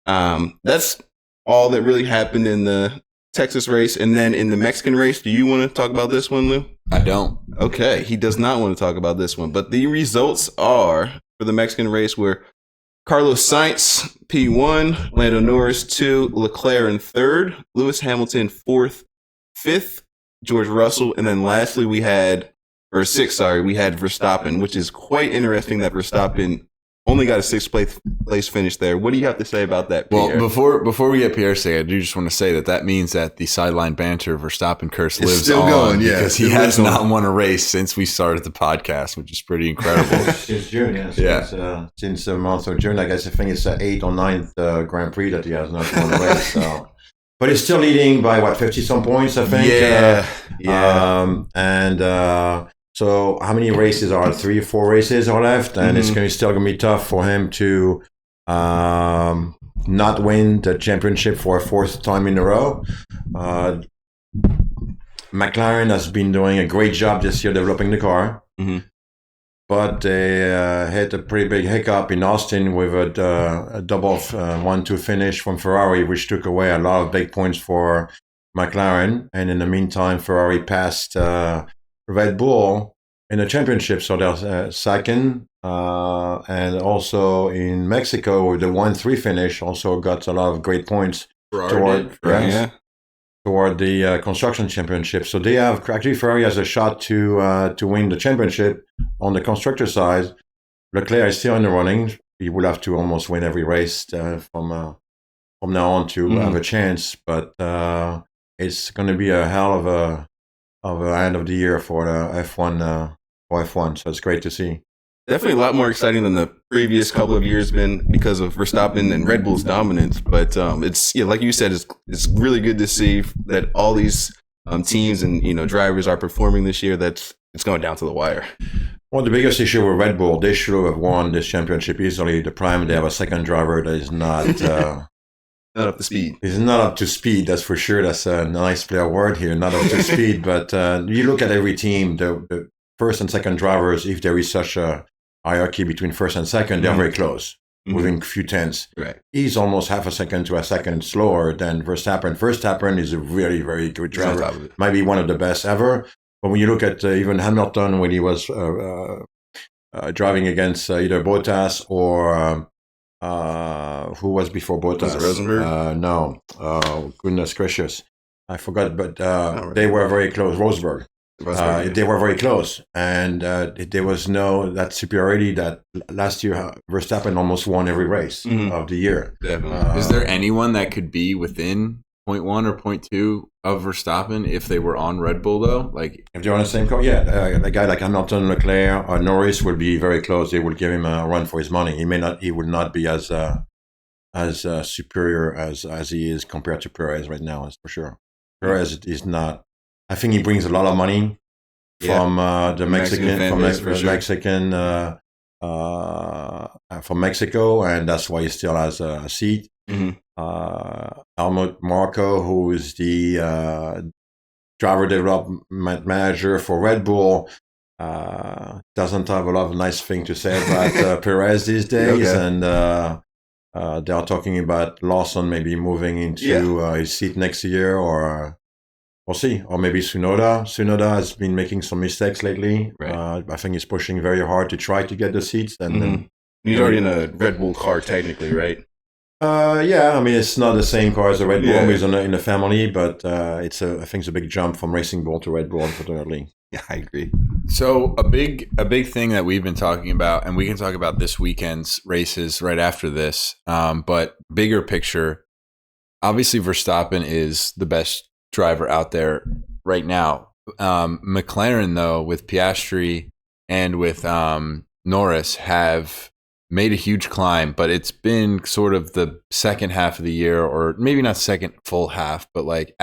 That's all that really happened in the Texas race. And then in the Mexican race, do you want to talk about this one, Lou? I don't. Okay, he does not want to talk about this one. But the results are, for the Mexican race, were Carlos Sainz, P1, Lando Norris, 2, Leclerc in 3rd, Lewis Hamilton 4th, 5th, George Russell, and then lastly we had Verstappen, which is quite interesting that Verstappen only got a 6th place finish there. What do you have to say about that, Pierre? Well, before we get Pierre say, I do just want to say that means that the sideline banter Verstappen curse lives still on, going, yeah, because he has not won a race since we started the podcast, which is pretty incredible. Since June, since the month of June. I guess I think it's the 8th or 9th Grand Prix that he has not won a race. So. But he's still leading by 50-some points, I think. So how many races are 3 or 4 races are left, and it's still going to be tough for him to not win the championship for a 4th time in a row. McLaren has been doing a great job this year developing the car, but they had a pretty big hiccup in Austin with a double 1-2 finish from Ferrari, which took away a lot of big points for McLaren. And in the meantime, Ferrari passed Red Bull in the championship, so they're second. And also in Mexico, with the 1-3 finish, also got a lot of great points toward the construction championship. So they have actually, Ferrari has a shot to win the championship on the constructor side. Leclerc is still in the running. He will have to almost win every race from now on to have a chance. But it's going to be a hell of a end of the year for the F1. So it's great to see. Definitely a lot more exciting than the previous couple of years been because of Verstappen and Red Bull's dominance. But it's like you said, it's really good to see that all these teams and drivers are performing this year. It's going down to the wire. Well, the biggest issue with Red Bull, they should have won this championship easily. The prime, they have a second driver that is not not up to speed. He's not up to speed, that's for sure. That's a nice play of word here, not up to speed. But you look at every team, the first and second drivers, if there is such a hierarchy between first and second, they're very close, within a few tenths. Right. He's almost half a second to a second slower than Verstappen. Verstappen is a really, very good driver. Might be one of the best ever. But when you look at even Hamilton, when he was driving against either Bottas or who was before Bottas? Was it Rosenberg? No. Oh, goodness gracious. I forgot, but they were very close. Rosberg. They were very close, and there was that superiority that last year Verstappen almost won every race of the year. Is there anyone that could be within 0.1 or 0.2 of Verstappen if they were on Red Bull, though? Like, if they're on the same car, a guy like Hamilton, Leclerc, or Norris will be very close. They will give him a run for his money. He would not be as superior as he is compared to Perez right now, that's for sure. Perez is not. I think he brings a lot of money from the Mexican from Mexico, and that's why he still has a seat. Helmut Marko, who is the driver development manager for Red Bull, doesn't have a lot of nice things to say about Perez these days, and they are talking about Lawson maybe moving into his seat next year, or we'll see. Or maybe Tsunoda. Tsunoda has been making some mistakes lately. Right. I think he's pushing very hard to try to get the seats. And he's already in a Red Bull car, technically, right? I mean, it's not the same car as the Red Bull. He's in the family, but I think it's a big jump from Racing Bull to Red Bull, unfortunately. Yeah, I agree. So a big thing that we've been talking about, and we can talk about this weekend's races right after this. But bigger picture, obviously Verstappen is the best driver out there right now. McLaren, though, with Piastri and with Norris, have made a huge climb, but it's been sort of the second half of the year, or maybe not second full half, but like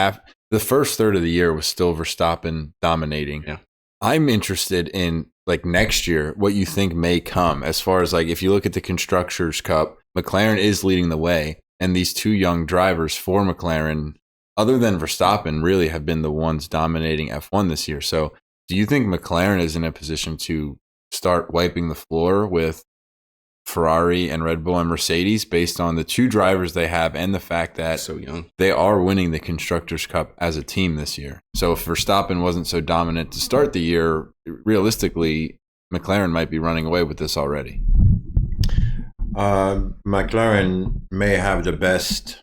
the first third of the year was still Verstappen dominating. Yeah. I'm interested in like next year, what you think may come as far as like, if you look at the Constructors' Cup, McLaren is leading the way. And these two young drivers for McLaren, other than Verstappen, really have been the ones dominating F1 this year. So do you think McLaren is in a position to start wiping the floor with Ferrari and Red Bull and Mercedes based on the two drivers they have and the fact that So young. they are winning the Constructors' Cup as a team this year? So if Verstappen wasn't so dominant to start the year, realistically, McLaren might be running away with this already. McLaren may have the best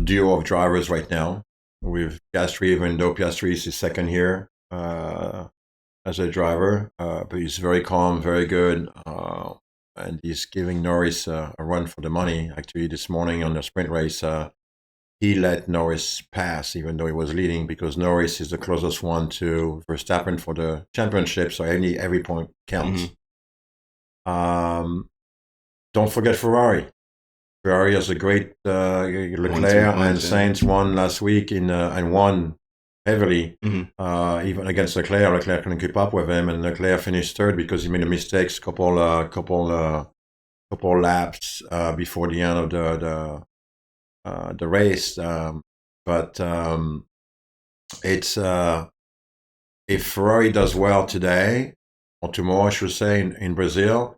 duo of drivers right now with Piastri, even though Piastri is his second year as a driver. But he's very calm, very good. And he's giving Norris a run for the money. Actually, this morning on the sprint race, he let Norris pass, even though he was leading, because Norris is the closest one to Verstappen for the championship. So every point counts. Don't forget Ferrari. Ferrari has a great Leclerc and Sainz won last week and won heavily, even against Leclerc. Leclerc couldn't keep up with him, and Leclerc finished third because he made a mistake, couple laps before the end of the race. But it's if Ferrari does well today or tomorrow, I should say, in Brazil,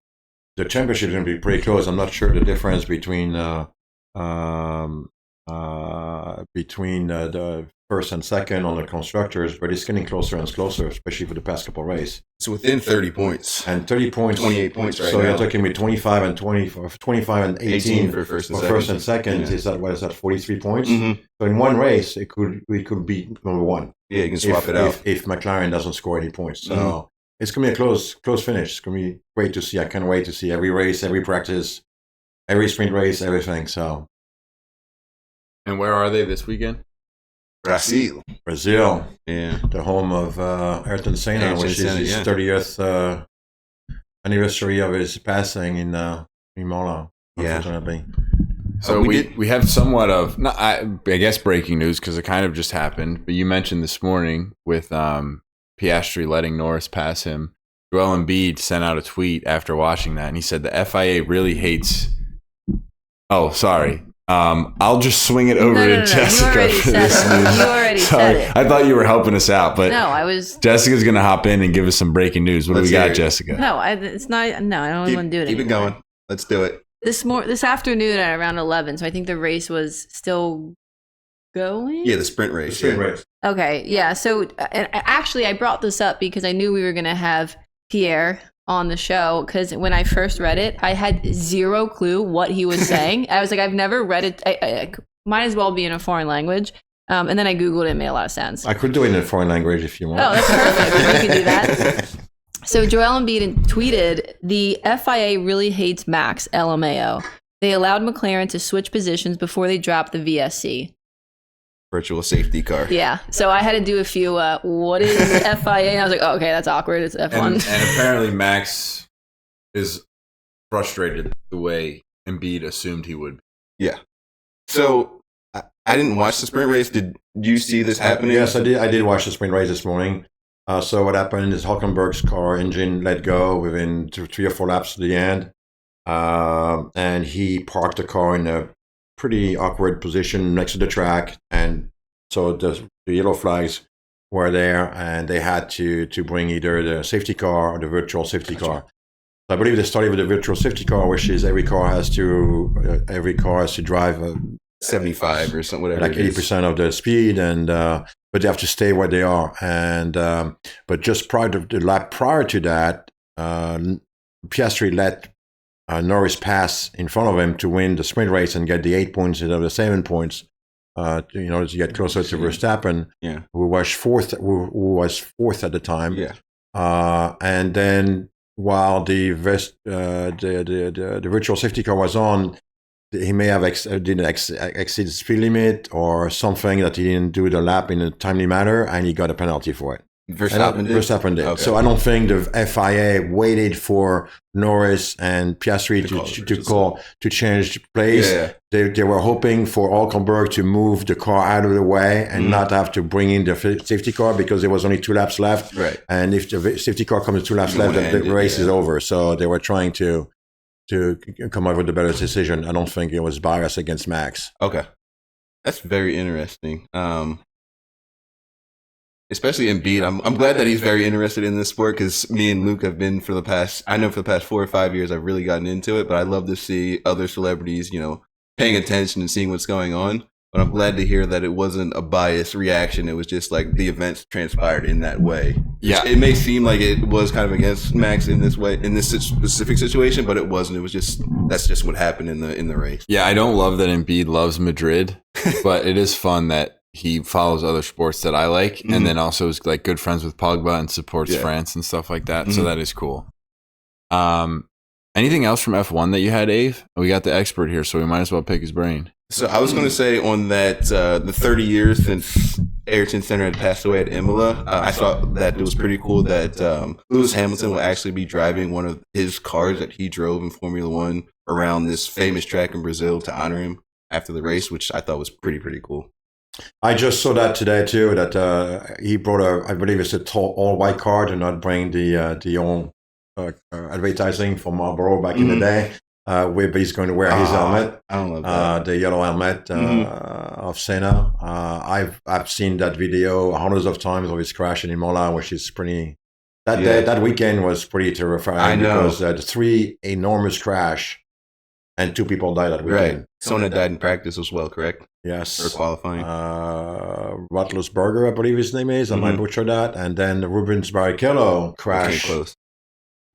the championship is going to be pretty close. I'm not sure the difference between the first and second on the constructors, but it's getting closer and closer, especially for the past couple of races. It's within 30 points. And 30 points. 28 points right so now. So you're talking about 25 and 20, 25 and 18 for first and second. Yeah. Is that, what is that, 43 points? So in one race, it could be number one. Yeah, you can swap it out. If McLaren doesn't score any points. So it's going to be a close finish. It's going to be great to see. I can't wait to see every race, every practice, every sprint race, everything. So. And where are they this weekend? Brazil. Yeah. The home of Ayrton Senna, which is his 30th anniversary of his passing in Imola, unfortunately. So we have somewhat of, not, I guess, breaking news because it kind of just happened. But you mentioned this morning with Piastri letting Norris pass him. Joel Embiid sent out a tweet after watching that, and he said the FIA really hates. Oh, sorry. I'll just swing it over to Jessica for this news. You already said it. I thought you were helping us out, but no, I was. Jessica's gonna hop in and give us some breaking news. What do we got, Jessica? No, it's not. No, I don't want to do it. Keep it going. Let's do it. This afternoon at around 11. So I think the race was still going. Yeah, the sprint race. Okay, yeah. So and actually, I brought this up because I knew we were gonna have Pierre on the show, because when I first read it, I had zero clue what he was saying. I was like, I've never read it. I might as well be in a foreign language. And then I Googled it, it made a lot of sense. I could do it in a foreign language if you want. Oh, that's perfect. You can do that. So Joel Embiid tweeted, the FIA really hates Max, LMAO. They allowed McLaren to switch positions before they dropped the VSC. Virtual safety car. Yeah. So I had to do a few, what is FIA? And I was like, oh, okay, that's awkward. It's F1. And apparently Max is frustrated the way Embiid assumed he would. Yeah. So I didn't watch the sprint race. Did you see this happening? Yes, I did. I did watch the sprint race this morning. So what happened is Hülkenberg's car engine let go within 3 or 4 laps to the end. And he parked the car in a pretty awkward position next to the track, and so the yellow flags were there, and they had to bring either the safety car or the virtual safety car. So I believe they started with the virtual safety car, which is every car has to drive 75 or something, whatever, like 80% of the speed, and but they have to stay where they are. And but just prior to the lap prior to that, Piastri let Norris pass in front of him to win the sprint race and get the 8 points instead of the 7 points. in order to get closer to Verstappen, Yeah. who was fourth at the time. Yeah. And then while the virtual safety car was on, he may have didn't exceed the speed limit or something, that he didn't do the lap in a timely manner, and he got a penalty for it. Verstappen did. Okay. So I don't think the FIA waited for Norris and Piastri to change place. Yeah. They were hoping for Hülkenberg to move the car out of the way and not have to bring in the safety car, because there was only 2 laps left. Right. And if the safety car comes 2 laps left, the race is over. So they were trying to come up with a better decision. I don't think it was biased against Max. Okay. That's very interesting. Especially Embiid. I'm glad that he's very interested in this sport, because me and Luke have been for the past 4 or 5 years, I've really gotten into it, but I love to see other celebrities, paying attention and seeing what's going on. But I'm glad to hear that it wasn't a biased reaction. It was just like the events transpired in that way. Yeah. It may seem like it was kind of against Max in this way, in this specific situation, but it wasn't. It was just, that's just what happened in the race. Yeah, I don't love that Embiid loves Madrid, but it is fun that he follows other sports that I like, and then also is like good friends with Pogba and supports France and stuff like that. So that is cool. Anything else from F1 that you had, Ave? We got the expert here, so we might as well pick his brain. So I was going to say on that, the 30 years since Ayrton Senna had passed away at Imola, I thought that it was pretty cool that Lewis Hamilton will actually be driving one of his cars that he drove in Formula One around this famous track in Brazil to honor him after the race, which I thought was pretty cool. I just saw that today too, that he brought I believe it's a all white car to not bring the old advertising from Marlboro back in the day. Where he's going to wear his helmet. I don't love that. The yellow helmet of Senna. I've seen that video hundreds of times of his crash in Imola, which is pretty. That weekend was pretty terrifying. I know. Because the 3 enormous crash, and 2 people died that weekend. Right. Someone died in practice as well, correct? Yes. Or qualifying. Roethlisberger, I believe his name is. I might butcher that. And then Rubens Barrichello crash. Close.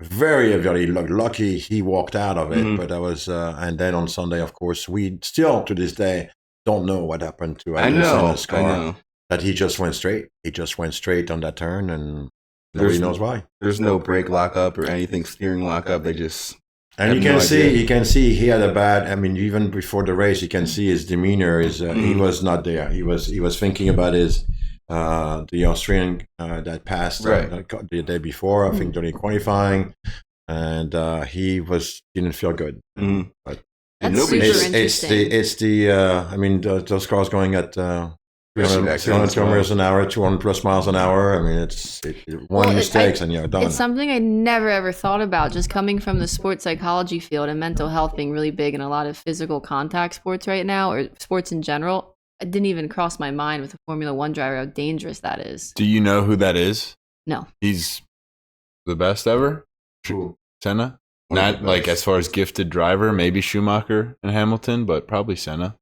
Very, very lucky he walked out of it. But that was, and then on Sunday, of course, we still to this day don't know what happened to Senna's car. I know. That he just went straight. He just went straight on that turn, and nobody knows why. There's no brake lockup or anything steering lockup. They just. And you can see he had a bad. I mean, even before the race, you can see his demeanor. He was not there. He was thinking about the Austrian that passed the day before, I think, during qualifying, and he didn't feel good. But that's super interesting. Those cars going at 300 kilometers an hour, 200 plus miles an hour. I mean, it's one mistake and you're done. It's something I never ever thought about, just coming from the sports psychology field and mental health being really big in a lot of physical contact sports right now, or sports in general. It didn't even cross my mind with a Formula One driver how dangerous that is. Do you know who that is? No. He's the best ever? True. Senna? Not like as far as gifted driver, maybe Schumacher and Hamilton, but probably Senna.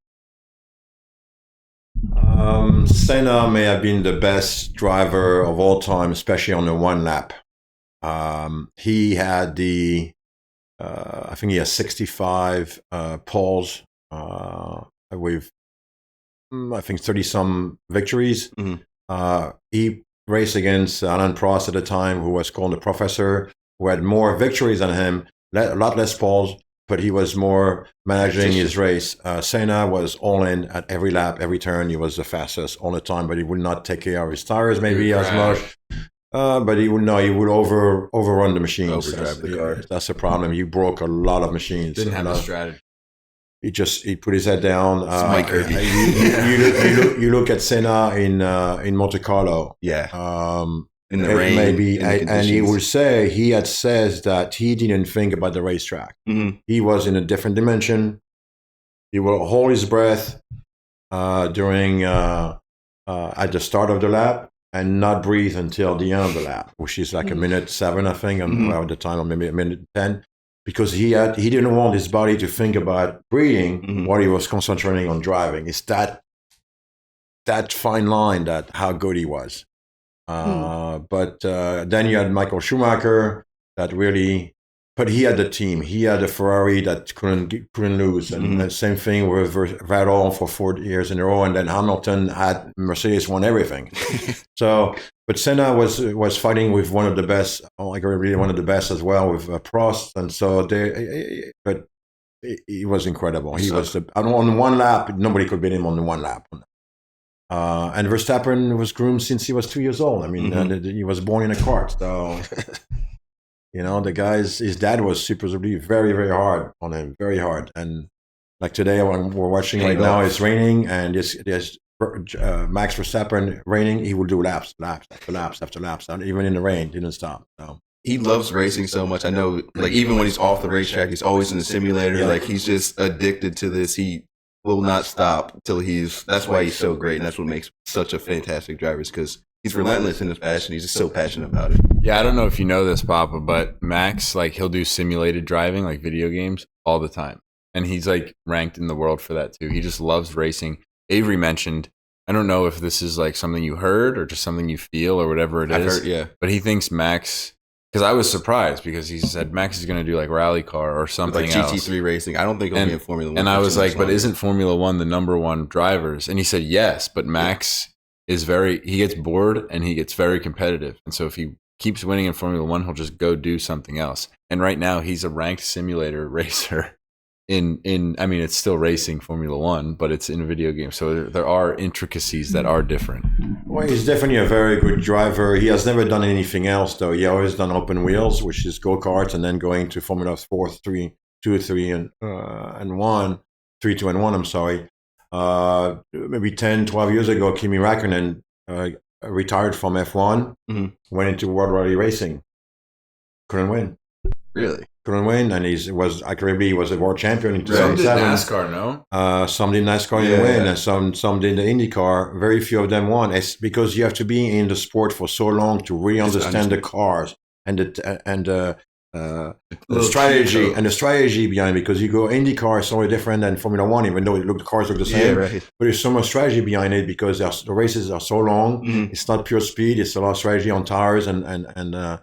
Senna may have been the best driver of all time, especially on the one lap. He had I think he has 65 poles with, I think, 30-some victories. He raced against Alain Prost at the time, who was called the Professor, who had more victories than him, a lot less poles, but he was more managing his race. Senna was all in at every lap, every turn. He was the fastest all the time, but he would not take care of his tires maybe as much. But he would overrun the machines. Overdrive the car. That's the problem. He broke a lot of machines. Didn't have a strategy. He put his head down. Mike Kirby. You look at Senna in Monte Carlo. Yeah. In the rain, maybe, and he would say says that he didn't think about the racetrack. He was in a different dimension. He will hold his breath during at the start of the lap and not breathe until the end of the lap, which is like a minute 7, I think, at the time, or maybe a minute 10. Because he didn't want his body to think about breathing while he was concentrating on driving. It's that fine line that how good he was. But then you had Michael Schumacher that really but he had the team. He had a Ferrari that couldn't lose, and the same thing with Vettel for 4 years in a row, and then Hamilton had Mercedes won everything. So, but Senna was fighting with one of the best, like really one of the best as well with Prost, and so but he was incredible. He was on one lap. Nobody could beat him on the one lap. And Verstappen was groomed since he was 2 years old. I mean, he was born in a cart, so. His dad was supposedly very, very hard on him, very hard. And like today, when we're watching right now, it's raining, and there's Max Verstappen raining. He will do laps after laps, and even in the rain, didn't stop. So he loves racing so much. I know, like even when he's off the racetrack, he's always in the simulator. Like he's just addicted to this. He will not stop till that's why he's so great, and that's what makes such a fantastic driver, is because he's relentless in his passion. He's just so passionate about it. Yeah, I don't know if you know this, Papa, but Max, like, he'll do simulated driving, like video games, all the time. And he's, like, ranked in the world for that, too. He just loves racing. Avery mentioned, I don't know if this is, like, something you heard or just something you feel or whatever it is. I've heard, yeah. But he thinks Max, because I was surprised because he said Max is going to do, like, rally car or something like GT3 racing. I don't think he'll be in Formula 1. And I was like, but isn't Formula 1 the number one drivers? And he said, yes, but Max is he gets bored and he gets very competitive. And so if he keeps winning in Formula 1, he'll just go do something else. And right now he's a ranked simulator racer I mean, it's still racing Formula 1, but it's in a video game. So there are intricacies that are different. Well, he's definitely a very good driver. He has never done anything else, though. He always done open wheels, which is go-karts, and then going to Formula 4, 3, 2, 3, and 1. 3, 2, and 1, I'm sorry. Maybe 10, 12 years ago, Kimi Räikkönen retired from F1, went into World Rally Racing. Couldn't win. Really? Couldn't win, and he was a world champion in 2007. Some did NASCAR, no? Some did NASCAR in the win, and some did the IndyCar. Very few of them won. It's because you have to be in the sport for so long to really understand the cars and the strategy behind it, because you go IndyCar is totally different than Formula 1, even though the cars look the same. Yeah, right. But there's so much strategy behind it because the races are so long. It's not pure speed. It's a lot of strategy on tires and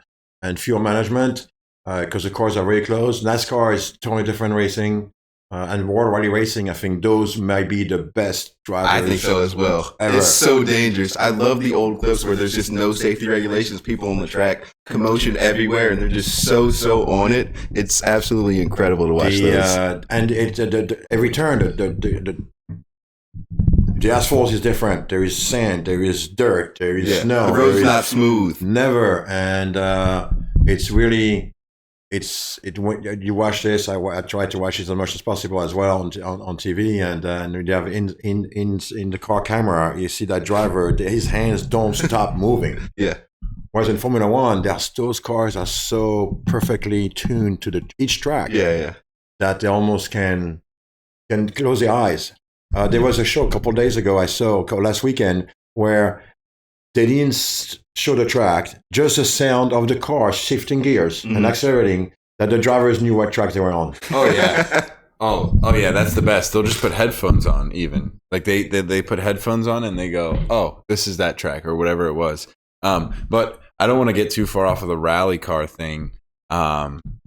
fuel management, because the cars are very close. NASCAR is totally different racing. And World Rally Racing, I think those might be the best drivers. I think so as well. Ever. It's so dangerous. I love the old clips where there's just no safety regulations, people on the track, commotion everywhere, and they're just so on it. It's absolutely incredible to watch those. And every turn, the asphalt is different. There is sand, there is dirt, there is snow. The road's not smooth. Never. And it's really... when you watch this, I try to watch it as much as possible as well on TV, and you have in the car camera, you see that driver, his hands don't stop moving. Yeah. Whereas in Formula 1, those cars are so perfectly tuned to each track. Yeah. That they almost can close their eyes. There was a show a couple of days ago I saw last weekend where they didn't show the track, just the sound of the car shifting gears and accelerating, that the drivers knew what track they were on. Oh, yeah. Oh, yeah, that's the best. They'll just put headphones on even. Like they put headphones on and they go, oh, this is that track or whatever it was. But I don't want to get too far off of the rally car thing,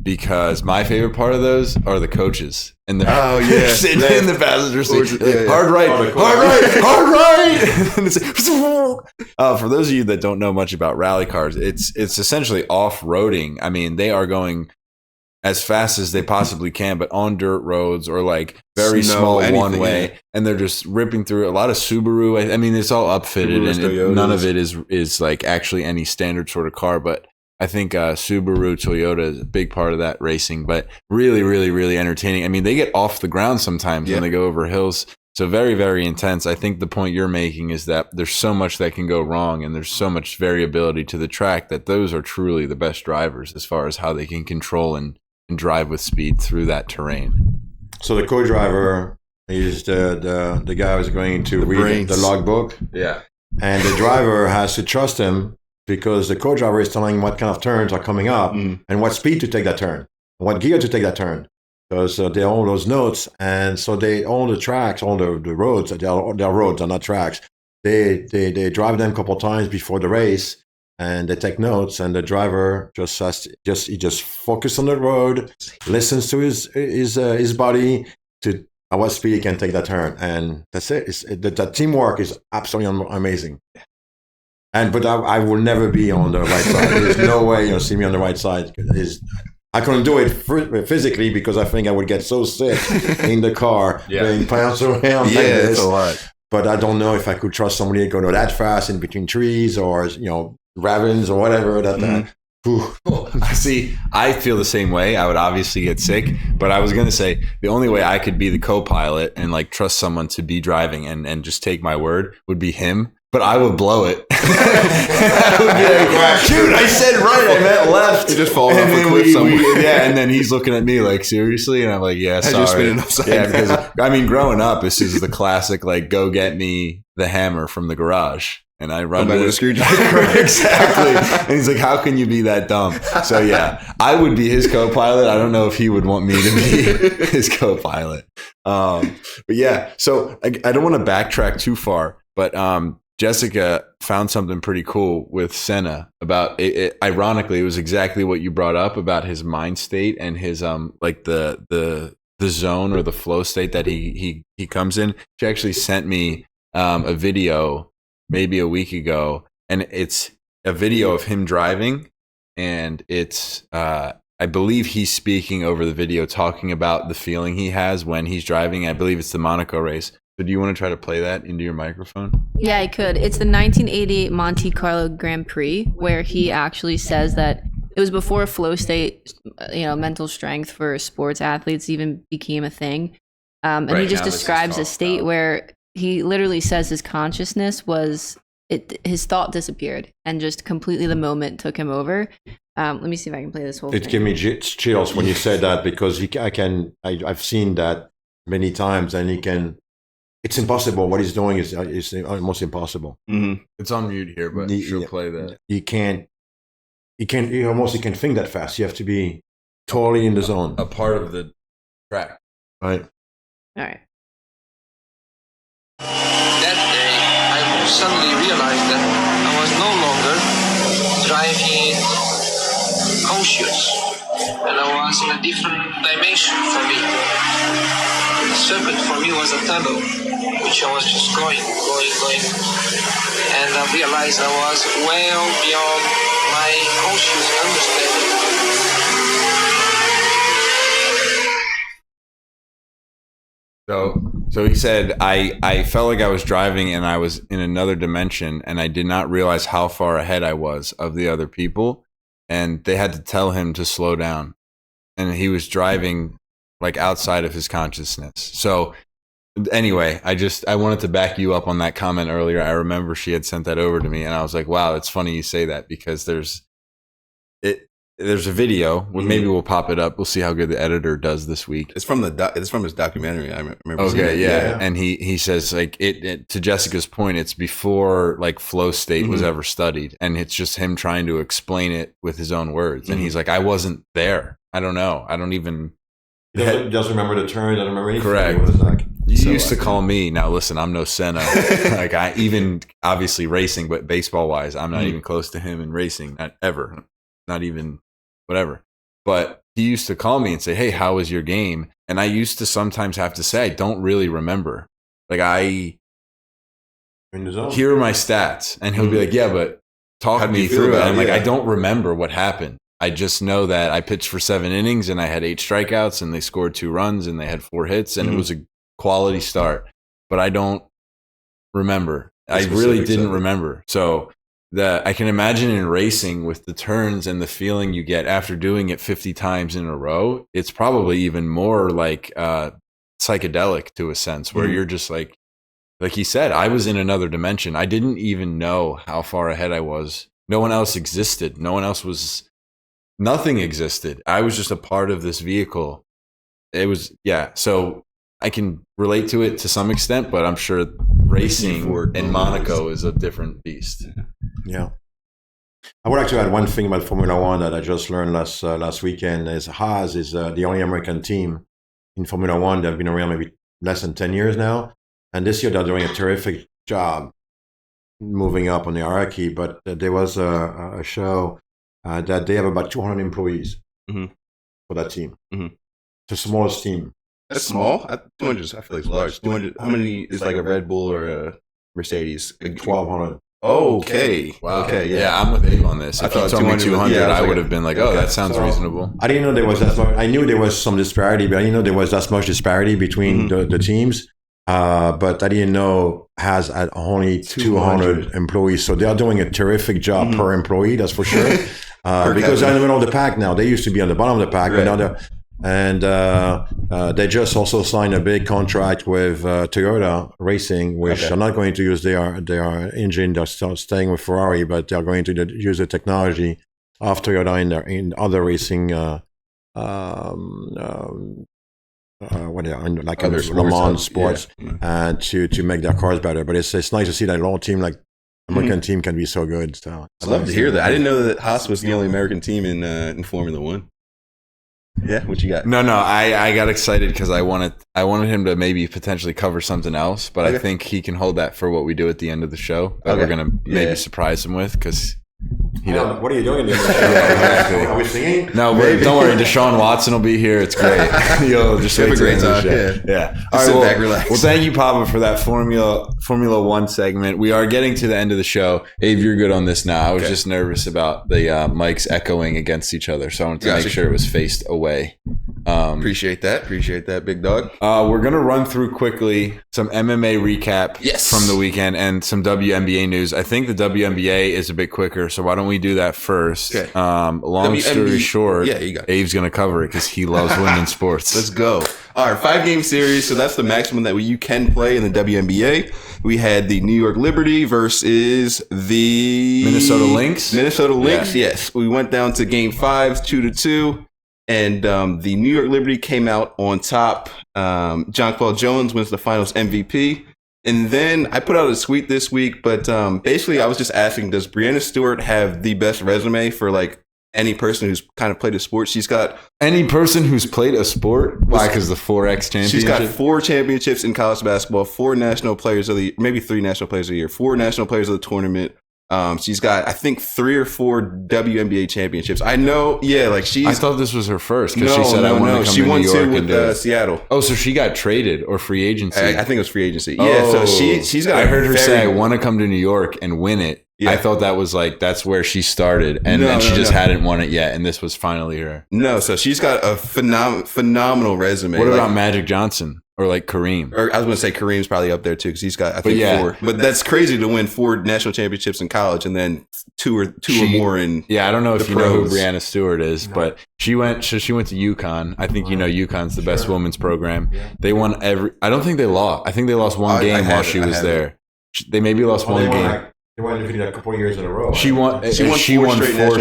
because my favorite part of those are the coaches. And they're sitting in the passenger seat. Hard right. And for those of you that don't know much about rally cars, it's essentially off-roading. I mean, they are going as fast as they possibly can, but on dirt roads or like very small one-way, and they're just ripping through a lot of Subaru. I mean, it's all upfitted, and none of it is like actually any standard sort of car, but I think Subaru, Toyota is a big part of that racing, but really, really, really entertaining. I mean, they get off the ground sometimes when they go over hills. So very, very intense. I think the point you're making is that there's so much that can go wrong, and there's so much variability to the track that those are truly the best drivers as far as how they can control and drive with speed through that terrain. So the co-driver is the guy who's going to read the logbook. Yeah. And the driver has to trust him, because the co-driver is telling him what kind of turns are coming up and what speed to take that turn, what gear to take that turn. Because they all those notes, and so all the tracks, all the roads, they're roads, they're not tracks. They drive them a couple of times before the race, and they take notes, and the driver he just focus on the road, listens to his body to at what speed he can take that turn, and that's it. The teamwork is absolutely amazing. But I will never be on the right side. There's no way you'll see me on the right side. I couldn't do it physically because I think I would get so sick in the car being bounced around like this. It's a lot. But I don't know if I could trust somebody to go that fast in between trees or ravens or whatever. See, I feel the same way. I would obviously get sick, but I was going to say the only way I could be the co-pilot and like trust someone to be driving and just take my word would be him. But I would blow it. I would be like, shoot, I said right, I meant left. You just fall off a cliff somewhere. And then he's looking at me like, seriously? And I'm like, yeah, sorry. Because I mean, growing up, this is the classic, like, go get me the hammer from the garage. And I run with a screwdriver. Exactly. And he's like, how can you be that dumb? So yeah, I would be his co-pilot. I don't know if he would want me to be his co-pilot. But yeah, so I don't want to backtrack too far, but Jessica found something pretty cool with Senna about it. Ironically, it was exactly what you brought up about his mind state and his like the zone or the flow state that he comes in. She actually sent me a video maybe a week ago, and it's a video of him driving, and it's I believe he's speaking over the video, talking about the feeling he has when he's driving. I believe it's the Monaco race. So do you want to try to play that into your microphone? Yeah, I could. It's the 1988 Monte Carlo Grand Prix, where he actually says that it was before flow state, mental strength for sports athletes even became a thing. And he just describes a state where he literally says his consciousness his thought disappeared and just completely the moment took him over. Let me see if I can play this whole thing. It gave me chills when you said that, because I've seen that many times, and it's impossible. What he's doing is almost impossible. Mm-hmm. It's on mute here, but she'll play that. You can't think that fast. You have to be totally in the zone. A part of the track. Right. All right. That day, I suddenly realized that I was no longer driving conscious, and I was in a different dimension for me. The circuit for me was a tunnel, which I was just going, and I realized I was well beyond my conscious understanding. So he said, I felt like I was driving and I was in another dimension, and I did not realize how far ahead I was of the other people, and they had to tell him to slow down, and he was driving like outside of his consciousness. So anyway, I wanted to back you up on that comment earlier. I remember she had sent that over to me, and I was like, wow, it's funny you say that, because there's a video. Well, maybe we'll pop it up. We'll see how good the editor does this week. It's from his documentary. I remember. Okay, yeah. And he says, like, it to Jessica's point, it's before like flow state was ever studied, and it's just him trying to explain it with his own words. And he's like, I wasn't there. I don't know. I don't even. He doesn't remember the turn. Doesn't remember anything. Correct. You used to call me. Now listen, I'm no Senna. Like, I even obviously racing, but baseball wise, I'm not even close to him in racing. Not ever. Not even. Whatever. But he used to call me and say, hey, how was your game? And I used to sometimes have to say, I don't really remember. Like, I hear my stats, and he'll be like, yeah, but talk me through it. I'm like, I don't remember what happened. I just know that I pitched for 7 innings and I had 8 strikeouts and they scored 2 runs and they had 4 hits and it was a quality start, but I don't remember. I really didn't remember. So I can imagine in racing with the turns and the feeling you get after doing it 50 times in a row, it's probably even more like psychedelic to a sense, where you're just like he said, I was in another dimension. I didn't even know how far ahead I was. No one else existed. Nothing existed. I was just a part of this vehicle. It was, so I can relate to it to some extent, but I'm sure racing in Monaco is a different beast. Yeah. I would like to add one thing about Formula One that I just learned last weekend. Haas is the only American team in Formula One that have been around maybe less than 10 years now. And this year they're doing a terrific job moving up on the hierarchy, but there was a show that they have about 200 employees for that team. It's the smallest team. That's small. 200, I feel like it's large. 200. How many is like a Red Bull or a Mercedes? 1,200. Okay. Wow. Okay. Yeah, I'm with Abe on this. If you told me 200, yeah, I would have been like, oh, that sounds reasonable. I didn't know there was that much. I knew there was some disparity, but I didn't know there was that much disparity between the teams. But I didn't know has at only 200 employees. So they are doing a terrific job per employee, that's for sure. Because they're in the middle of the pack now. They used to be on the bottom of the pack, but now they're. And they just also signed a big contract with Toyota Racing, which they're not going to use their engine. They're still staying with Ferrari, but they're going to use the technology of Toyota in other racing, like other Le Mans sports, to make their cars better. But it's nice to see that a little team like American team can be so good. So I'd love to hear that. I didn't know that Haas was the only American team in Formula One. Yeah, what you got? No, I got excited because I wanted him to maybe potentially cover something else, but I think he can hold that for what we do at the end of the show that we're gonna maybe surprise him with because. What are you doing in the end of the show? Are we singing? No, don't worry. Deshaun Watson will be here. It's great. You'll just wait have a great till the time. show. Yeah. All right, sit back, relax. Well, thank you, Papa, for that Formula One segment. We are getting to the end of the show. Abe, you're good on this now. I was just nervous about the mics echoing against each other, so I wanted to make sure it was faced away. Appreciate that, big dog. We're gonna run through quickly some MMA recap from the weekend and some WNBA news. I think the WNBA is a bit quicker, so why don't we do that first? Okay. Long story short, you got it. Abe's gonna cover it because he loves women's sports. Let's go. All right, 5-game series. So that's the maximum that you can play in the WNBA. We had the New York Liberty versus the Minnesota Lynx. Yes. We went down to game 5, 2-2. And the New York Liberty came out on top. Jonquel Jones wins the finals MVP. And then I put out a tweet this week, but basically I was just asking, does Breanna Stewart have the best resume for like any person who's kind of played a sport? She's got any person who's played a sport. Why? Because the 4X championship. She's got 4 championships in college basketball, 4 national players of the maybe 3 national players of the year, 4 national players of the tournament. She's got, I think, 3 or 4 WNBA championships. I know, I thought this was her first because she said I want to come she to won New York 2 and with Seattle. Oh, so she got traded or free agency? I think it was free agency. Yeah, so she's got. I heard her say, "I want to come to New York and win it." Yeah. I thought that was like that's where she started, and then she just hadn't won it yet, and this was finally her. No, so she's got a phenomenal resume. What about Magic Johnson? Or like Kareem. Or I was going to say Kareem's probably up there too because he's got, I think, 4. But that's crazy to win 4 national championships in college and then two or more in. Yeah, I don't know if you know who Breanna Stewart is, but she went to UConn. I think UConn's the best women's program. Yeah. They won I don't think they lost. I think they lost one game while she was there. They maybe lost one game. They won a couple of years in a row. She won 4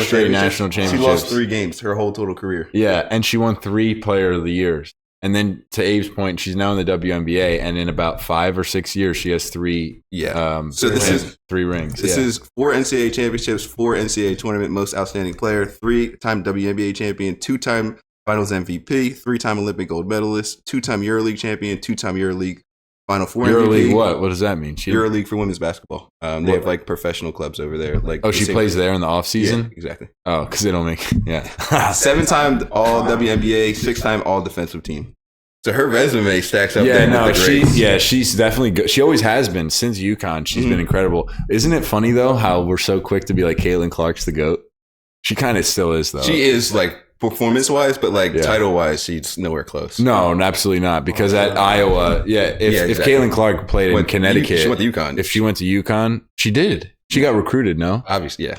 straight national championships. She lost 3 games her whole total career. Yeah, and she won 3 Player of the Years. And then to Abe's point, she's now in the WNBA, and in about 5 or 6 years, she has 3. So this is 3 rings. This is 4 NCAA championships, 4 NCAA tournament most outstanding player, 3-time WNBA champion, 2-time Finals MVP, 3-time Olympic gold medalist, 2-time EuroLeague champion, 2-time EuroLeague Final Four EuroLeague. MVP. What does that mean? EuroLeague for women's basketball. They have like professional clubs over there. Like she plays there in the off season. Yeah, exactly. Oh, because they don't make 7-time All WNBA, 6-time All Defensive Team. So her resume stacks up. She's definitely good. She always has been since UConn. She's been incredible. Isn't it funny though how we're so quick to be like Caitlin Clark's the GOAT? She kind of still is though. She is like performance wise, but like title wise, she's nowhere close. No, absolutely not. Because at Iowa, if Caitlin Clark played in Connecticut, she went to UConn. If she went to UConn, she did. She got recruited. No, obviously, yeah.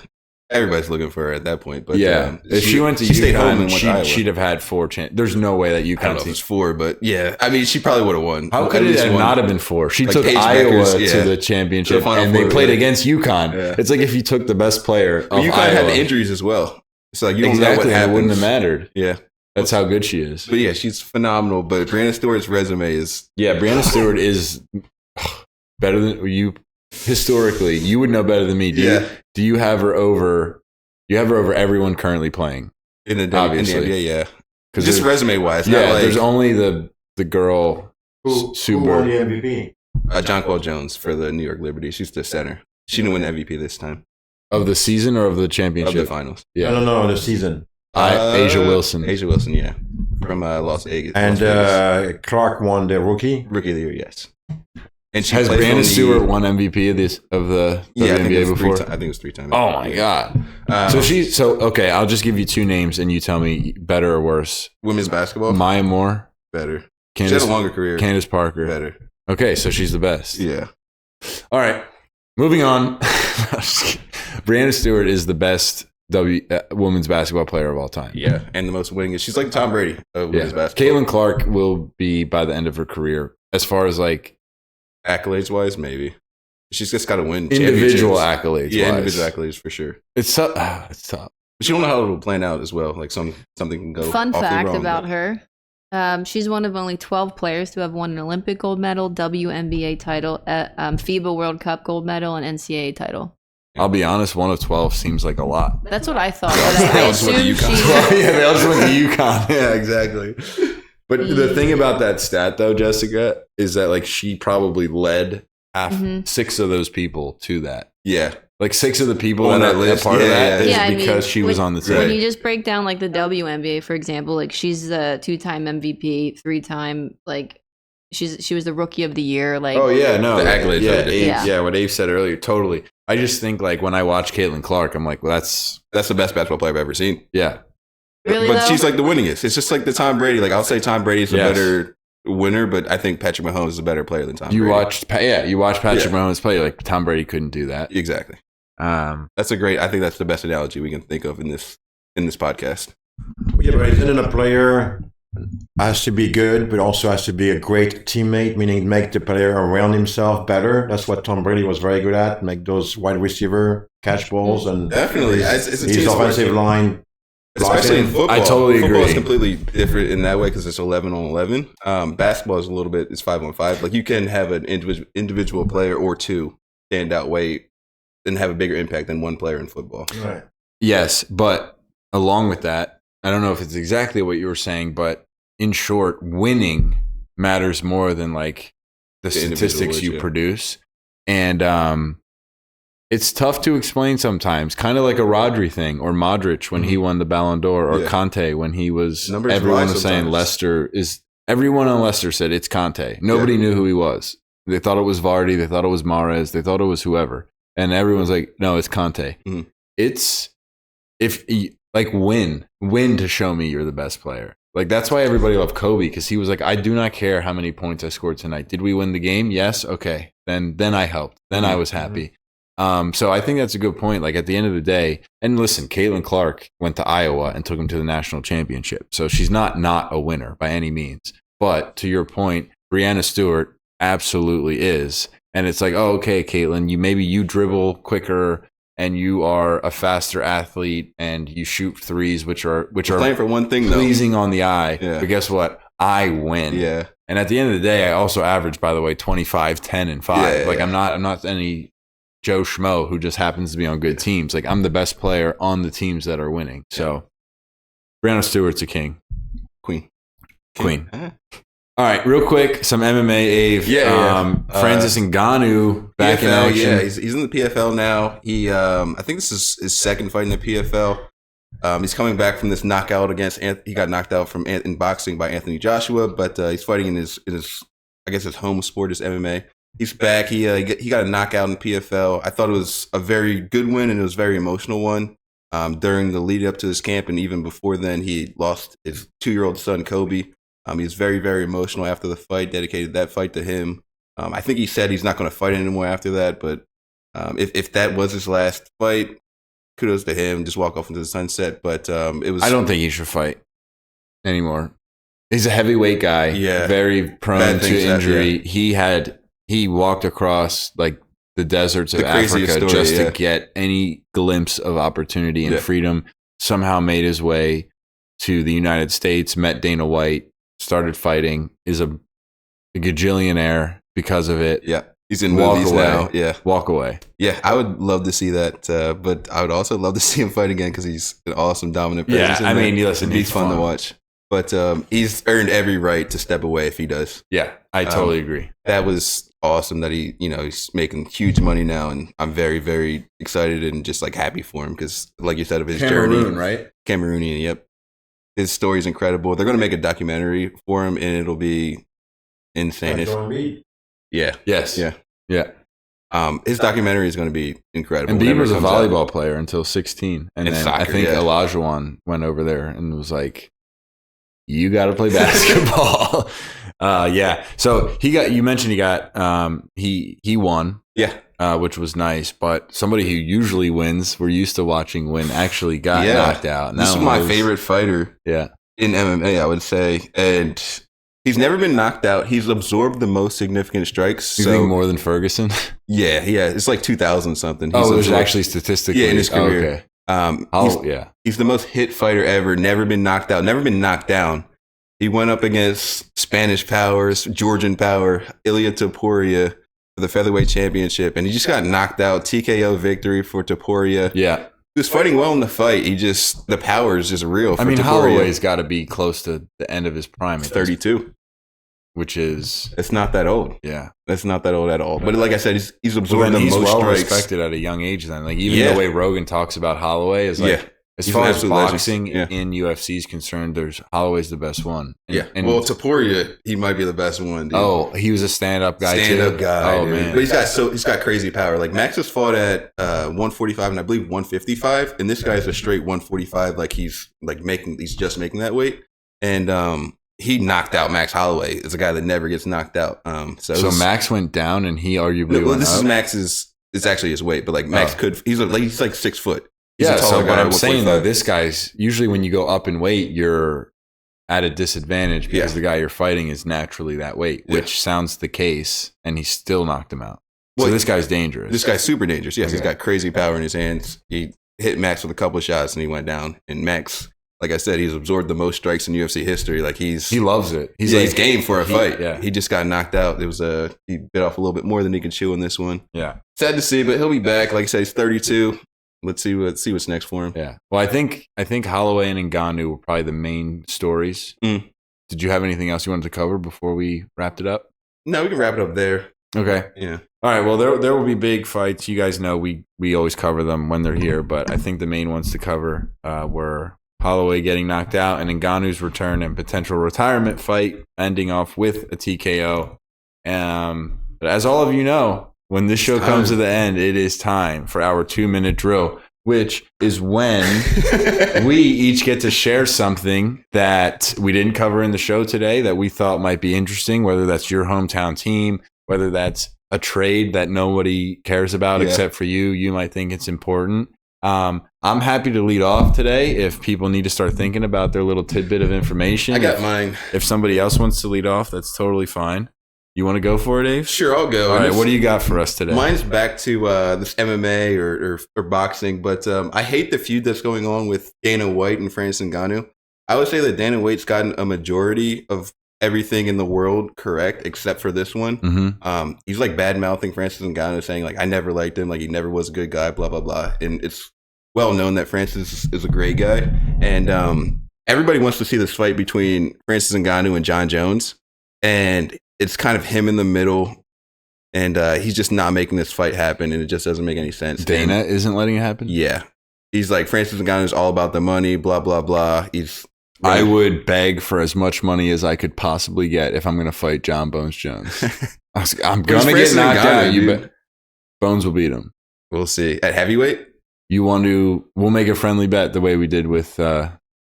Everybody's looking for her at that point. But if she went to UConn, she'd have had 4 chances. There's no way that UConn. I don't know if it's 4, but yeah. I mean, she probably would have won. How could it not have been 4? She took Iowa to the championship, and they played against UConn. Yeah. It's like if you took the best player of UConn Iowa. had injuries as well. So like you don't know what happened. It wouldn't have mattered. Yeah. That's how good she is. But yeah, she's phenomenal. But Breanna Stewart's resume is... Yeah, Breanna Stewart is better than you. Historically, you would know better than me. Do you have her over... You have her over everyone currently playing in the NBA, yeah. Because just resume wise, there's only the girl who won the MVP. Jonquel Jones for the New York Liberty. She's the center. She didn't win MVP this time. Of the season or of the Of championship? the finals. Yeah. No, the season. Asia Wilson. Asia Wilson, yeah. From Las Vegas. And Las Vegas. Clark won the rookie. Rookie of the year, yes. And she Has plays Brianna on the- Stewart won MVP of the Yeah, I think WNBA it was before? I think it was 3 times. Oh my god! Okay, I'll just give you 2 names and you tell me better or worse. Women's basketball, Maya Moore, better. Candace, She had a longer career. Candace Parker, Better. Okay, so she's the best. Yeah. All right, moving on. Brianna Stewart is the best women's basketball player of all time. Yeah, and the most winningest. She's like Tom Brady of women's basketball. Caitlin Clark will be by the end of her career, as far as like accolades wise, maybe. She's just got to win individual championships. accolades. Yeah, wise. individual accolades for sure. It's tough. It's tough. But you don't know how it'll plan out as well. Like something can go. Fun awfully fact wrong, about but- her. She's one of only 12 players to have won an Olympic gold medal, WNBA title, FIBA World Cup gold medel, and NCAA title. I'll be honest, 1 of 12 seems like a lot. That's what I thought. But I just went to assume UConn. she. Yeah, they also went to UConn. Yeah, exactly. But the thing about that stat, though, Jessica, is that like she probably led 6 of those people to that. Yeah. Like 6 of the people On that that are list. part of that is Yeah, I mean, because she was on the team. When you just break down like the WNBA, for example, like she's a 2-time MVP, 3-time like she was the rookie of the year. Like Oh yeah, no, The accolades Yeah, are different. Abe, Yeah. yeah, what Abe said earlier, totally. I just think like when I watch Caitlin Clark, I'm like, well, that's That's the best basketball player I've ever seen. yeah. really But though? she's like the winningest. It's just like the Tom Brady. Like I'll say Tom Brady's a Yes. better winner, but I think Patrick Mahomes is a better player than Tom You Brady. watched Patrick Yeah. Mahomes play. Like Tom Brady couldn't do that. Exactly. That's I think that's the best analogy we can think of in this podcast. Yeah, but isn't it a player has to be good, but also has to be a great teammate, meaning make the player around himself better. That's what Tom Brady was very good at, make those wide receiver catch balls and Definitely. It's a his team sport. offensive line. Especially in football. I totally Football is agree. completely different in that way because it's 11 on 11. Basketball is a little bit, it's 5 on 5. Like you can have an individual player or two stand out way and have a bigger impact than one player in football. Right. Yes, but along with that, I don't know if it's exactly what you were saying, but in short, winning matters more than like the statistics you yeah. produce. And it's tough to explain sometimes, kind of like a Rodri thing or Modric when he won the Ballon d'Or or Yeah. Conte when he was, Numbers everyone lie was saying sometimes. Leicester is, everyone on Leicester said it's Conte. Nobody knew who he was. They thought it was Vardy. They thought it was Mahrez. They thought it was whoever. And everyone's like, no, it's Conte. Mhm. It's like win to show me you're the best player. Like that's why everybody loved Kobe because he was like, I do not care how many points I scored tonight. Did we win the game? Yes. Okay. Then I helped. Then I was happy. So I think that's a good point. Like at the end of the day, and listen, Caitlin Clark went to Iowa and took him to the national championship. So she's not a winner by any means. But to your point, Brianna Stewart absolutely is. And it's like, oh, okay, Caitlin, you dribble quicker and you are a faster athlete and you shoot threes, which are Playing for one thing, though. pleasing on the eye. Yeah. But guess what? I win. Yeah. And at the end of the day, I also average, by the way, 25, 10, and 5. Yeah, like yeah. I'm not any Joe Schmo who just happens to be on good teams. Like I'm the best player on the teams that are winning. So Brianna Stewart's a king. Queen. Queen. All right, real quick, some MMA, Ave. Yeah. Francis Ngannou back in PFL, action. yeah, he's in the PFL now. He, I think this is his second fight in the PFL. He's coming back from this knockout against. He got knocked out in boxing by Anthony Joshua, but he's fighting in his I guess his home sport is MMA. He's back. He got a knockout in the PFL. I thought it was a very good win and it was a very emotional one. During the lead up to his camp and even before then, he lost his 2-year-old son Kobe. He was very, very emotional after the fight, dedicated that fight to him. I think he said he's not going to fight anymore after that, but if that was his last fight, kudos to him. Just walk off into the sunset. But it was. I don't think he should fight anymore. He's a heavyweight guy, very prone Bad to things injury. He walked across like the deserts of The craziest Africa story, just yeah. to get any glimpse of opportunity and freedom. Somehow made his way to the United States, met Dana White, started fighting, is a gajillionaire because of it. Yeah, he's in Walk movies away. now. Yeah, Walk away. yeah. I would love to see that, but I would also love to see him fight again because he's an awesome dominant presence. Yeah, I mean, listen, it'd be he's fun to fun. watch. But he's earned every right to step away if he does. Yeah, I totally agree. That was awesome that he's making huge money now, and I'm very, very excited and just like happy for him because, like you said, of his journey. Right? Cameroonian, yep. His story's incredible. They're going to make a documentary for him, and it'll be insane. Yeah. Yes. Yeah. Yeah. His documentary is going to be incredible. And Bieber was a volleyball player until 16. And then soccer, I think Olajuwon went over there and was like, you got to play basketball. Yeah. So you mentioned he won. Yeah. Which was nice. But somebody who usually wins, we're used to watching win, actually got knocked out. And this is my favorite fighter in MMA, I would say. And he's never been knocked out. He's absorbed the most significant strikes. You think more than Ferguson? Yeah. It's like 2,000 something. There's actually statistically. Yeah, in his career. Okay. He's the most hit fighter ever. Never been knocked out. Never been knocked down. He went up against Spanish powers, Georgian power, Ilia Topuria for the featherweight championship, and he just got knocked out. TKO victory for Topuria. Yeah. He was fighting well in the fight. The power is just real for Topuria. Holloway's got to be close to the end of his prime. He's 32. Which is... It's not that old. Yeah. It's not that old at all. But like I said, he's absorbed the most strikes. He's well respected at a young age then. Like, even the way Rogan talks about Holloway is like... As far as boxing in UFC is concerned, Holloway's the best one. And Topuria, he might be the best one. Dude. Oh, he was a stand-up guy too? Guy. Oh, dude. man. But he's got crazy power. Like, Max has fought at 145 and I believe 155, and this guy's a straight 145. Like, he's just making that weight. And he knocked out Max Holloway. It's a guy that never gets knocked out. So Max went down and he arguably went this up? is Max's. It's actually his weight, but like Max could. He's like 6 foot. Yeah, so what I'm saying though, this guy's usually when you go up in weight, you're at a disadvantage because the guy you're fighting is naturally that weight, which sounds the case, and he still knocked him out. So this guy's dangerous. This guy's super dangerous. Yes, he's got crazy power in his hands. He hit Max with a couple of shots and he went down. And Max, like I said, he's absorbed the most strikes in UFC history. Like he loves it. He's game for a fight. Yeah. He just got knocked out. It was he bit off a little bit more than he could chew in this one. Yeah, sad to see, but he'll be back. Like I said, he's 32. Let's see what's next for him. Yeah. Well, I think Holloway and Ngannou were probably the main stories. Mm. Did you have anything else you wanted to cover before we wrapped it up? No, we can wrap it up there. Okay. Yeah. All right. Well, there will be big fights. You guys know we always cover them when they're here, but I think the main ones to cover were Holloway getting knocked out and Ngannou's return and potential retirement fight ending off with a TKO. But as all of you know, when this show comes to the end, it is time for our 2-minute drill, which is when we each get to share something that we didn't cover in the show today that we thought might be interesting, whether that's your hometown team, whether that's a trade that nobody cares about except for you. You might think it's important. I'm happy to lead off today if people need to start thinking about their little tidbit of information. I got mine. If somebody else wants to lead off, that's totally fine. You want to go for it, Dave? Sure, I'll go. All right, what do you got for us today? Mine's back to this MMA or boxing, but I hate the feud that's going on with Dana White and Francis Ngannou. I would say that Dana White's gotten a majority of everything in the world correct, except for this one. Mm-hmm. He's like bad-mouthing Francis Ngannou, saying like, I never liked him, like he never was a good guy, blah, blah, blah. And it's well known that Francis is a great guy. And everybody wants to see this fight between Francis Ngannou and John Jones. And it's kind of him in the middle, and he's just not making this fight happen, and it just doesn't make any sense. Dana isn't letting it happen? Yeah. He's like, Francis Ngannou is all about the money, blah, blah, blah. I would beg for as much money as I could possibly get if I'm going to fight John Bones Jones. I'm going to get knocked out. You bet. Bones will beat him. We'll see. At heavyweight? We'll make a friendly bet the way we did with,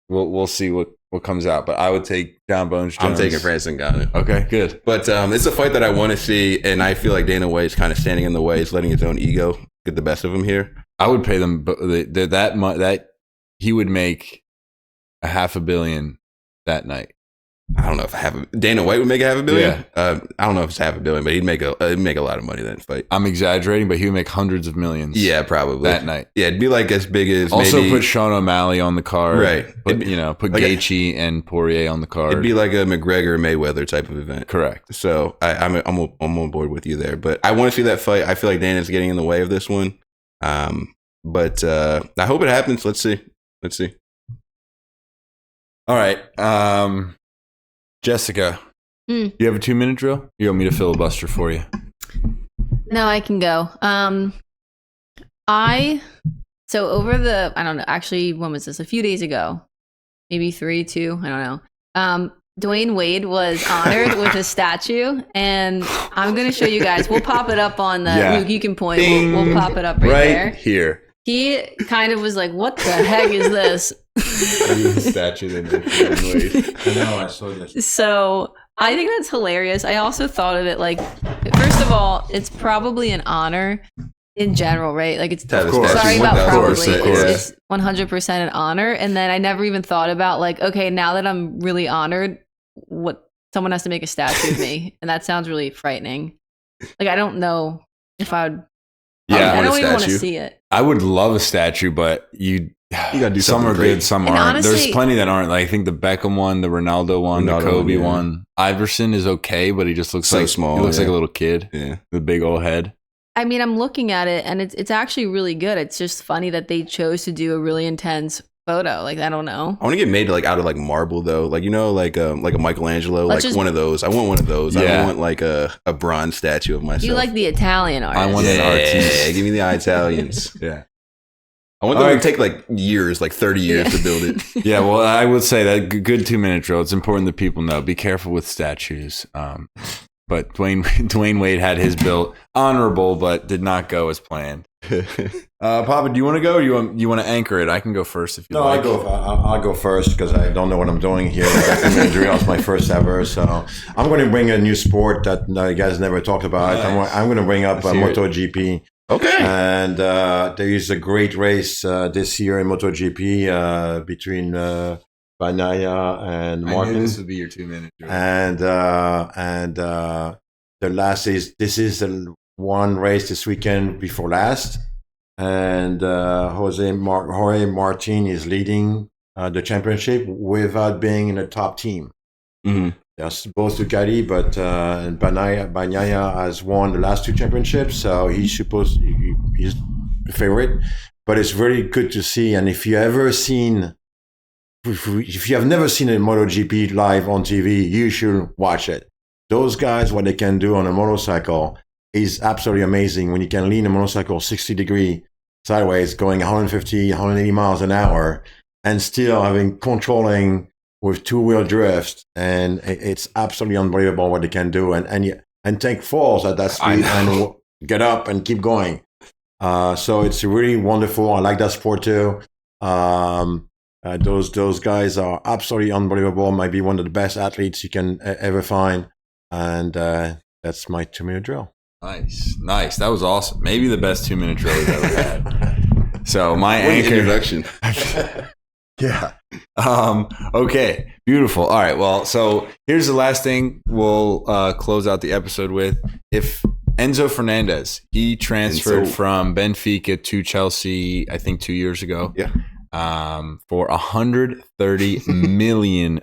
we'll see what comes out, but I would take John Bones Jones. I'm taking Francis Ngannou. Okay, good. But it's a fight that I want to see, and I feel like Dana White's kind of standing in the way. He's letting his own ego get the best of him here. I would pay them that he would make $500 million that night. I don't know if Dana White would make $500 million. Yeah. I don't know if it's $500 million, but he'd make a lot of money that fight. I'm exaggerating, but he would make hundreds of millions. Yeah, probably that night. Yeah, it'd be like as big as also maybe, put Sean O'Malley on the card, right? Put like Gaethje and Poirier on the card. It'd be like a McGregor Mayweather type of event. Correct. So I'm on board with you there, but I want to see that fight. I feel like Dana's getting in the way of this one, but I hope it happens. Let's see. All right. Jessica, you have a 2-minute drill? You want me to filibuster for you? No, I can go. So over I don't know, actually, when was this? A few days ago, maybe 3, 2, I don't know. Dwayne Wade was honored with a statue, and I'm going to show you guys. We'll pop it up on the, Luke, you can point. We'll pop it up right there. Here. He kind of was like, what the heck is this? Statue that Dwayne Wade. I know, I saw this. So I think that's hilarious. I also thought of it like, first of all, it's probably an honor in general, right? Like it's Of course. sorry about probably. Of course. It's 100% an honor. And then I never even thought about like, okay, now that I'm really honored, what someone has to make a statue of me, and that sounds really frightening. Like I don't know if I would. Yeah, I don't even want to see it. I would love a statue, but you gotta do some are great. good, some And aren't. honestly, There's plenty that aren't. Like I think the Beckham one, the Ronaldo one, the Kobe one. Iverson is okay, but he just looks So like small. He looks like a little kid. Yeah. With a big old head. I mean, I'm looking at it, and it's actually really good. It's just funny that they chose to do a really intense photo. Like I don't know. I want to get made like out of like marble though, like like a Michelangelo, Let's like just- one of those. I want one of those. I Yeah. don't want like a bronze statue of myself. You like the Italian art? I want an yeah, artiste. give me the Italians. Yeah. I want them to take like years, like 30 years to build it. Yeah, well, I would say that good 2-minute drill. It's important that people know. Be careful with statues. But Dwayne Wade had his built honorable, but did not go as planned. Papa, do you want to go? Or you want to anchor it? I can go first if you No, like. I'll go first because I don't know what I'm doing here. It's my first ever, so I'm going to bring a new sport that you guys never talked about. Nice. I'm going to bring up MotoGP. Okay. And there is a great race this year in MotoGP between Bagnaia and I knew Martin. this would be your 2-minute drill. And the last this is the one race this weekend before last, and Jorge Martin is leading the championship without being in the top team. Mm-hmm. They're both Ducati, but Bagnaia has won the last 2 championships, so he's the favorite. But it's really good to see, and if you have never seen a MotoGP live on TV, you should watch it. Those guys, what they can do on a motorcycle is absolutely amazing. When you can lean a motorcycle 60 degree sideways, going 150, 180 miles an hour, and still controlling with 2-wheel drift, and it's absolutely unbelievable what they can do, and take falls at that speed and get up and keep going. So it's really wonderful. I like that sport too. Those guys are absolutely unbelievable. Might be one of the best athletes you can ever find, and that's my 2-minute drill. Nice. That was awesome. Maybe the best 2-minute drill we've ever had. So my anchor introduction. Yeah. Okay. Beautiful. All right. Well, so here's the last thing we'll close out the episode with. If Enzo Fernandez, he transferred from Benfica to Chelsea, I think 2 years ago. Yeah. For $130 million.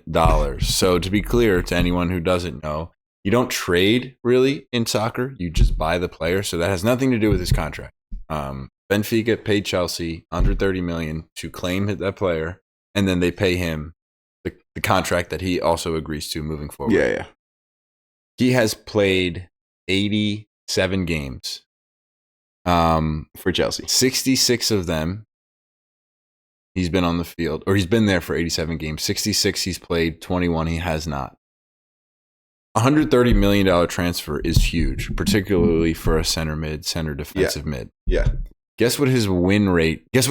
So to be clear to anyone who doesn't know, you don't trade really in soccer. You just buy the player. So that has nothing to do with his contract. Benfica paid Chelsea $130 million to claim that player, and then they pay him the contract that he also agrees to moving forward. Yeah. He has played 87 games. For Chelsea. 66 of them he's been on the field, or he's been there for 87 games. 66 he's played, 21 he has not. $130 million transfer is huge, particularly for a center defensive mid. Yeah. Guess what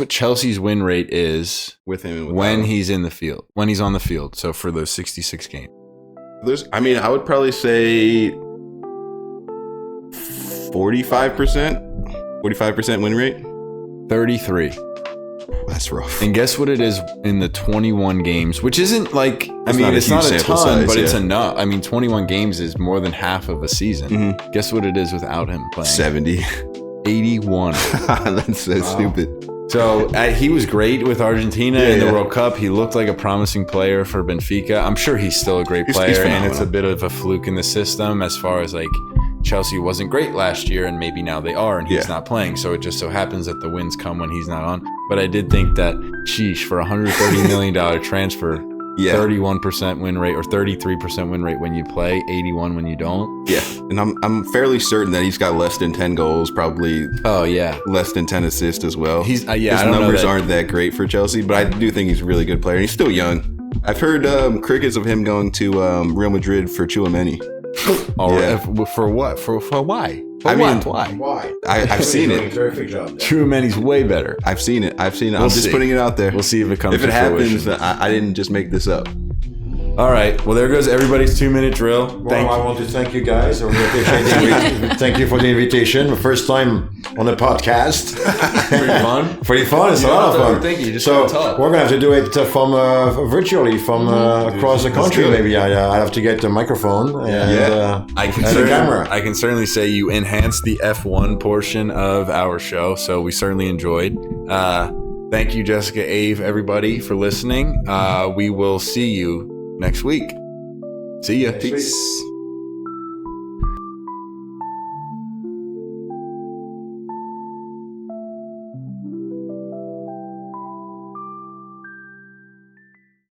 Chelsea's win rate is With him and when he's in the field, when he's on the field. So for those 66 games. I would probably say 45% win rate. 33. That's rough. And guess what it is in the 21 games, which isn't like, it's not a huge ton, size, but it's yeah. enough. 21 games is more than half of a season. Mm-hmm. Guess what it is without him playing? 70. 81. That's so stupid. So he was great with Argentina in the World Cup. He looked like a promising player for Benfica. I'm sure he's still a great player, and it's a bit of a fluke in the system as far as like Chelsea wasn't great last year, and maybe now they are, and he's not playing. So it just so happens that the wins come when he's not on. But I did think that, sheesh, for $130 million transfer, Yeah. 31% win rate or 33% win rate when you play, 81 when you don't. Yeah, and I'm fairly certain that he's got less than 10 goals, probably. Oh yeah, less than 10 assists as well. His numbers aren't that great for Chelsea, but I do think he's a really good player. And he's still young. I've heard crickets of him going to Real Madrid for Chouameni. For what? For why? Why? I've seen it. Terrific job. Chouameni's way better. I've seen it. I'm We'll just see. putting it out there. We'll see if it comes. If it to happens, fruition. I didn't just make this up. All right. Well, there goes everybody's 2-minute drill. Well, I want to thank you guys. I really appreciate thank you for the invitation. The first time on a podcast. Pretty fun. Pretty fun. It's a lot of fun. Thank you. Just So gotta talk. we're gonna have to do it from virtually from across the country. do it. Maybe I have to get the microphone and, I can and the camera. I can certainly say you enhanced the F1 portion of our show, so we certainly enjoyed. Thank you, Jessica, Ave, everybody, for listening. We will see you next week. See ya. Next week. Peace.